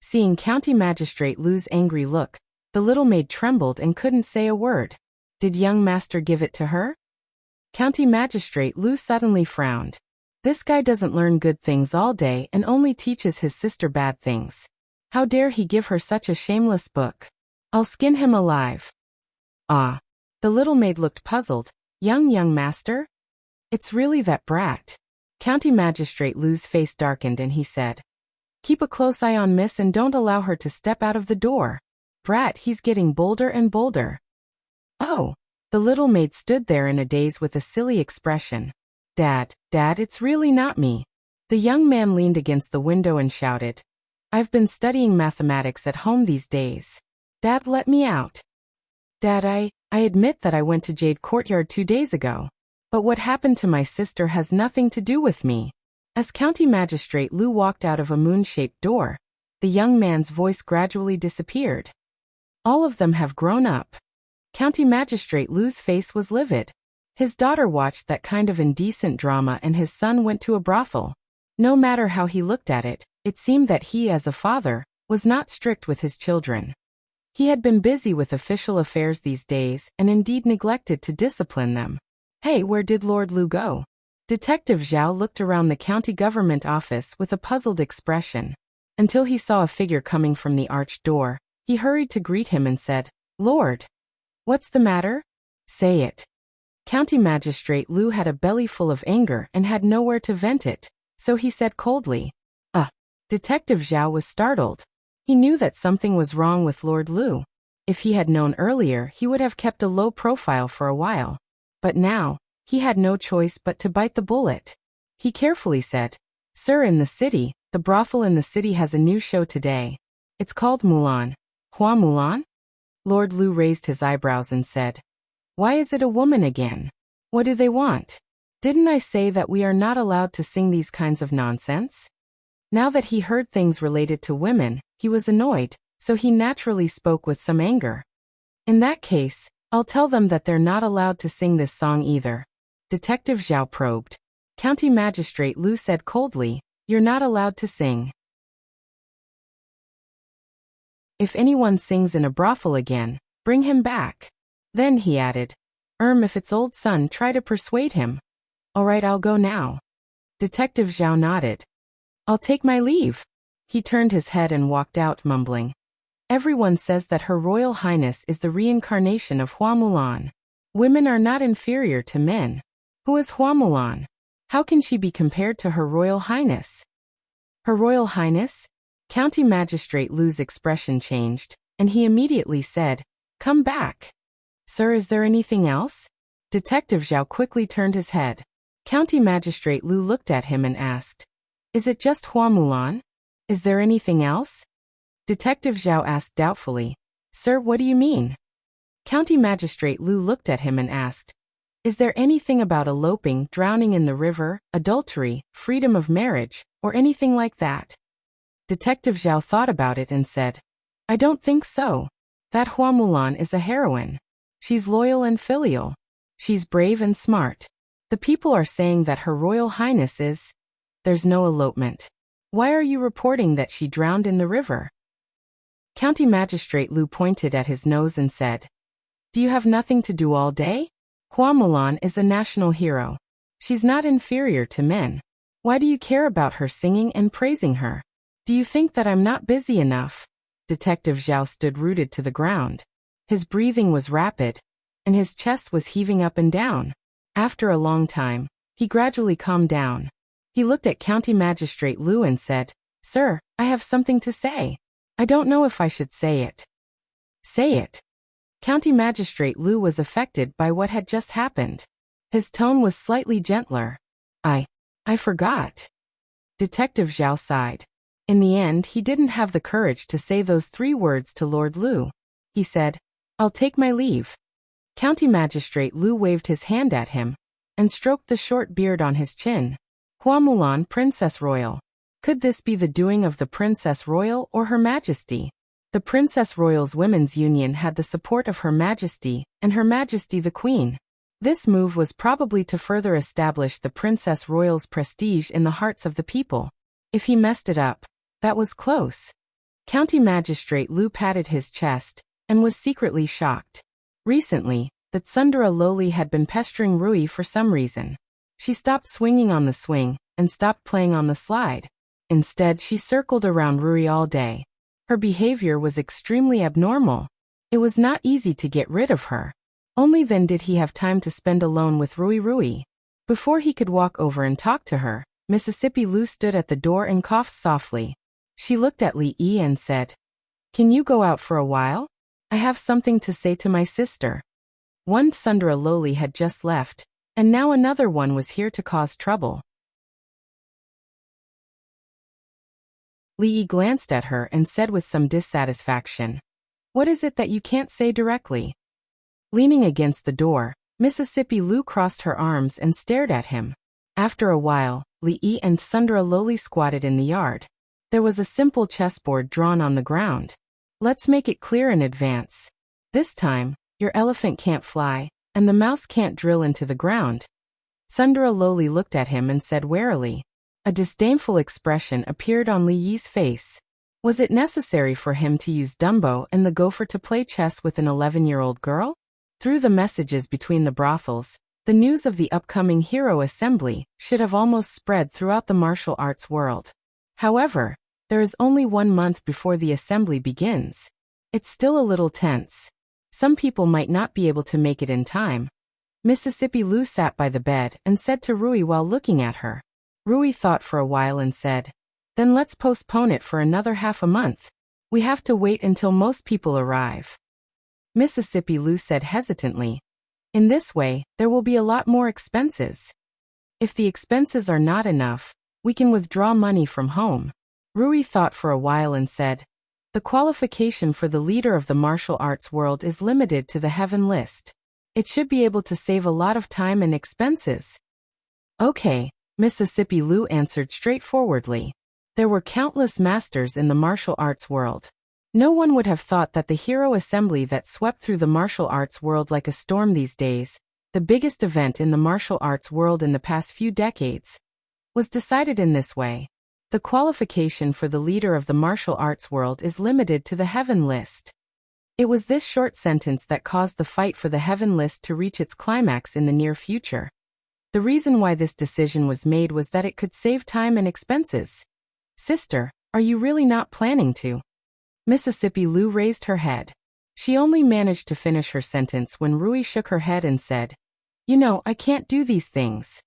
Seeing County Magistrate Lu's angry look, the little maid trembled and couldn't say a word. Did young master give it to her? County Magistrate Lu suddenly frowned. This guy doesn't learn good things all day and only teaches his sister bad things. How dare he give her such a shameless book? I'll skin him alive. Ah. The little maid looked puzzled. Young master? It's really that brat. County Magistrate Lu's face darkened and he said, Keep a close eye on Miss and don't allow her to step out of the door. Brat, he's getting bolder and bolder. Oh. The little maid stood there in a daze with a silly expression. Dad, it's really not me. The young man leaned against the window and shouted, I've been studying mathematics at home these days. Dad, let me out. Dad, I admit that I went to Jade Courtyard 2 days ago. But what happened to my sister has nothing to do with me. As County Magistrate Lu walked out of a moon-shaped door, the young man's voice gradually disappeared. All of them have grown up. County Magistrate Lu's face was livid. His daughter watched that kind of indecent drama and his son went to a brothel. No matter how he looked at it, it seemed that he, as a father, was not strict with his children. He had been busy with official affairs these days and indeed neglected to discipline them. Hey, where did Lord Lu go? Detective Zhao looked around the county government office with a puzzled expression. Until he saw a figure coming from the arched door, he hurried to greet him and said, Lord. What's the matter? Say it. County Magistrate Lu had a belly full of anger and had nowhere to vent it, so he said coldly, Detective Zhao was startled. He knew that something was wrong with Lord Lu. If he had known earlier, he would have kept a low profile for a while. But now, he had no choice but to bite the bullet. He carefully said, Sir, in the city, the brothel in the city has a new show today. It's called Mulan. Hua Mulan? Lord Lu raised his eyebrows and said, Why is it a woman again? What do they want? Didn't I say that we are not allowed to sing these kinds of nonsense? Now that he heard things related to women, he was annoyed, so he naturally spoke with some anger. In that case, I'll tell them that they're not allowed to sing this song either. Detective Zhao probed. County Magistrate Lu said coldly, You're not allowed to sing. If anyone sings in a brothel again, bring him back. Then he added, if it's old son, try to persuade him. All right, I'll go now. Detective Zhao nodded. I'll take my leave. He turned his head and walked out, mumbling. Everyone says that Her Royal Highness is the reincarnation of Hua Mulan. Women are not inferior to men. Who is Hua Mulan? How can she be compared to Her Royal Highness? Her Royal Highness? County Magistrate Lu's expression changed, and he immediately said, Come back. Sir, is there anything else? Detective Zhao quickly turned his head. County Magistrate Lu looked at him and asked, "Is it just Hua Mulan? Is there anything else?" Detective Zhao asked doubtfully, "Sir, what do you mean?" County Magistrate Lu looked at him and asked, "Is there anything about eloping, drowning in the river, adultery, freedom of marriage, or anything like that?" Detective Zhao thought about it and said, "I don't think so. That Hua Mulan is a heroine. She's loyal and filial. She's brave and smart. The people are saying that Her Royal Highness is... There's no elopement. Why are you reporting that she drowned in the river?" County Magistrate Lu pointed at his nose and said, "Do you have nothing to do all day? Hua Mulan is a national hero. She's not inferior to men. Why do you care about her singing and praising her? Do you think that I'm not busy enough?" Detective Zhao stood rooted to the ground. His breathing was rapid, and his chest was heaving up and down. After a long time, he gradually calmed down. He looked at County Magistrate Lu and said, "Sir, I have something to say. I don't know if I should say it." "Say it." County Magistrate Lu was affected by what had just happened. His tone was slightly gentler. I forgot." Detective Zhao sighed. In the end, he didn't have the courage to say those 3 words to Lord Lu. He said, "I'll take my leave." County Magistrate Lu waved his hand at him and stroked the short beard on his chin. Hua Mulan, Princess Royal. Could this be the doing of the Princess Royal or Her Majesty? The Princess Royal's Women's Union had the support of Her Majesty and Her Majesty the Queen. This move was probably to further establish the Princess Royal's prestige in the hearts of the people. If he messed it up, that was close. County Magistrate Lu patted his chest and was secretly shocked. Recently, the Tsundere Loli had been pestering Rui for some reason. She stopped swinging on the swing and stopped playing on the slide. Instead, she circled around Rui all day. Her behavior was extremely abnormal. It was not easy to get rid of her. Only then did he have time to spend alone with Rui. Before he could walk over and talk to her, Mississippi Lu stood at the door and coughed softly. She looked at Li Yi and said, "Can you go out for a while? I have something to say to my sister." One Tsundere Loli had just left, and now another one was here to cause trouble. Li Yi glanced at her and said with some dissatisfaction, "What is it that you can't say directly?" Leaning against the door, Mississippi Lu crossed her arms and stared at him. After a while, Li Yi and Tsundere Loli squatted in the yard. There was a simple chessboard drawn on the ground. "Let's make it clear in advance. This time, your elephant can't fly, and the mouse can't drill into the ground." Tsundere Loli looked at him and said warily. A disdainful expression appeared on Li Yi's face. Was it necessary for him to use Dumbo and the gopher to play chess with an 11-year-old girl? Through the messages between the brothels, the news of the upcoming Hero Assembly should have almost spread throughout the martial arts world. However, there is only 1 month before the assembly begins. It's still a little tense. Some people might not be able to make it in time. Mississippi Lu sat by the bed and said to Rui while looking at her. Rui thought for a while and said, "Then let's postpone it for another half a month. We have to wait until most people arrive." Mississippi Lu said hesitantly, "In this way, there will be a lot more expenses. If the expenses are not enough, we can withdraw money from home." Rui thought for a while and said, "The qualification for the leader of the martial arts world is limited to the heaven list. It should be able to save a lot of time and expenses." "Okay," Mississippi Lu answered straightforwardly. There were countless masters in the martial arts world. No one would have thought that the Hero Assembly that swept through the martial arts world like a storm these days, the biggest event in the martial arts world in the past few decades, was decided in this way. The qualification for the leader of the martial arts world is limited to the heaven list. It was this short sentence that caused the fight for the heaven list to reach its climax in the near future. The reason why this decision was made was that it could save time and expenses. "Sister, are you really not planning to?" Mississippi Lu raised her head. She only managed to finish her sentence when Rui shook her head and said, "You know, I can't do these things."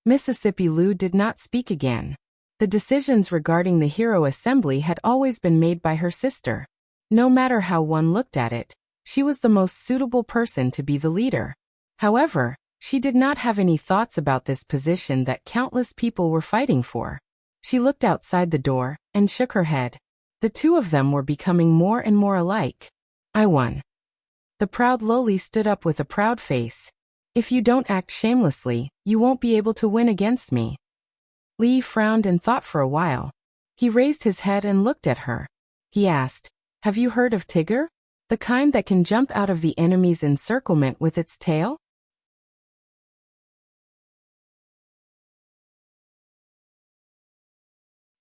Mississippi Lu did not speak again. The decisions regarding the Hero Assembly had always been made by her sister. No matter how one looked at it, she was the most suitable person to be the leader. However, She did not have any thoughts about this position that countless people were fighting for. She looked outside the door and shook her head. The two of them were becoming more and more alike. I won. The proud loli stood up with a proud face. If you don't act shamelessly, you won't be able to win against me. Li frowned and thought for a while. He raised his head and looked at her. He asked, have you heard of Tiger? The kind that can jump out of the enemy's encirclement with its tail?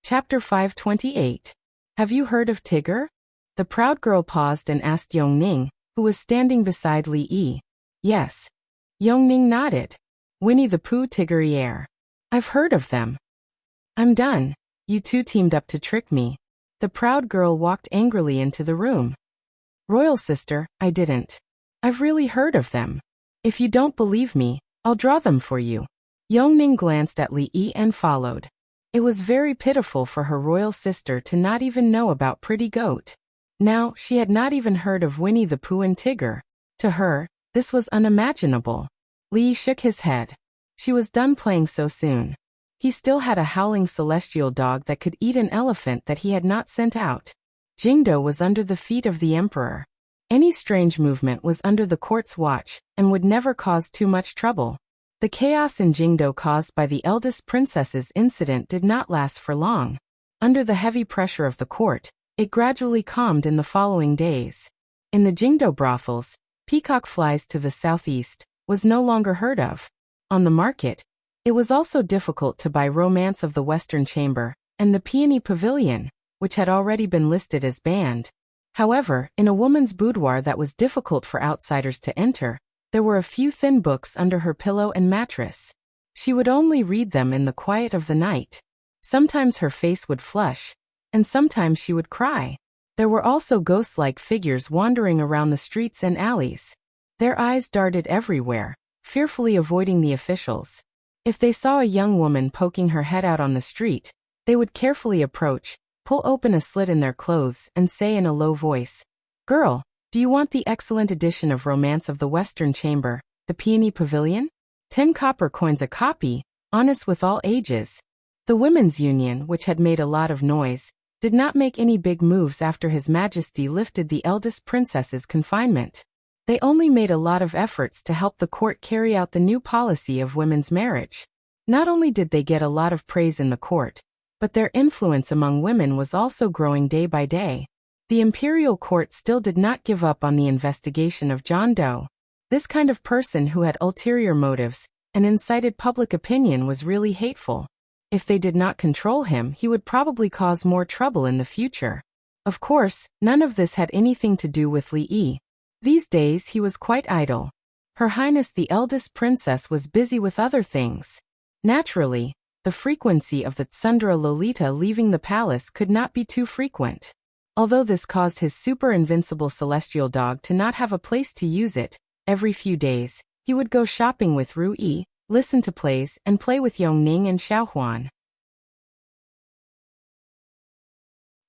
Chapter 528. Have you heard of Tiger? The proud girl paused and asked Yongning, who was standing beside Li Yi. Yes. Yongning nodded. Winnie the Pooh Tigeriere. I've heard of them. I'm done. You two teamed up to trick me. The proud girl walked angrily into the room. Royal sister, I didn't. I've really heard of them. If you don't believe me, I'll draw them for you. Yongning glanced at Li Yi and followed. It was very pitiful for her royal sister to not even know about Pretty Goat. Now, she had not even heard of Winnie the Pooh and Tigger. To her, this was unimaginable. Li shook his head. She was done playing so soon. He still had a howling celestial dog that could eat an elephant that he had not sent out. Jingdo was under the feet of the emperor. Any strange movement was under the court's watch and would never cause too much trouble. The chaos in Jingdo caused by the eldest princess's incident did not last for long. Under the heavy pressure of the court, it gradually calmed in the following days. In the Jingdo brothels, peacock flies to the southeast was no longer heard of. On the market, it was also difficult to buy Romance of the Western Chamber and the Peony Pavilion, which had already been listed as banned. However, in a woman's boudoir that was difficult for outsiders to enter, there were a few thin books under her pillow and mattress. She would only read them in the quiet of the night. Sometimes her face would flush, and sometimes she would cry. There were also ghost-like figures wandering around the streets and alleys. Their eyes darted everywhere, fearfully avoiding the officials. If they saw a young woman poking her head out on the street, they would carefully approach, pull open a slit in their clothes, and say in a low voice, "Girl, do you want the excellent edition of Romance of the Western Chamber, the Peony Pavilion? 10 copper coins a copy, honest with all ages." The Women's Union, which had made a lot of noise, did not make any big moves after His Majesty lifted the eldest princess's confinement. They only made a lot of efforts to help the court carry out the new policy of women's marriage. Not only did they get a lot of praise in the court, but their influence among women was also growing day by day. The imperial court still did not give up on the investigation of John Doe. This kind of person who had ulterior motives and incited public opinion was really hateful. If they did not control him, he would probably cause more trouble in the future. Of course, none of this had anything to do with Li Yi. These days he was quite idle. Her Highness the eldest princess was busy with other things. Naturally, the frequency of the Tsundra Lolita leaving the palace could not be too frequent. Although this caused his super invincible celestial dog to not have a place to use it, every few days, he would go shopping with Ru Yi, listen to plays, and play with Yongning and Xiaohuan.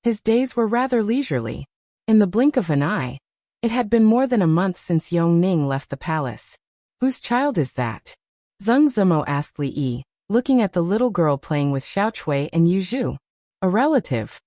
His days were rather leisurely. In the blink of an eye, it had been more than a month since Yongning left the palace. Whose child is that? Zheng Zimo asked Li Yi, looking at the little girl playing with Xiaochui and Yuzhu. A relative.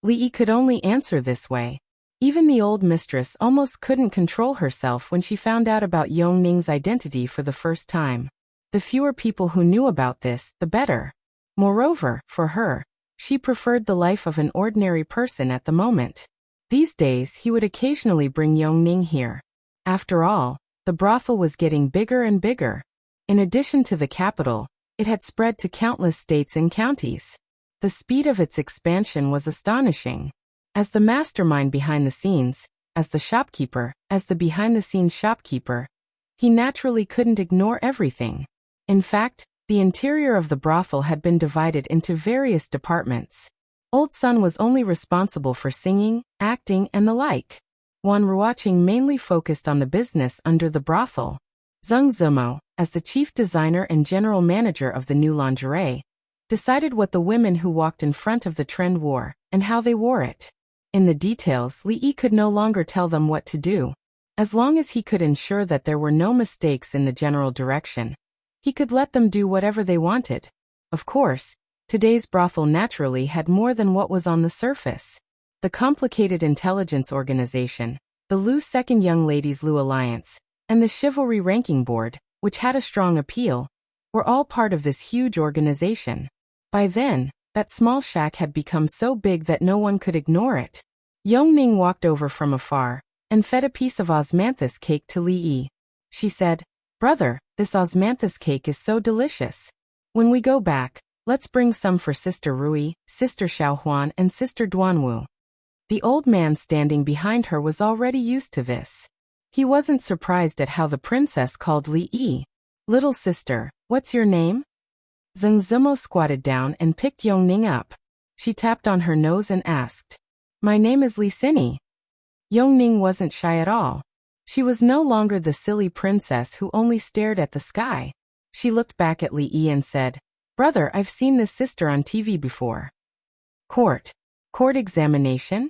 Li Yi could only answer this way. Even the old mistress almost couldn't control herself when she found out about Yongning's identity for the first time. The fewer people who knew about this, the better. Moreover, for her, she preferred the life of an ordinary person at the moment. These days he would occasionally bring Yongning here. After all, the brothel was getting bigger and bigger. In addition to the capital, it had spread to countless states and counties. The speed of its expansion was astonishing. As the mastermind behind the scenes, as the shopkeeper, as the behind-the-scenes shopkeeper, he naturally couldn't ignore everything. In fact, the interior of the brothel had been divided into various departments. Old Sun was only responsible for singing, acting, and the like. Wan Ruoqing mainly focused on the business under the brothel. Zheng Zimo, as the chief designer and general manager of the new lingerie, decided what the women who walked in front of the trend wore, and how they wore it. In the details, Li Yi could no longer tell them what to do. As long as he could ensure that there were no mistakes in the general direction, he could let them do whatever they wanted. Of course, today's brothel naturally had more than what was on the surface. The complicated intelligence organization, the Lu Second Young Ladies Lu Alliance, and the Chivalry Ranking Board, which had a strong appeal, were all part of this huge organization. By then, that small shack had become so big that no one could ignore it. Yongning walked over from afar and fed a piece of osmanthus cake to Li Yi. She said, "Brother, this osmanthus cake is so delicious. When we go back, let's bring some for Sister Rui, Sister Xiaohuan, and Sister Duanwu." The old man standing behind her was already used to this. He wasn't surprised at how the princess called Li Yi. "Little sister, what's your name?" Zheng Zimo squatted down and picked Yongning up. She tapped on her nose and asked, "My name is Li Xini." Yongning wasn't shy at all. She was no longer the silly princess who only stared at the sky. She looked back at Li Yi and said, "Brother, I've seen this sister on TV before." Court examination?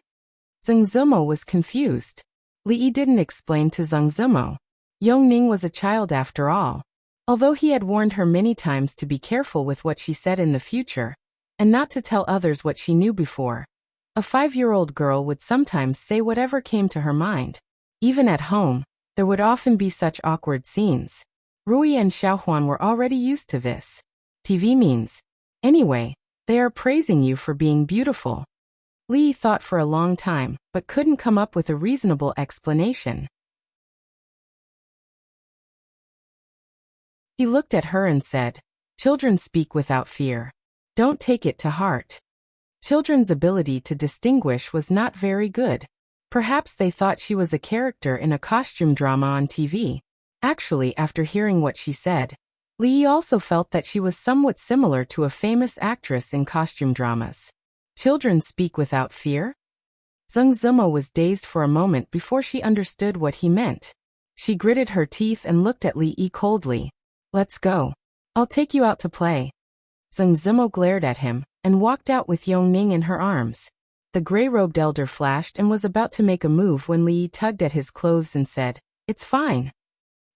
Zheng Zimo was confused. Li Yi didn't explain to Zheng Zimo. Yongning was a child after all. Although he had warned her many times to be careful with what she said in the future, and not to tell others what she knew before, a 5-year-old girl would sometimes say whatever came to her mind. Even at home, there would often be such awkward scenes. Rui and Xiaohuan were already used to this. TV means, anyway, they are praising you for being beautiful. Li thought for a long time, but couldn't come up with a reasonable explanation. He looked at her and said, "Children speak without fear. Don't take it to heart." Children's ability to distinguish was not very good. Perhaps they thought she was a character in a costume drama on TV. Actually, after hearing what she said, Li also felt that she was somewhat similar to a famous actress in costume dramas. Children speak without fear? Zheng Zimo was dazed for a moment before she understood what he meant. She gritted her teeth and looked at Li Yi coldly. "Let's go. I'll take you out to play." Zheng Zimo glared at him and walked out with Yongning in her arms. The gray-robed elder flashed and was about to make a move when Li Yi tugged at his clothes and said, "It's fine."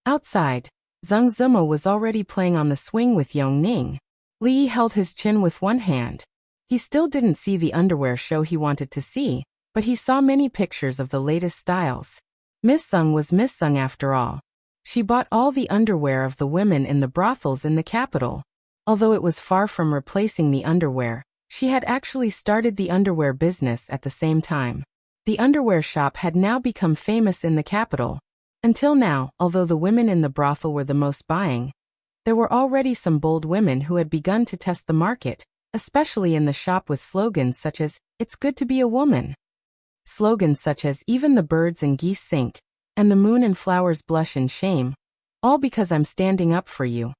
Outside, Zheng Zimo was already playing on the swing with Yongning. Li Yi held his chin with one hand. He still didn't see the underwear show he wanted to see, but he saw many pictures of the latest styles. Miss Zheng was Miss Zheng after all. She bought all the underwear of the women in the brothels in the capital. Although it was far from replacing the underwear, she had actually started the underwear business at the same time. The underwear shop had now become famous in the capital. Until now, although the women in the brothel were the most buying, there were already some bold women who had begun to test the market, especially in the shop with slogans such as, "It's good to be a woman." Slogans such as, "Even the birds and geese sink," and "The moon and flowers blush in shame," all because I'm standing up for you.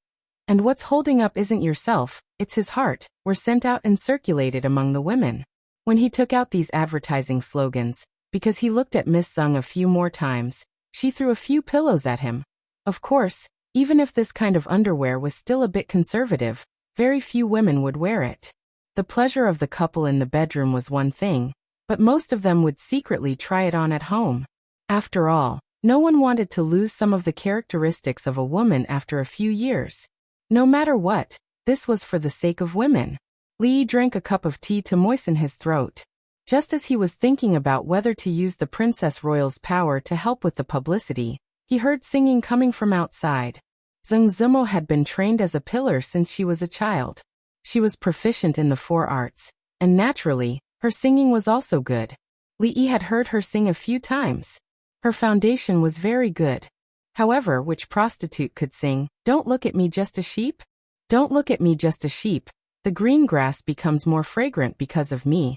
And what's holding up isn't yourself, it's his heart, were sent out and circulated among the women. When he took out these advertising slogans, because he looked at Miss Zheng a few more times, she threw a few pillows at him. Of course, even if this kind of underwear was still a bit conservative, very few women would wear it. The pleasure of the couple in the bedroom was one thing, but most of them would secretly try it on at home. After all, no one wanted to lose some of the characteristics of a woman after a few years. No matter what, this was for the sake of women. Li drank a cup of tea to moisten his throat. Just as he was thinking about whether to use the Princess Royal's power to help with the publicity, he heard singing coming from outside. Zheng Zimo had been trained as a pillar since she was a child. She was proficient in the 4 arts, and naturally, her singing was also good. Li Yi had heard her sing a few times. Her foundation was very good. However, which prostitute could sing, "Don't look at me just a sheep? Don't look at me just a sheep. The green grass becomes more fragrant because of me.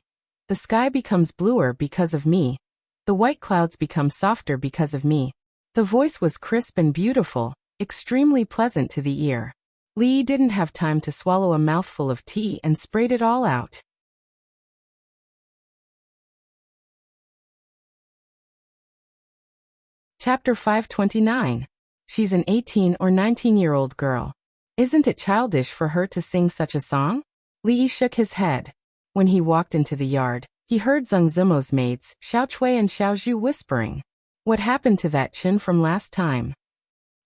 The sky becomes bluer because of me. The white clouds become softer because of me." The voice was crisp and beautiful, extremely pleasant to the ear. Li didn't have time to swallow a mouthful of tea and sprayed it all out. Chapter 529. She's an 18 or 19-year-old girl. Isn't it childish for her to sing such a song? Li shook his head. When he walked into the yard, he heard Zheng Zimo's maids, Xiao Chui and Xiao Zhu, whispering. What happened to that Chen from last time?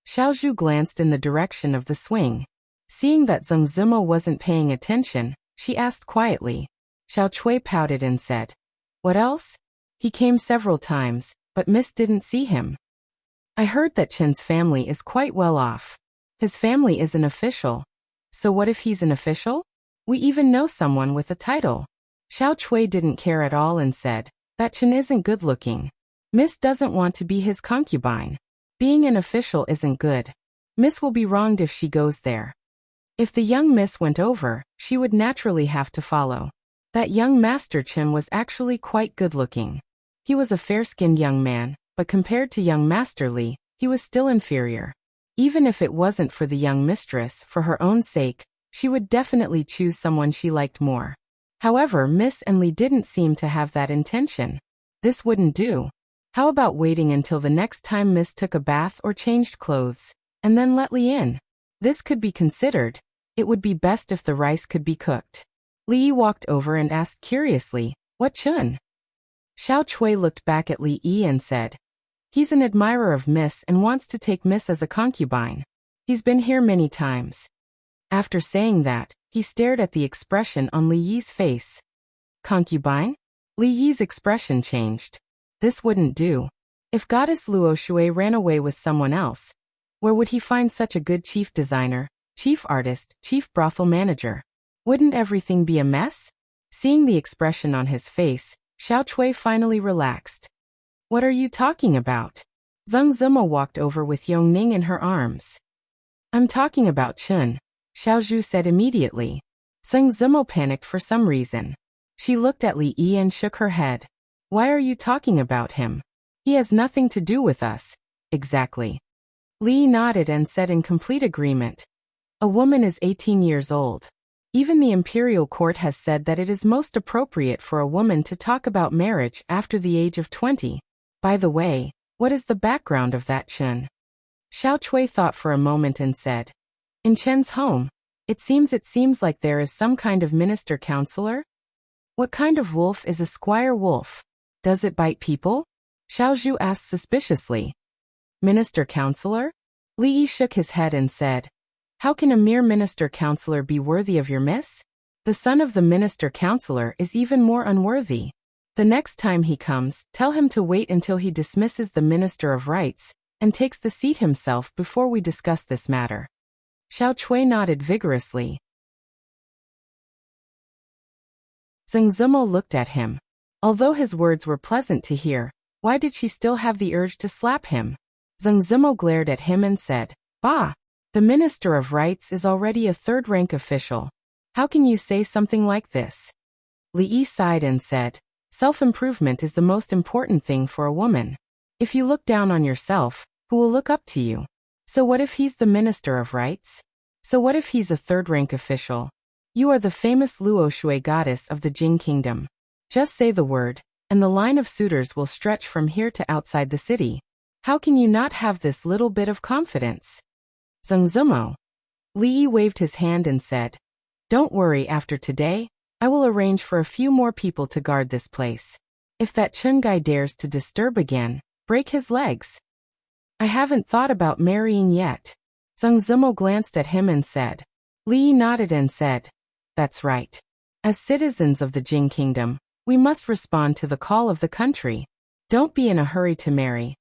Xiaozhu glanced in the direction of the swing. Seeing that Zheng Zimo wasn't paying attention, she asked quietly. Xiao Chui pouted and said, "What else?" "He came several times, but Miss didn't see him." "I heard that Chen's family is quite well off. His family is an official. So what if he's an official? We even know someone with a title." Xiao Chui didn't care at all and said, "That Chen isn't good looking. Miss doesn't want to be his concubine. Being an official isn't good. Miss will be wronged if she goes there." If the young miss went over, she would naturally have to follow. That young Master Chen was actually quite good-looking. He was a fair-skinned young man, but compared to young Master Li, he was still inferior. Even if it wasn't for the young mistress, for her own sake, she would definitely choose someone she liked more. However, Miss and Li didn't seem to have that intention. This wouldn't do. How about waiting until the next time Miss took a bath or changed clothes, and then let Li in? This could be considered. It would be best if the rice could be cooked. Li walked over and asked curiously, "What Chun?" Xiao Chui looked back at Li Yi and said, "He's an admirer of Miss and wants to take Miss as a concubine. He's been here many times." After saying that, he stared at the expression on Li Yi's face. "Concubine?" Li Yi's expression changed. This wouldn't do. If Goddess Luo Shui ran away with someone else, where would he find such a good chief designer, chief artist, chief brothel manager? Wouldn't everything be a mess? Seeing the expression on his face, Xiao Chui finally relaxed. "What are you talking about?" Zheng Zimo walked over with Yongning in her arms. "I'm talking about Chun," Xiaozhu said immediately. Zheng Zimo panicked for some reason. She looked at Li Yi and shook her head. "Why are you talking about him? He has nothing to do with us." "Exactly." Li Yi nodded and said in complete agreement. "A woman is 18 years old. Even the imperial court has said that it is most appropriate for a woman to talk about marriage after the age of 20. By the way, what is the background of that Chen?" Xiao Chui thought for a moment and said, "In Chen's home, it seems like there is some kind of minister-counselor." "What kind of wolf is a squire wolf? Does it bite people?" Xiaozhu asked suspiciously. "Minister-counselor?" Li Yi shook his head and said, "How can a mere minister-counselor be worthy of your miss? The son of the minister-counselor is even more unworthy. The next time he comes, tell him to wait until he dismisses the Minister of Rights and takes the seat himself before we discuss this matter." Xiao Chui nodded vigorously. Zheng Zimo looked at him. Although his words were pleasant to hear, why did she still have the urge to slap him? Zheng Zimo glared at him and said, "Bah! The Minister of Rights is already a third-rank official. How can you say something like this?" Li Yi sighed and said, "Self-improvement is the most important thing for a woman. If you look down on yourself, who will look up to you? So what if he's the Minister of Rights? So what if he's a third-rank official? You are the famous Luo Shui goddess of the Jing Kingdom. Just say the word, and the line of suitors will stretch from here to outside the city. How can you not have this little bit of confidence?" "Zheng Zimo." Li Yi waved his hand and said, "Don't worry, after today, I will arrange for a few more people to guard this place. If that Chun guy dares to disturb again, break his legs." "I haven't thought about marrying yet." Zheng Zimo glanced at him and said. Li Yi nodded and said, "That's right. As citizens of the Jing Kingdom, we must respond to the call of the country. Don't be in a hurry to marry."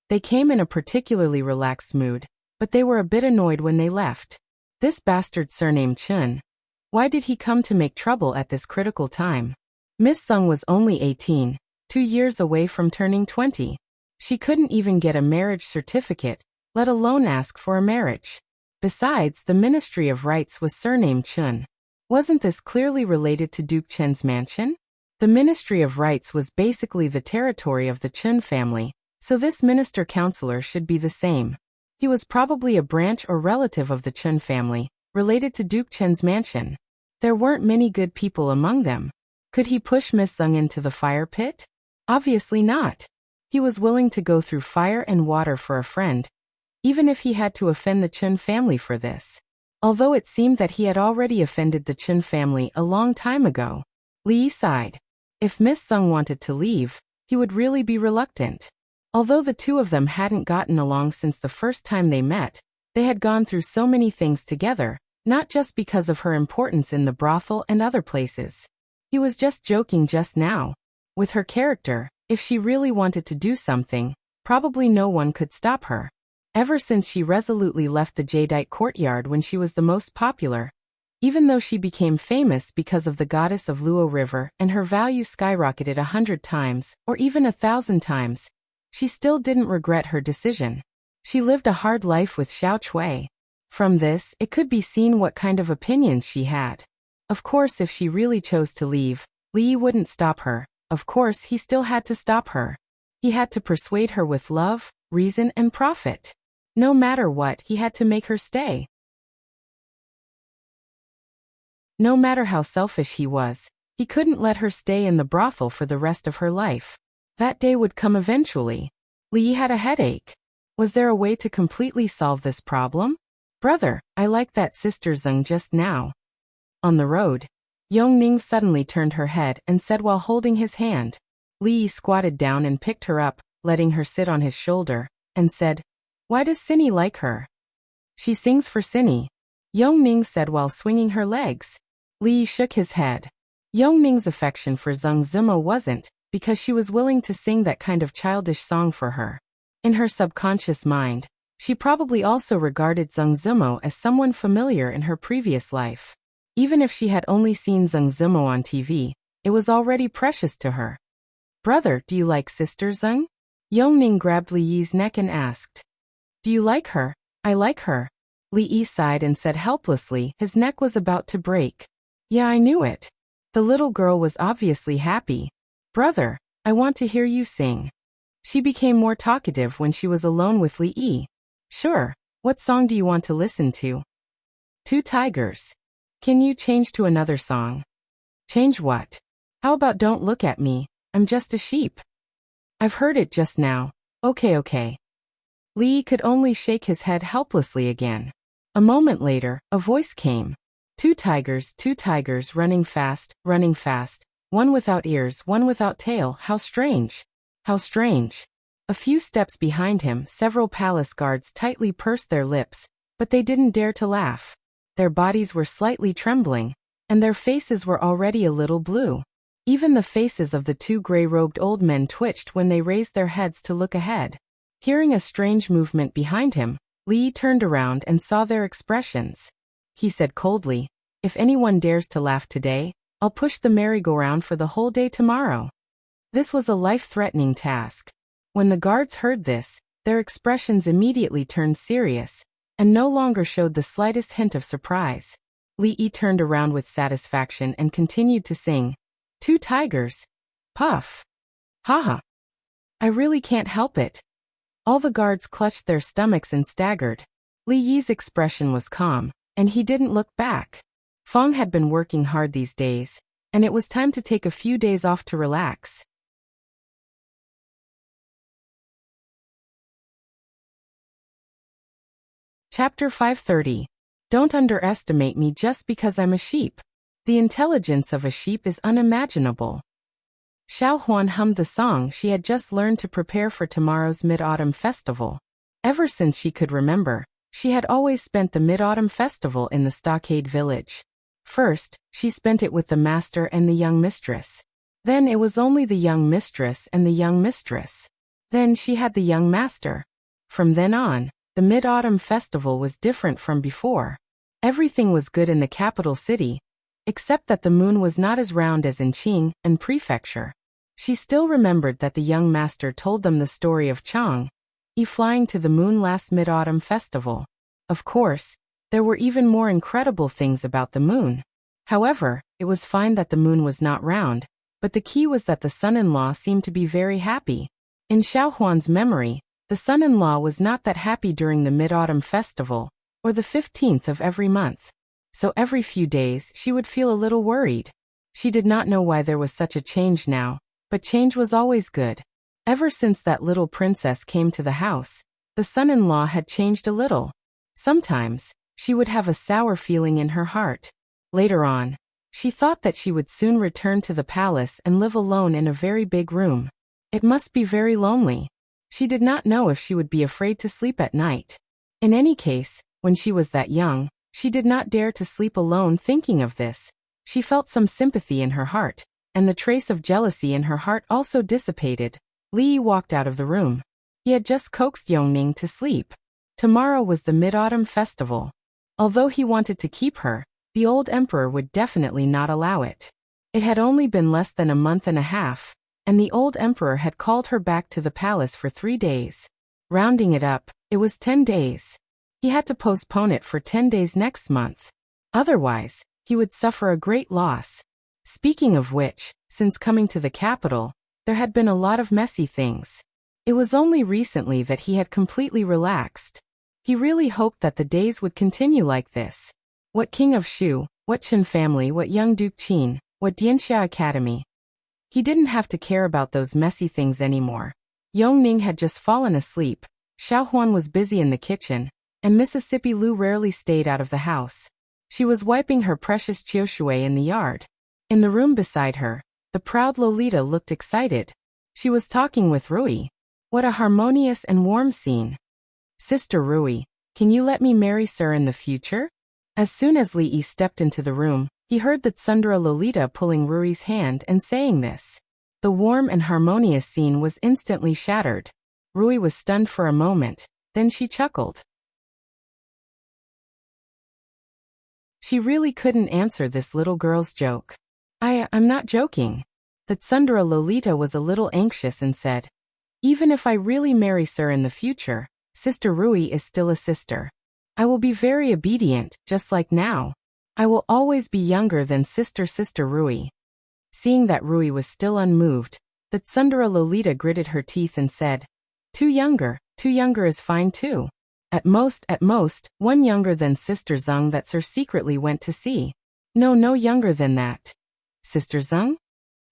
They came in a particularly relaxed mood, but they were a bit annoyed when they left. This bastard surnamed Chun. Why did he come to make trouble at this critical time? Miss Sung was only 18, 2 years away from turning 20. She couldn't even get a marriage certificate, let alone ask for a marriage. Besides, the Ministry of Rights was surnamed Chun. Wasn't this clearly related to Duke Chen's mansion? The Ministry of Rights was basically the territory of the Chun family, so this minister-counselor should be the same. He was probably a branch or relative of the Chun family, related to Duke Chen's mansion. There weren't many good people among them. Could he push Miss Sung into the fire pit? Obviously not. He was willing to go through fire and water for a friend, even if he had to offend the Chun family for this. Although it seemed that he had already offended the Chun family a long time ago. Li Yi sighed. If Miss Sung wanted to leave, he would really be reluctant. Although the two of them hadn't gotten along since the first time they met, they had gone through so many things together, not just because of her importance in the brothel and other places. He was just joking just now. With her character, if she really wanted to do something, probably no one could stop her. Ever since she resolutely left the jadeite courtyard when she was the most popular, even though she became famous because of the goddess of Luo River and her value skyrocketed 100 times, or even 1,000 times, she still didn't regret her decision. She lived a hard life with Xiao Chui. From this, it could be seen what kind of opinions she had. Of course, if she really chose to leave, Li Yi wouldn't stop her. Of course, he still had to stop her. He had to persuade her with love, reason, and profit. No matter what, he had to make her stay. No matter how selfish he was, he couldn't let her stay in the brothel for the rest of her life. That day would come eventually. Li Yi had a headache. Was there a way to completely solve this problem? Brother, I like that sister Zeng just now. On the road, Yongning suddenly turned her head and said while holding his hand. Li Yi squatted down and picked her up, letting her sit on his shoulder, and said, "Why does Cindy like her?" "She sings for Cindy," Yongning said while swinging her legs. Li Yi shook his head. Yongning's affection for Zeng Zimo wasn't, because she was willing to sing that kind of childish song for her. In her subconscious mind, she probably also regarded Zeng Zimo as someone familiar in her previous life. Even if she had only seen Zeng Zimo on TV, it was already precious to her. "Brother, do you like Sister Zeng?" Yongning grabbed Li Yi's neck and asked. "Do you like her?" "I like her." Li Yi sighed and said helplessly his neck was about to break. "Yeah, I knew it." The little girl was obviously happy. "Brother, I want to hear you sing." She became more talkative when she was alone with Li Yi. "Sure, what song do you want to listen to?" "Two Tigers." "Can you change to another song?" "Change what?" "How about Don't Look at Me, I'm Just a Sheep?" "I've heard it just now." Okay. Li Yi could only shake his head helplessly again. A moment later, a voice came. Two tigers, running fast, one without ears, one without tail, how strange. How strange. A few steps behind him, several palace guards tightly pursed their lips, but they didn't dare to laugh. Their bodies were slightly trembling, and their faces were already a little blue. Even the faces of the two gray-robed old men twitched when they raised their heads to look ahead. Hearing a strange movement behind him, Li Yi turned around and saw their expressions. He said coldly, "If anyone dares to laugh today, I'll push the merry-go-round for the whole day tomorrow." This was a life-threatening task. When the guards heard this, their expressions immediately turned serious, and no longer showed the slightest hint of surprise. Li Yi turned around with satisfaction and continued to sing, "Two tigers. Puff. Haha. I really can't help it." All the guards clutched their stomachs and staggered. Li Yi's expression was calm, and he didn't look back. Fong had been working hard these days, and it was time to take a few days off to relax. Chapter 530. Don't underestimate me just because I'm a sheep. The intelligence of a sheep is unimaginable. Xiao Huan hummed the song she had just learned to prepare for tomorrow's Mid-Autumn Festival. Ever since she could remember, she had always spent the Mid-Autumn Festival in the Stockade Village. First, she spent it with the master and the young mistress. Then it was only the young mistress and the young mistress. Then she had the young master. From then on, the Mid-Autumn Festival was different from before. Everything was good in the capital city, except that the moon was not as round as in Qing and Prefecture. She still remembered that the young master told them the story of Chang Yi flying to the moon last Mid-Autumn Festival. Of course, there were even more incredible things about the moon. However, it was fine that the moon was not round, but the key was that the son-in-law seemed to be very happy. In Xiao Huan's memory, the son-in-law was not that happy during the Mid-Autumn Festival, or the 15th of every month. So every few days she would feel a little worried. She did not know why there was such a change now, but change was always good. Ever since that little princess came to the house, the son-in-law had changed a little. Sometimes, she would have a sour feeling in her heart. Later on, she thought that she would soon return to the palace and live alone in a very big room. It must be very lonely. She did not know if she would be afraid to sleep at night. In any case, when she was that young, she did not dare to sleep alone thinking of this. She felt some sympathy in her heart, and the trace of jealousy in her heart also dissipated. Li Yi walked out of the room. He had just coaxed Yongning to sleep. Tomorrow was the Mid-Autumn Festival. Although he wanted to keep her, the old emperor would definitely not allow it. It had only been less than a month and a half, and the old emperor had called her back to the palace for 3 days. Rounding it up, it was 10 days. He had to postpone it for 10 days next month. Otherwise, he would suffer a great loss. Speaking of which, since coming to the capital, there had been a lot of messy things. It was only recently that he had completely relaxed. He really hoped that the days would continue like this. What King of Shu, what Chen family, what young Duke Qin, what Dianxia Academy. He didn't have to care about those messy things anymore. Yongning had just fallen asleep, Xiaohuan was busy in the kitchen, and Mississippi Lu rarely stayed out of the house. She was wiping her precious Qiushui in the yard. In the room beside her, the proud Lolita looked excited. She was talking with Rui. What a harmonious and warm scene. Sister Rui, can you let me marry Sir in the future? As soon as Li Yi stepped into the room, he heard the Tsundere Lolita pulling Rui's hand and saying this. The warm and harmonious scene was instantly shattered. Rui was stunned for a moment, then she chuckled. She really couldn't answer this little girl's joke. I'm not joking. The Tsundere Lolita was a little anxious and said, even if I really marry Sir in the future, Sister Rui is still a sister. I will be very obedient, just like now. I will always be younger than Sister Rui. Seeing that Rui was still unmoved, the Tsundere Lolita gritted her teeth and said, Too younger is fine too. At most, 1 younger than Sister Zeng that Sir secretly went to see. No younger than that. Sister Zeng?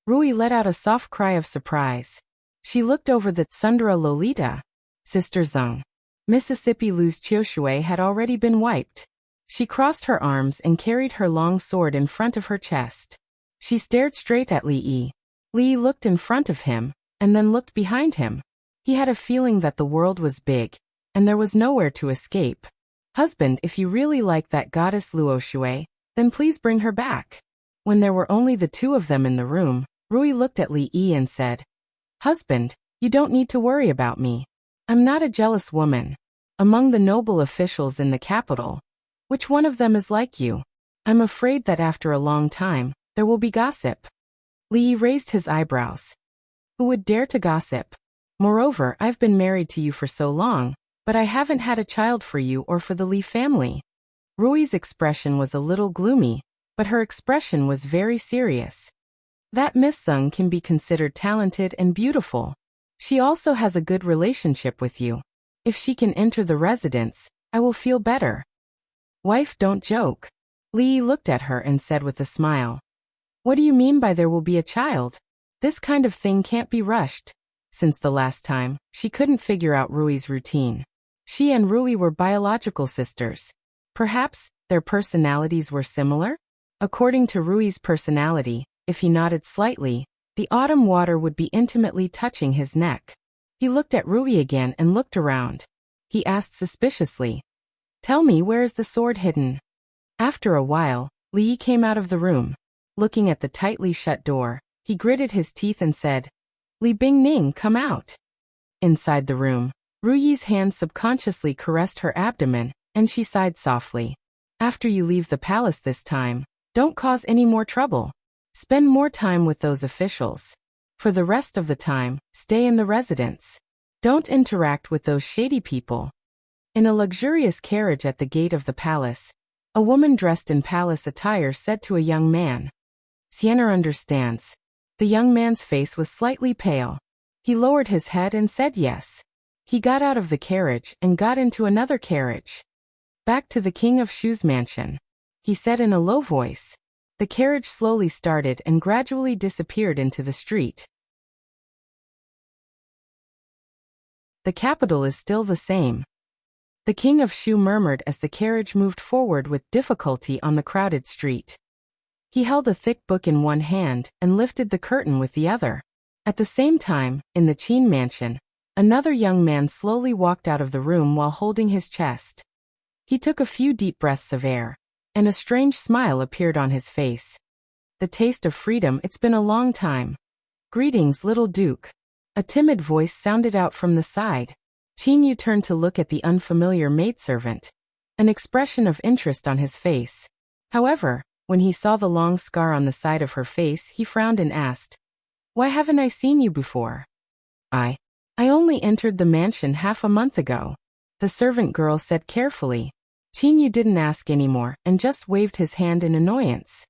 Rui let out a soft cry of surprise. She looked over the Tsundere Lolita. Sister Zeng. Mississippi Lu's Qiushui had already been wiped. She crossed her arms and carried her long sword in front of her chest. She stared straight at Li Yi. Li Yi looked in front of him, and then looked behind him. He had a feeling that the world was big, and there was nowhere to escape. Husband, if you really like that goddess Luoshui, then please bring her back. When there were only the two of them in the room, Rui looked at Li Yi and said, Husband, you don't need to worry about me. I'm not a jealous woman. Among the noble officials in the capital, which one of them is like you? I'm afraid that after a long time, there will be gossip. Li Yi raised his eyebrows. Who would dare to gossip? Moreover, I've been married to you for so long, but I haven't had a child for you or for the Li family. Rui's expression was a little gloomy, but her expression was very serious. That Miss Zeng can be considered talented and beautiful. She also has a good relationship with you. If she can enter the residence, I will feel better. Wife, don't joke. Li Yi looked at her and said with a smile. What do you mean by there will be a child? This kind of thing can't be rushed. Since the last time, she couldn't figure out Rui's routine. She and Rui were biological sisters. Perhaps their personalities were similar? According to Rui's personality, if he nodded slightly, the autumn water would be intimately touching his neck. He looked at Rui again and looked around. He asked suspiciously, Tell me, where is the sword hidden? After a while, Li Yi came out of the room. Looking at the tightly shut door, he gritted his teeth and said, Li Bingning, come out. Inside the room, Rui's hand subconsciously caressed her abdomen, and she sighed softly. After you leave the palace this time, don't cause any more trouble. Spend more time with those officials. For the rest of the time, stay in the residence. Don't interact with those shady people. In a luxurious carriage at the gate of the palace, a woman dressed in palace attire said to a young man, Sienna understands. The young man's face was slightly pale. He lowered his head and said yes. He got out of the carriage and got into another carriage. Back to the King of Shu's mansion. He said in a low voice. The carriage slowly started and gradually disappeared into the street. The capital is still the same. The King of Shu murmured as the carriage moved forward with difficulty on the crowded street. He held a thick book in one hand and lifted the curtain with the other. At the same time, in the Qin mansion, Another young man slowly walked out of the room while holding his chest. He took a few deep breaths of air, and a strange smile appeared on his face. The taste of freedom, it's been a long time. Greetings, little Duke. A timid voice sounded out from the side. Qin Yu turned to look at the unfamiliar maidservant, an expression of interest on his face. However, when he saw the long scar on the side of her face, he frowned and asked, "Why haven't I seen you before?" I only entered the mansion half a month ago," the servant girl said carefully. Qin Yu didn't ask anymore and just waved his hand in annoyance.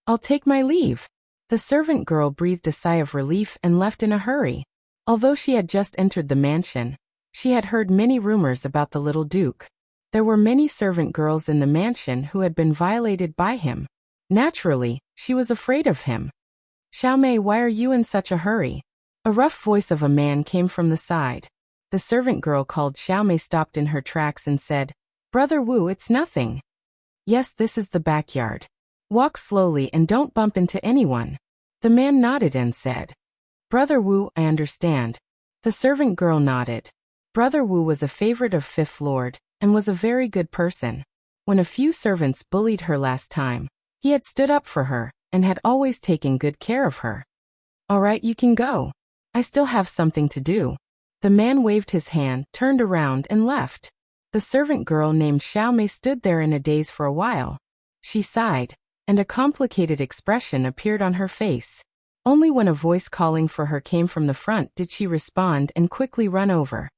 "I'll take my leave." The servant girl breathed a sigh of relief and left in a hurry. Although she had just entered the mansion, she had heard many rumors about the little Duke. There were many servant girls in the mansion who had been violated by him. Naturally, she was afraid of him. "Xiaomei, why are you in such a hurry?" A rough voice of a man came from the side. The servant girl called Xiaomei stopped in her tracks and said, "Brother Wu, it's nothing." "Yes, this is the backyard. Walk slowly and don't bump into anyone." The man nodded and said, "Brother Wu, I understand." The servant girl nodded. Brother Wu was a favorite of Fifth Lord, and was a very good person. When a few servants bullied her last time, he had stood up for her, and had always taken good care of her. "All right, you can go. I still have something to do." The man waved his hand, turned around, and left. The servant girl named Xiaomei stood there in a daze for a while. She sighed, and a complicated expression appeared on her face. Only when a voice calling for her came from the front did she respond and quickly run over.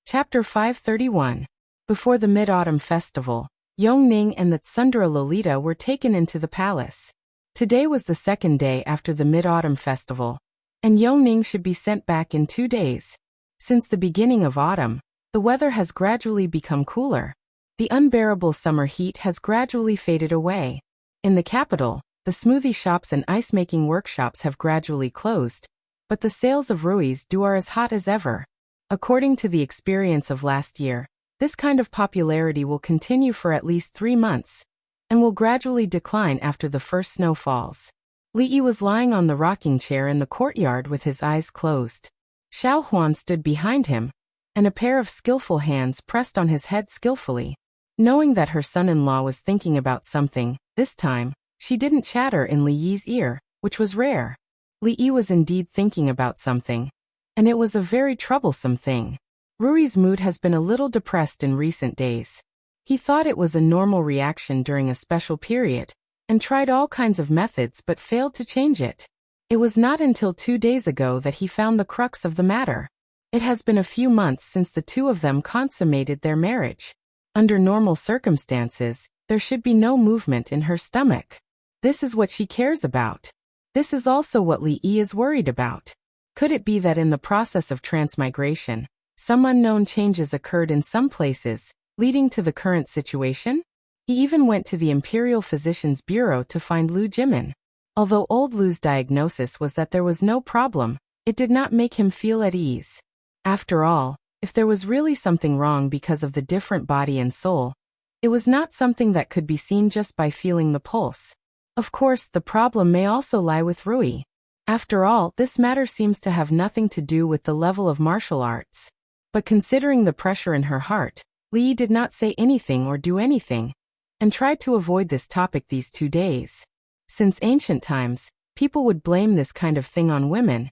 Chapter 531. Before the Mid-Autumn Festival, Yongning and the Tsundere Lolita were taken into the palace. Today was the second day after the Mid-Autumn Festival, and Yongning should be sent back in 2 days. Since the beginning of autumn, the weather has gradually become cooler. The unbearable summer heat has gradually faded away. In the capital, the smoothie shops and ice-making workshops have gradually closed, but the sales of ruis are as hot as ever. According to the experience of last year, this kind of popularity will continue for at least 3 months, and will gradually decline after the first snow falls. Li Yi was lying on the rocking chair in the courtyard with his eyes closed. Xiao Huan stood behind him, and a pair of skillful hands pressed on his head skillfully. Knowing that her son-in-law was thinking about something, this time, she didn't chatter in Li Yi's ear, which was rare. Li Yi was indeed thinking about something, and it was a very troublesome thing. Rui's mood has been a little depressed in recent days. He thought it was a normal reaction during a special period, and tried all kinds of methods but failed to change it. It was not until 2 days ago that he found the crux of the matter. It has been a few months since the two of them consummated their marriage. Under normal circumstances, there should be no movement in her stomach. This is what she cares about. This is also what Li Yi is worried about. Could it be that in the process of transmigration, some unknown changes occurred in some places, leading to the current situation? He even went to the Imperial Physician's Bureau to find Lu Jimin. Although old Lu's diagnosis was that there was no problem, it did not make him feel at ease. After all, if there was really something wrong because of the different body and soul, it was not something that could be seen just by feeling the pulse. Of course, the problem may also lie with Rui. After all, this matter seems to have nothing to do with the level of martial arts. But considering the pressure in her heart, Li Yi did not say anything or do anything, and tried to avoid this topic these 2 days. Since ancient times, people would blame this kind of thing on women.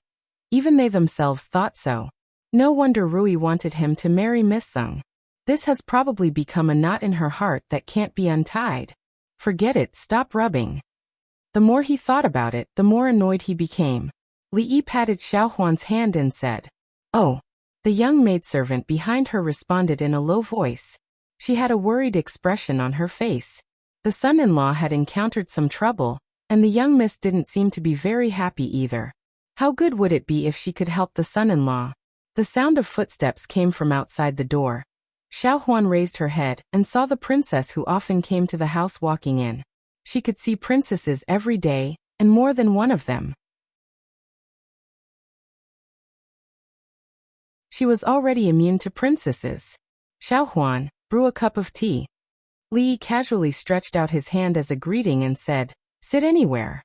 Even they themselves thought so. No wonder Rui wanted him to marry Miss Sung. This has probably become a knot in her heart that can't be untied. Forget it, stop rubbing. The more he thought about it, the more annoyed he became. Li Yi patted Xiao Huan's hand and said, "Oh." The young maidservant behind her responded in a low voice. She had a worried expression on her face. The son-in-law had encountered some trouble, and the young miss didn't seem to be very happy either. How good would it be if she could help the son-in-law? The sound of footsteps came from outside the door. Xiao Huan raised her head and saw the princess who often came to the house walking in. She could see princesses every day, and more than one of them. She was already immune to princesses. "Xiao Huan, brew a cup of tea." Li Yi casually stretched out his hand as a greeting and said, Sit anywhere.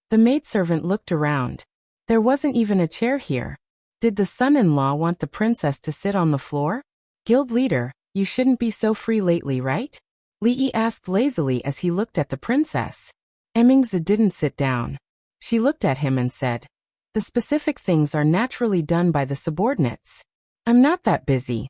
The maidservant looked around. There wasn't even a chair here. Did the son-in-law want the princess to sit on the floor? Guild leader, you shouldn't be so free lately, right? Li Yi asked lazily as he looked at the princess. Emingzi didn't sit down. She looked at him and said, the specific things are naturally done by the subordinates. I'm not that busy.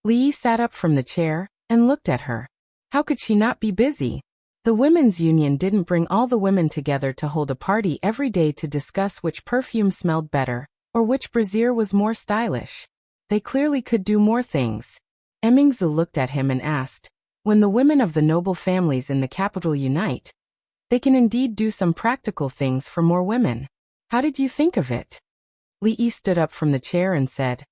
Li Yi sat up from the chair and looked at her. How could she not be busy? The women's union didn't bring all the women together to hold a party every day to discuss which perfume smelled better, or which brassiere was more stylish. They clearly could do more things. Emingzi looked at him and asked, when the women of the noble families in the capital unite, they can indeed do some practical things for more women. How did you think of it? Li Yi stood up from the chair and said,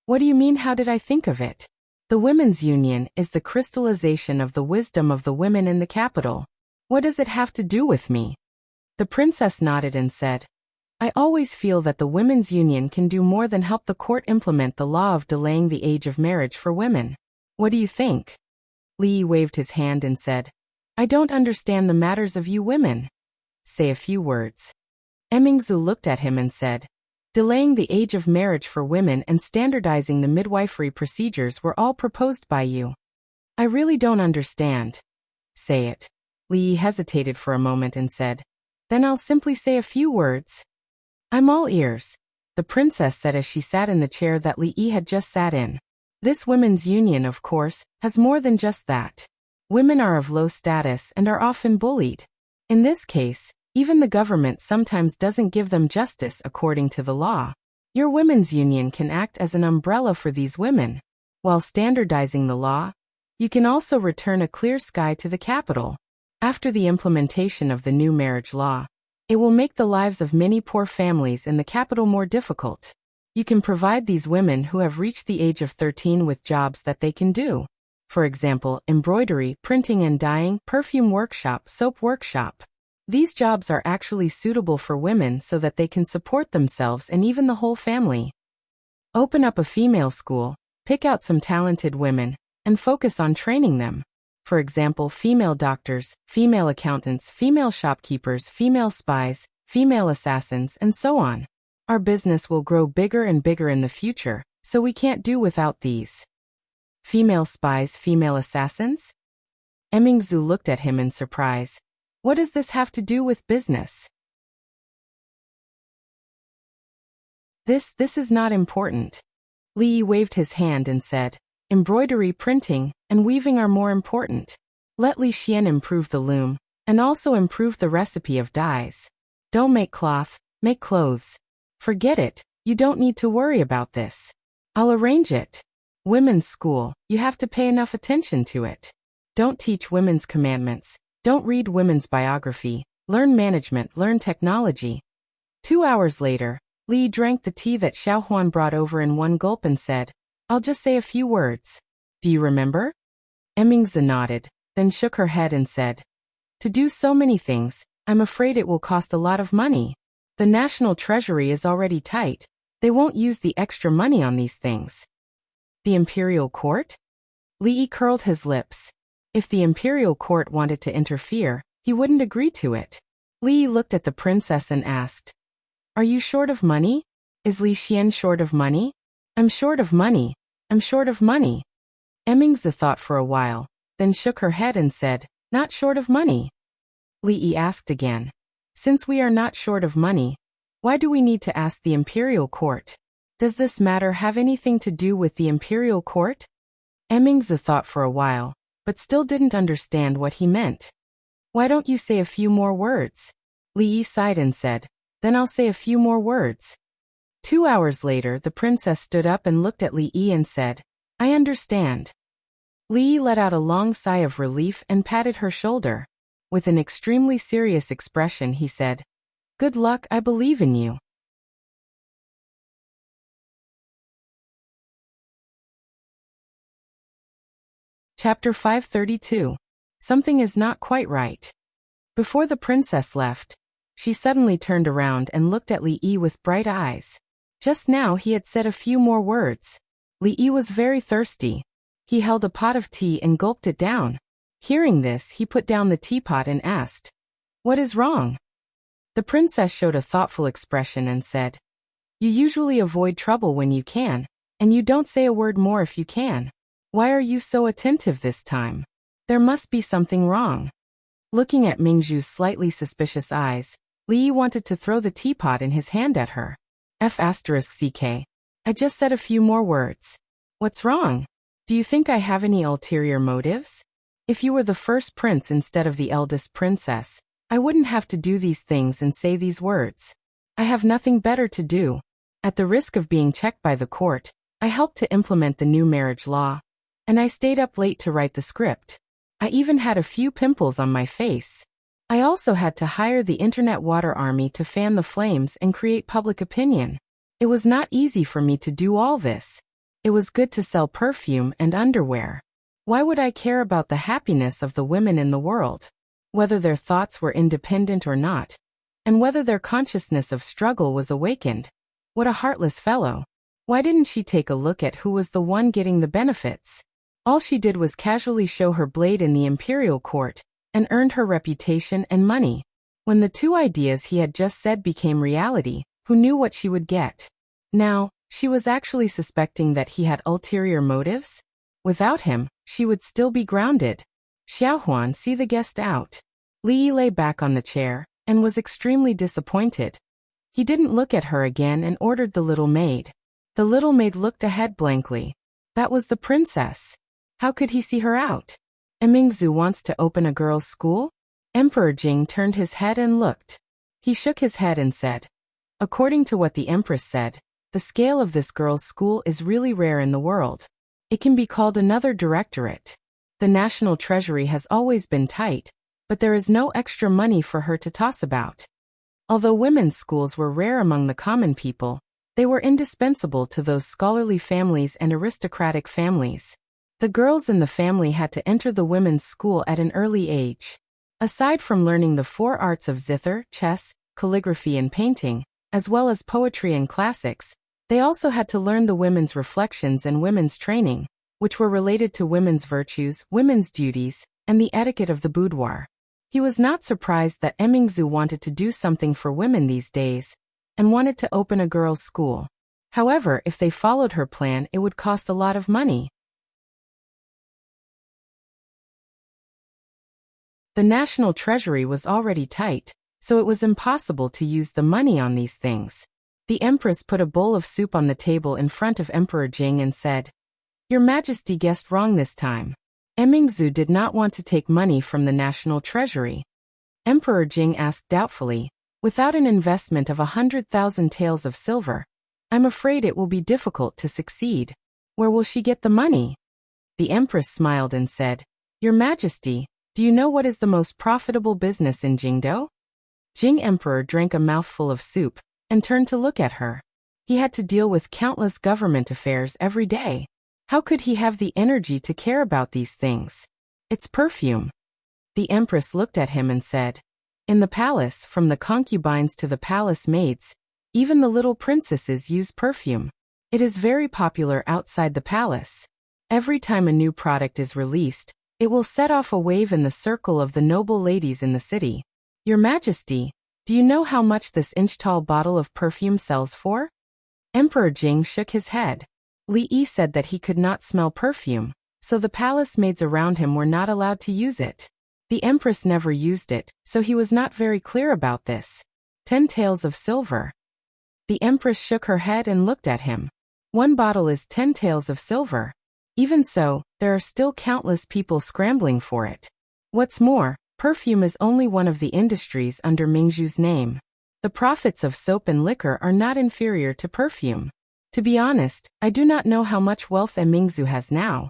what do you mean, how did I think of it? The women's union is the crystallization of the wisdom of the women in the capital. What does it have to do with me? The princess nodded and said, I always feel that the women's union can do more than help the court implement the law of delaying the age of marriage for women. What do you think? Li Yi waved his hand and said, I don't understand the matters of you women. Say a few words. Emingzi looked at him and said, delaying the age of marriage for women and standardizing the midwifery procedures were all proposed by you. I really don't understand. Say it. Li Yi hesitated for a moment and said, then I'll simply say a few words. I'm all ears, the princess said as she sat in the chair that Li Yi had just sat in. This women's union, of course, has more than just that. Women are of low status and are often bullied. In this case, even the government sometimes doesn't give them justice according to the law. Your women's union can act as an umbrella for these women. While standardizing the law, you can also return a clear sky to the capital. After the implementation of the new marriage law, it will make the lives of many poor families in the capital more difficult. You can provide these women who have reached the age of 13 with jobs that they can do. For example, embroidery, printing and dyeing, perfume workshop, soap workshop. These jobs are actually suitable for women so that they can support themselves and even the whole family. Open up a female school, pick out some talented women, and focus on training them. For example, female doctors, female accountants, female shopkeepers, female spies, female assassins, and so on. Our business will grow bigger and bigger in the future, so we can't do without these. Female spies, female assassins? Emingzi looked at him in surprise. What does this have to do with business? This is not important. Li Yi waved his hand and said, embroidery, printing, and weaving are more important. Let Li Xian improve the loom, and also improve the recipe of dyes. Don't make cloth, make clothes. Forget it, you don't need to worry about this. I'll arrange it. Women's school, you have to pay enough attention to it. Don't teach women's commandments. Don't read women's biography. Learn management, learn technology. 2 hours later, Li drank the tea that Xiao Huan brought over in one gulp and said, I'll just say a few words. Do you remember? Emingzi nodded, then shook her head and said, to do so many things, I'm afraid it will cost a lot of money. The national treasury is already tight. They won't use the extra money on these things. The imperial court? Li Yi curled his lips. If the imperial court wanted to interfere, he wouldn't agree to it. Li Yi looked at the princess and asked, are you short of money? Is Li Xian short of money? I'm short of money. I'm short of money. Emingzi thought for a while, then shook her head and said, not short of money. Li Yi asked again, since we are not short of money, why do we need to ask the imperial court? Does this matter have anything to do with the imperial court? Emingzi thought for a while, but still didn't understand what he meant. Why don't you say a few more words? Li Yi sighed and said, then I'll say a few more words. 2 hours later, the princess stood up and looked at Li Yi and said, I understand. Li Yi let out a long sigh of relief and patted her shoulder. With an extremely serious expression, he said, good luck, I believe in you. Chapter 532. Something is not quite right. Before the princess left, she suddenly turned around and looked at Li Yi with bright eyes. Just now he had said a few more words. Li Yi was very thirsty. He held a pot of tea and gulped it down. Hearing this, he put down the teapot and asked, What is wrong? The princess showed a thoughtful expression and said, You usually avoid trouble when you can, and you don't say a word more if you can. Why are you so attentive this time? There must be something wrong. Looking at Mingzhu's slightly suspicious eyes, Li Yi wanted to throw the teapot in his hand at her. F***ck. I just said a few more words. What's wrong? Do you think I have any ulterior motives? If you were the first prince instead of the eldest princess, I wouldn't have to do these things and say these words. I have nothing better to do. At the risk of being checked by the court, I helped to implement the new marriage law. And I stayed up late to write the script. I even had a few pimples on my face. I also had to hire the internet water army to fan the flames and create public opinion. It was not easy for me to do all this. It was good to sell perfume and underwear. Why would I care about the happiness of the women in the world? Whether their thoughts were independent or not, and whether their consciousness of struggle was awakened. What a heartless fellow. Why didn't she take a look at who was the one getting the benefits? All she did was casually show her blade in the imperial court, and earned her reputation and money. When the two ideas he had just said became reality, who knew what she would get? Now, she was actually suspecting that he had ulterior motives? Without him, she would still be grounded. Xiaohuan, see the guest out. Li Yi lay back on the chair, and was extremely disappointed. He didn't look at her again and ordered the little maid. The little maid looked ahead blankly. That was the princess. How could he see her out? Mingzhu wants to open a girls' school? Emperor Jing turned his head and looked. He shook his head and said, According to what the empress said, the scale of this girls' school is really rare in the world. It can be called another directorate. The national treasury has always been tight, but there is no extra money for her to toss about. Although women's schools were rare among the common people, they were indispensable to those scholarly families and aristocratic families. The girls in the family had to enter the women's school at an early age. Aside from learning the 4 arts of zither, chess, calligraphy and painting, as well as poetry and classics, they also had to learn the women's reflections and women's training, which were related to women's virtues, women's duties, and the etiquette of the boudoir. He was not surprised that Mingzhu wanted to do something for women these days, and wanted to open a girls' school. However, if they followed her plan, it would cost a lot of money. The national treasury was already tight, so it was impossible to use the money on these things. The empress put a bowl of soup on the table in front of Emperor Jing and said, Your Majesty guessed wrong this time. Mingzhu did not want to take money from the national treasury. Emperor Jing asked doubtfully, Without an investment of 100,000 taels of silver, I'm afraid it will be difficult to succeed. Where will she get the money? The empress smiled and said, Your Majesty, do you know what is the most profitable business in Jingdo? Jing Emperor drank a mouthful of soup, and turned to look at her. He had to deal with countless government affairs every day. How could he have the energy to care about these things? It's perfume. The empress looked at him and said, In the palace, from the concubines to the palace maids, even the little princesses use perfume. It is very popular outside the palace. Every time a new product is released, it will set off a wave in the circle of the noble ladies in the city. Your Majesty, do you know how much this inch-tall bottle of perfume sells for? Emperor Jing shook his head. Li Yi said that he could not smell perfume, so the palace maids around him were not allowed to use it. The empress never used it, so he was not very clear about this. 10 taels of silver. The empress shook her head and looked at him. 1 bottle is 10 taels of silver. Even so, there are still countless people scrambling for it. What's more, perfume is only one of the industries under Mingzhu's name. The profits of soap and liquor are not inferior to perfume. To be honest, I do not know how much wealth Mingzhu has now.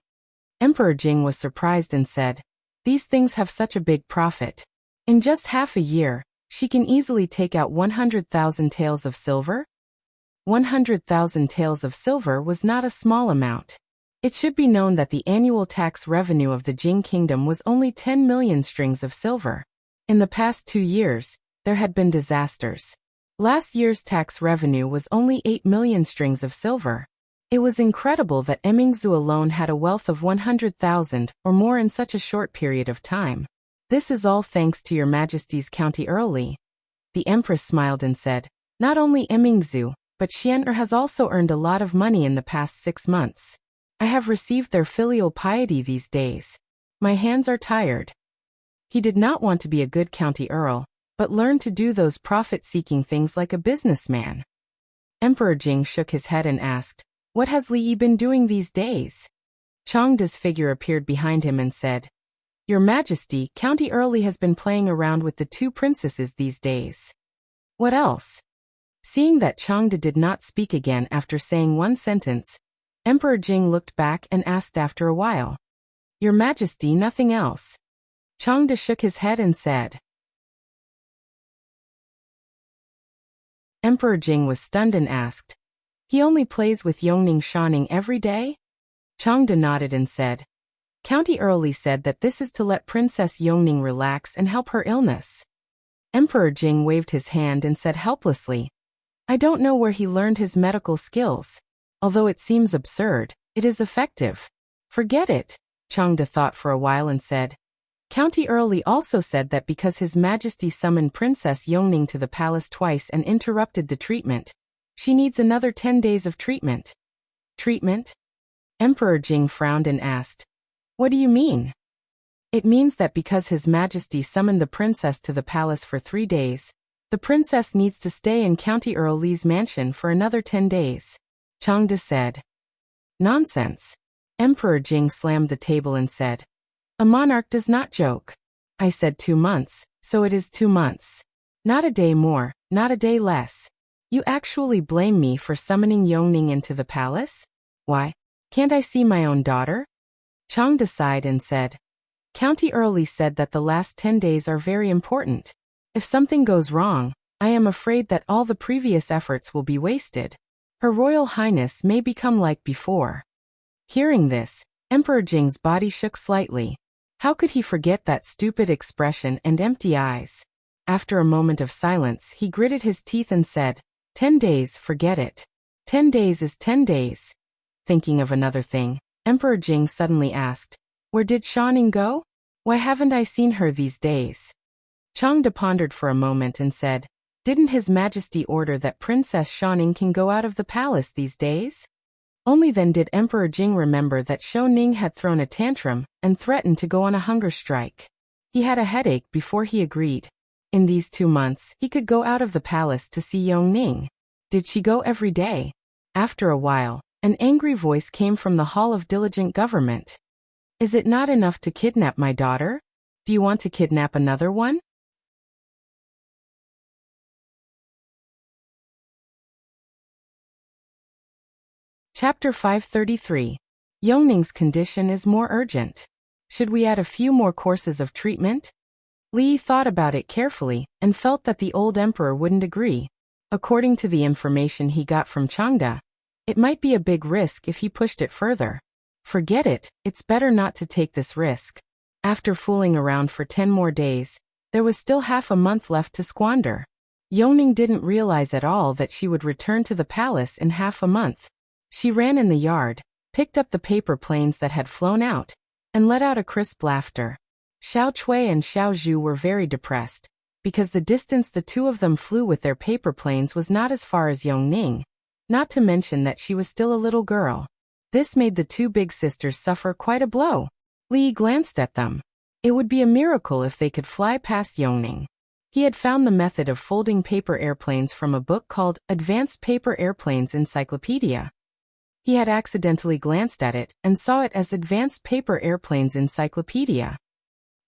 Emperor Jing was surprised and said, These things have such a big profit. In just half a year, she can easily take out 100,000 taels of silver? 100,000 taels of silver was not a small amount. It should be known that the annual tax revenue of the Jing kingdom was only 10 million strings of silver. In the past 2 years, there had been disasters. Last year's tax revenue was only 8 million strings of silver. It was incredible that Mingzhu alone had a wealth of 100,000 or more in such a short period of time. This is all thanks to your Majesty's county early. The Empress smiled and said, not only Emingzu, but Xian'er has also earned a lot of money in the past 6 months. I have received their filial piety these days. My hands are tired. He did not want to be a good county earl, but learned to do those profit-seeking things like a businessman. Emperor Jing shook his head and asked, what has Li Yi been doing these days? Changda's figure appeared behind him and said, Your Majesty, County Early has been playing around with the 2 princesses these days. What else? Seeing that Changda did not speak again after saying one sentence, Emperor Jing looked back and asked after a while, Your Majesty, nothing else. Changda shook his head and said. Emperor Jing was stunned and asked, He only plays with Yongning Shaning every day? Changda nodded and said, County Early said that this is to let Princess Yongning relax and help her illness. Emperor Jing waved his hand and said helplessly, I don't know where he learned his medical skills. Although it seems absurd, it is effective. Forget it, Changda thought for a while and said. County Early also said that because His Majesty summoned Princess Yongning to the palace twice and interrupted the treatment, she needs another 10 days of treatment. Treatment? Emperor Jing frowned and asked, What do you mean? It means that because His Majesty summoned the princess to the palace for 3 days, the princess needs to stay in County Earl Li's mansion for another 10 days. Changda said. Nonsense. Emperor Jing slammed the table and said, A monarch does not joke. I said 2 months, so it is 2 months. Not a day more, not a day less. You actually blame me for summoning Yongning into the palace? Why, can't I see my own daughter? Changda sighed and said, County Early said that the last 10 days are very important. If something goes wrong, I am afraid that all the previous efforts will be wasted. Her Royal Highness may become like before. Hearing this, Emperor Jing's body shook slightly. How could he forget that stupid expression and empty eyes? After a moment of silence, he gritted his teeth and said, 10 days, forget it. 10 days is 10 days. Thinking of another thing, Emperor Jing suddenly asked, Where did Shaning go? Why haven't I seen her these days? Changda pondered for a moment and said, Didn't His Majesty order that Princess Shaning can go out of the palace these days? Only then did Emperor Jing remember that Shou Ning had thrown a tantrum and threatened to go on a hunger strike. He had a headache before he agreed. In these 2 months, he could go out of the palace to see Yongning. Did she go every day? After a while, an angry voice came from the Hall of Diligent Government. Is it not enough to kidnap my daughter? Do you want to kidnap another one? Chapter 533. Yongning's condition is more urgent. Should we add a few more courses of treatment? Li thought about it carefully and felt that the old emperor wouldn't agree. According to the information he got from Changda, it might be a big risk if he pushed it further. Forget it, it's better not to take this risk. After fooling around for 10 more days, there was still half a month left to squander. Yongning didn't realize at all that she would return to the palace in half a month. She ran in the yard, picked up the paper planes that had flown out, and let out a crisp laughter. Xiao Chui and Xiao Zhu were very depressed, because the distance the 2 of them flew with their paper planes was not as far as Yongning, not to mention that she was still a little girl. This made the 2 big sisters suffer quite a blow. Li glanced at them. It would be a miracle if they could fly past Yongning. He had found the method of folding paper airplanes from a book called Advanced Paper Airplanes Encyclopedia. He had accidentally glanced at it and saw it as Advanced Paper Airplanes Encyclopedia.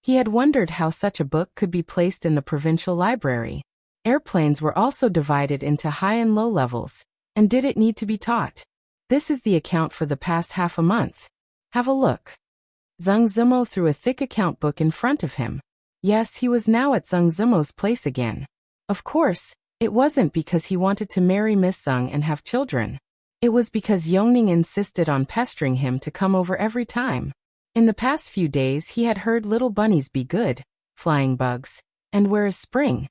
He had wondered how such a book could be placed in the provincial library. Airplanes were also divided into high and low levels, and did it need to be taught? This is the account for the past half a month. Have a look. Zheng Zimo threw a thick account book in front of him. Yes, he was now at Zheng Zimo's place again. Of course, it wasn't because he wanted to marry Miss Zheng and have children. It was because Yongning insisted on pestering him to come over every time. In the past few days he had heard little bunnies be good, flying bugs, and where is spring?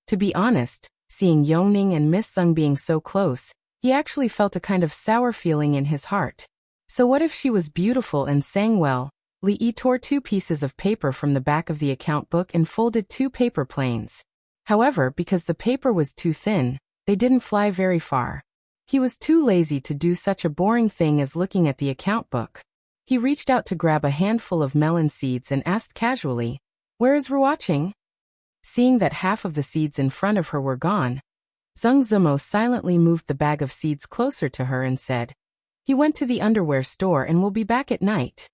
To be honest, seeing Yongning and Miss Zheng being so close, he actually felt a kind of sour feeling in his heart. So what if she was beautiful and sang well, Li tore 2 pieces of paper from the back of the account book and folded 2 paper planes. However, because the paper was too thin, they didn't fly very far. He was too lazy to do such a boring thing as looking at the account book. He reached out to grab a handful of melon seeds and asked casually, "Where is Ruoqing?" Seeing that half of the seeds in front of her were gone, Zheng Zimo silently moved the bag of seeds closer to her and said, "He went to the underwear store and will be back at night."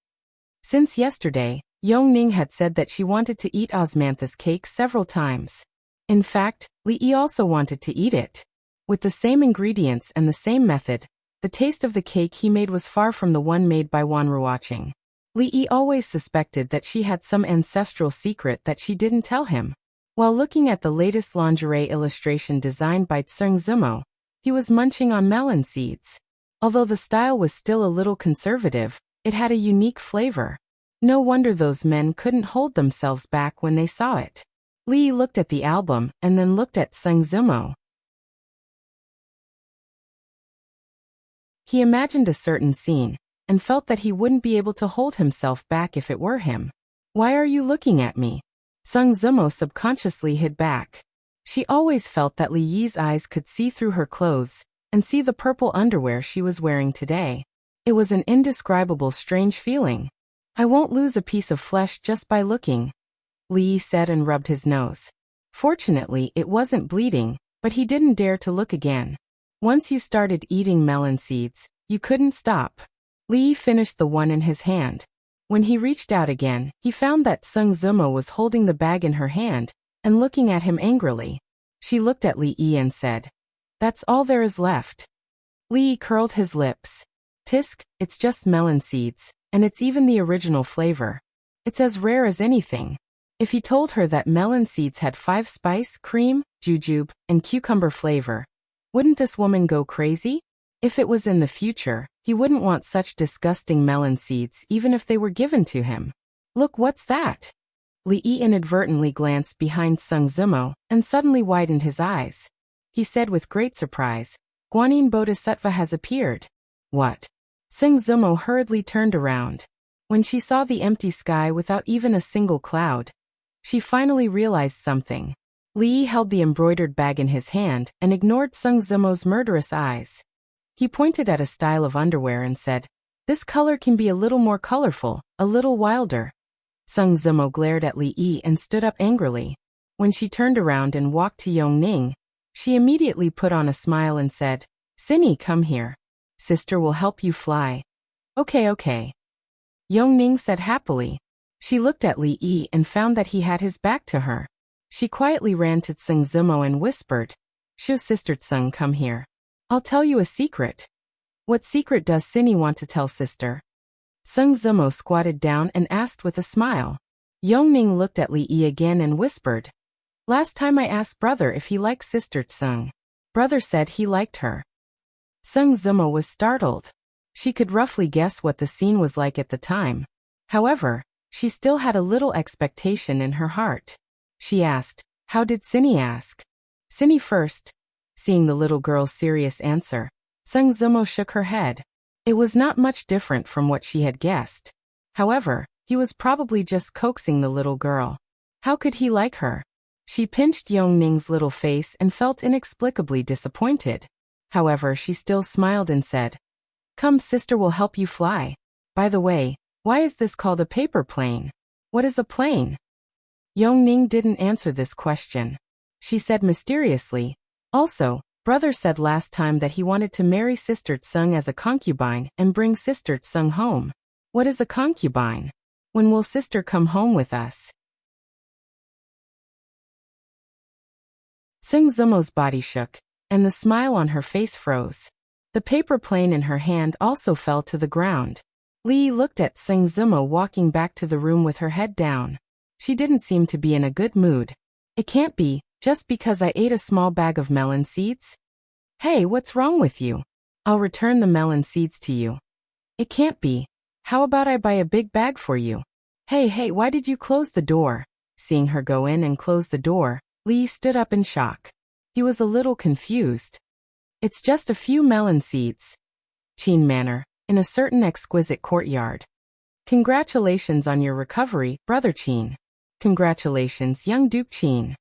Since yesterday, Yongning had said that she wanted to eat osmanthus cake several times. In fact, Li also wanted to eat it. With the same ingredients and the same method, the taste of the cake he made was far from the one made by Wan Ruoqing. Li always suspected that she had some ancestral secret that she didn't tell him. While looking at the latest lingerie illustration designed by Zheng Zimo, he was munching on melon seeds. Although the style was still a little conservative, it had a unique flavor. No wonder those men couldn't hold themselves back when they saw it. Li looked at the album and then looked at Zheng Zimo. He imagined a certain scene, and felt that he wouldn't be able to hold himself back if it were him. "Why are you looking at me?" Zheng Zimo subconsciously hid back. She always felt that Li Yi's eyes could see through her clothes, and see the purple underwear she was wearing today. It was an indescribable strange feeling. "I won't lose a piece of flesh just by looking," Li Yi said and rubbed his nose. Fortunately, it wasn't bleeding, but he didn't dare to look again. Once you started eating melon seeds, you couldn't stop. Li finished the one in his hand. When he reached out again, he found that Zheng Zimo was holding the bag in her hand and looking at him angrily. She looked at Li Yi and said, "That's all there is left." Li curled his lips. "Tisk, it's just melon seeds, and it's even the original flavor. It's as rare as anything." If he told her that melon seeds had 5 spice, cream, jujube, and cucumber flavor, wouldn't this woman go crazy? If it was in the future, he wouldn't want such disgusting melon seeds even if they were given to him. "Look, what's that?" Li Yi inadvertently glanced behind Zheng Zimo and suddenly widened his eyes. He said with great surprise, "Guanyin Bodhisattva has appeared." "What?" Zheng Zimo hurriedly turned around. When she saw the empty sky without even a single cloud, she finally realized something. Li Yi held the embroidered bag in his hand and ignored Zheng Zimo's murderous eyes. He pointed at a style of underwear and said, "This color can be a little more colorful, a little wilder." Zheng Zimo glared at Li Yi and stood up angrily. When she turned around and walked to Yongning, she immediately put on a smile and said, "Cinny, come here. Sister will help you fly." Okay. Yongning said happily. She looked at Li Yi and found that he had his back to her. She quietly ran to Zheng Zimo and whispered, "Shu Sister Tseng, come here. I'll tell you a secret." "What secret does Cinny want to tell sister?" Zheng Zimo squatted down and asked with a smile. Yongning looked at Li Yi again and whispered, "Last time I asked brother if he liked Sister Tseng. Brother said he liked her." Zheng Zimo was startled. She could roughly guess what the scene was like at the time. However, she still had a little expectation in her heart. She asked, "How did Cinny ask?" "Cinny first." Seeing the little girl's serious answer, Zheng Zimo shook her head. It was not much different from what she had guessed. However, he was probably just coaxing the little girl. How could he like her? She pinched Yongning's little face and felt inexplicably disappointed. However, she still smiled and said, "Come, sister will help you fly. By the way, why is this called a paper plane? What is a plane?" Yongning didn't answer this question. She said mysteriously, "Also, brother said last time that he wanted to marry Sister Tseng as a concubine and bring Sister Tseng home. What is a concubine? When will sister come home with us?" Zheng Zimo's body shook, and the smile on her face froze. The paper plane in her hand also fell to the ground. Li looked at Zheng Zimo walking back to the room with her head down. She didn't seem to be in a good mood. "It can't be, just because I ate a small bag of melon seeds? Hey, what's wrong with you? I'll return the melon seeds to you." "It can't be. How about I buy a big bag for you?" Hey, why did you close the door?" Seeing her go in and close the door, Li stood up in shock. He was a little confused. "It's just a few melon seeds." Qin Manor, in a certain exquisite courtyard. Congratulations on your recovery, Brother Qin. Congratulations, young Duke Qin.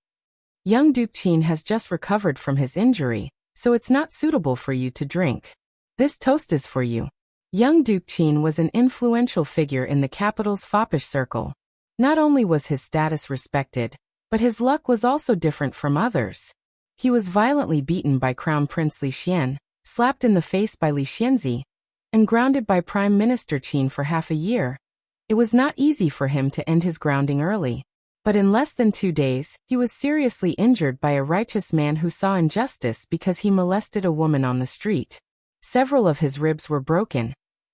Young Duke Qin has just recovered from his injury, so it's not suitable for you to drink. This toast is for you. Young Duke Qin was an influential figure in the capital's foppish circle. Not only was his status respected, but his luck was also different from others. He was violently beaten by Crown Prince Li Xian, slapped in the face by Li Xianzi, and grounded by Prime Minister Qin for half a year. It was not easy for him to end his grounding early. But in less than 2 days, he was seriously injured by a righteous man who saw injustice because he molested a woman on the street. Several of his ribs were broken,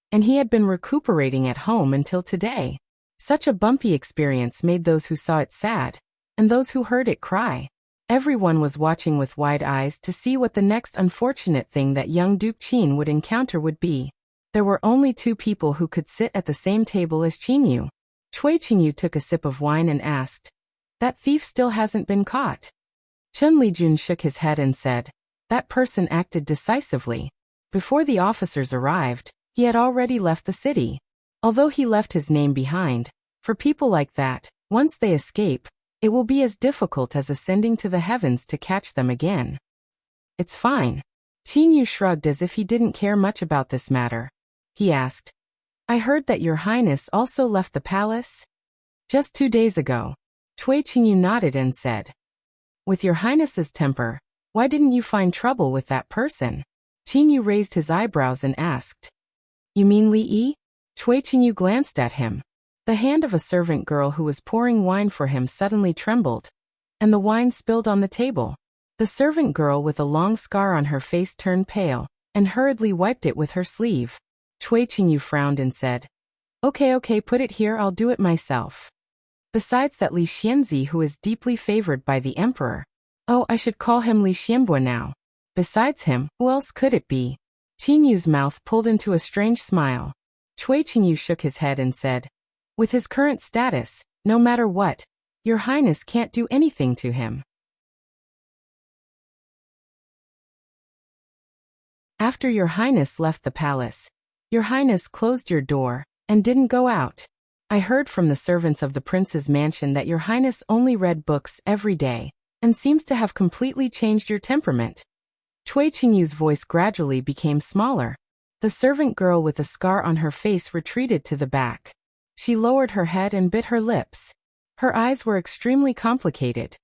and he had been recuperating at home until today. Such a bumpy experience made those who saw it sad, and those who heard it cry. Everyone was watching with wide eyes to see what the next unfortunate thing that young Duke Qin would encounter would be. There were only 2 people who could sit at the same table as Qinyu. Cui Qinyu took a sip of wine and asked, "That thief still hasn't been caught?" Chen Lijun shook his head and said, "That person acted decisively. Before the officers arrived, he had already left the city. Although he left his name behind, for people like that, once they escape, it will be as difficult as ascending to the heavens to catch them again." "It's fine." Qinyu shrugged as if he didn't care much about this matter. He asked, "I heard that your highness also left the palace?" "Just 2 days ago." Cui Qinyu nodded and said, "With your highness's temper, why didn't you find trouble with that person?" Qinyu raised his eyebrows and asked, "You mean Li Yi?" Cui Qinyu glanced at him. The hand of a servant girl who was pouring wine for him suddenly trembled, and the wine spilled on the table. The servant girl with a long scar on her face turned pale, and hurriedly wiped it with her sleeve. Cui Qinyu frowned and said, Okay, put it here, I'll do it myself. Besides that Li Xianzi who is deeply favored by the emperor. Oh, I should call him Li Xianbo now. Besides him, who else could it be? Qinyu's mouth pulled into a strange smile. Cui Qinyu shook his head and said, "With his current status, no matter what, your highness can't do anything to him." After your highness left the palace, your highness closed your door and didn't go out. I heard from the servants of the prince's mansion that your highness only read books every day and seems to have completely changed your temperament. Cui Qingyu's voice gradually became smaller. The servant girl with a scar on her face retreated to the back. She lowered her head and bit her lips. Her eyes were extremely complicated.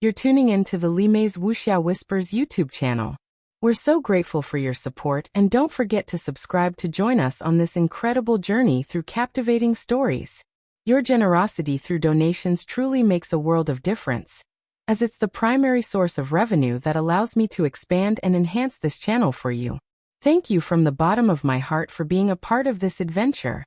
You're tuning in to the Li Mei's Wuxia Whispers YouTube channel. We're so grateful for your support, and don't forget to subscribe to join us on this incredible journey through captivating stories. Your generosity through donations truly makes a world of difference, as it's the primary source of revenue that allows me to expand and enhance this channel for you. Thank you from the bottom of my heart for being a part of this adventure.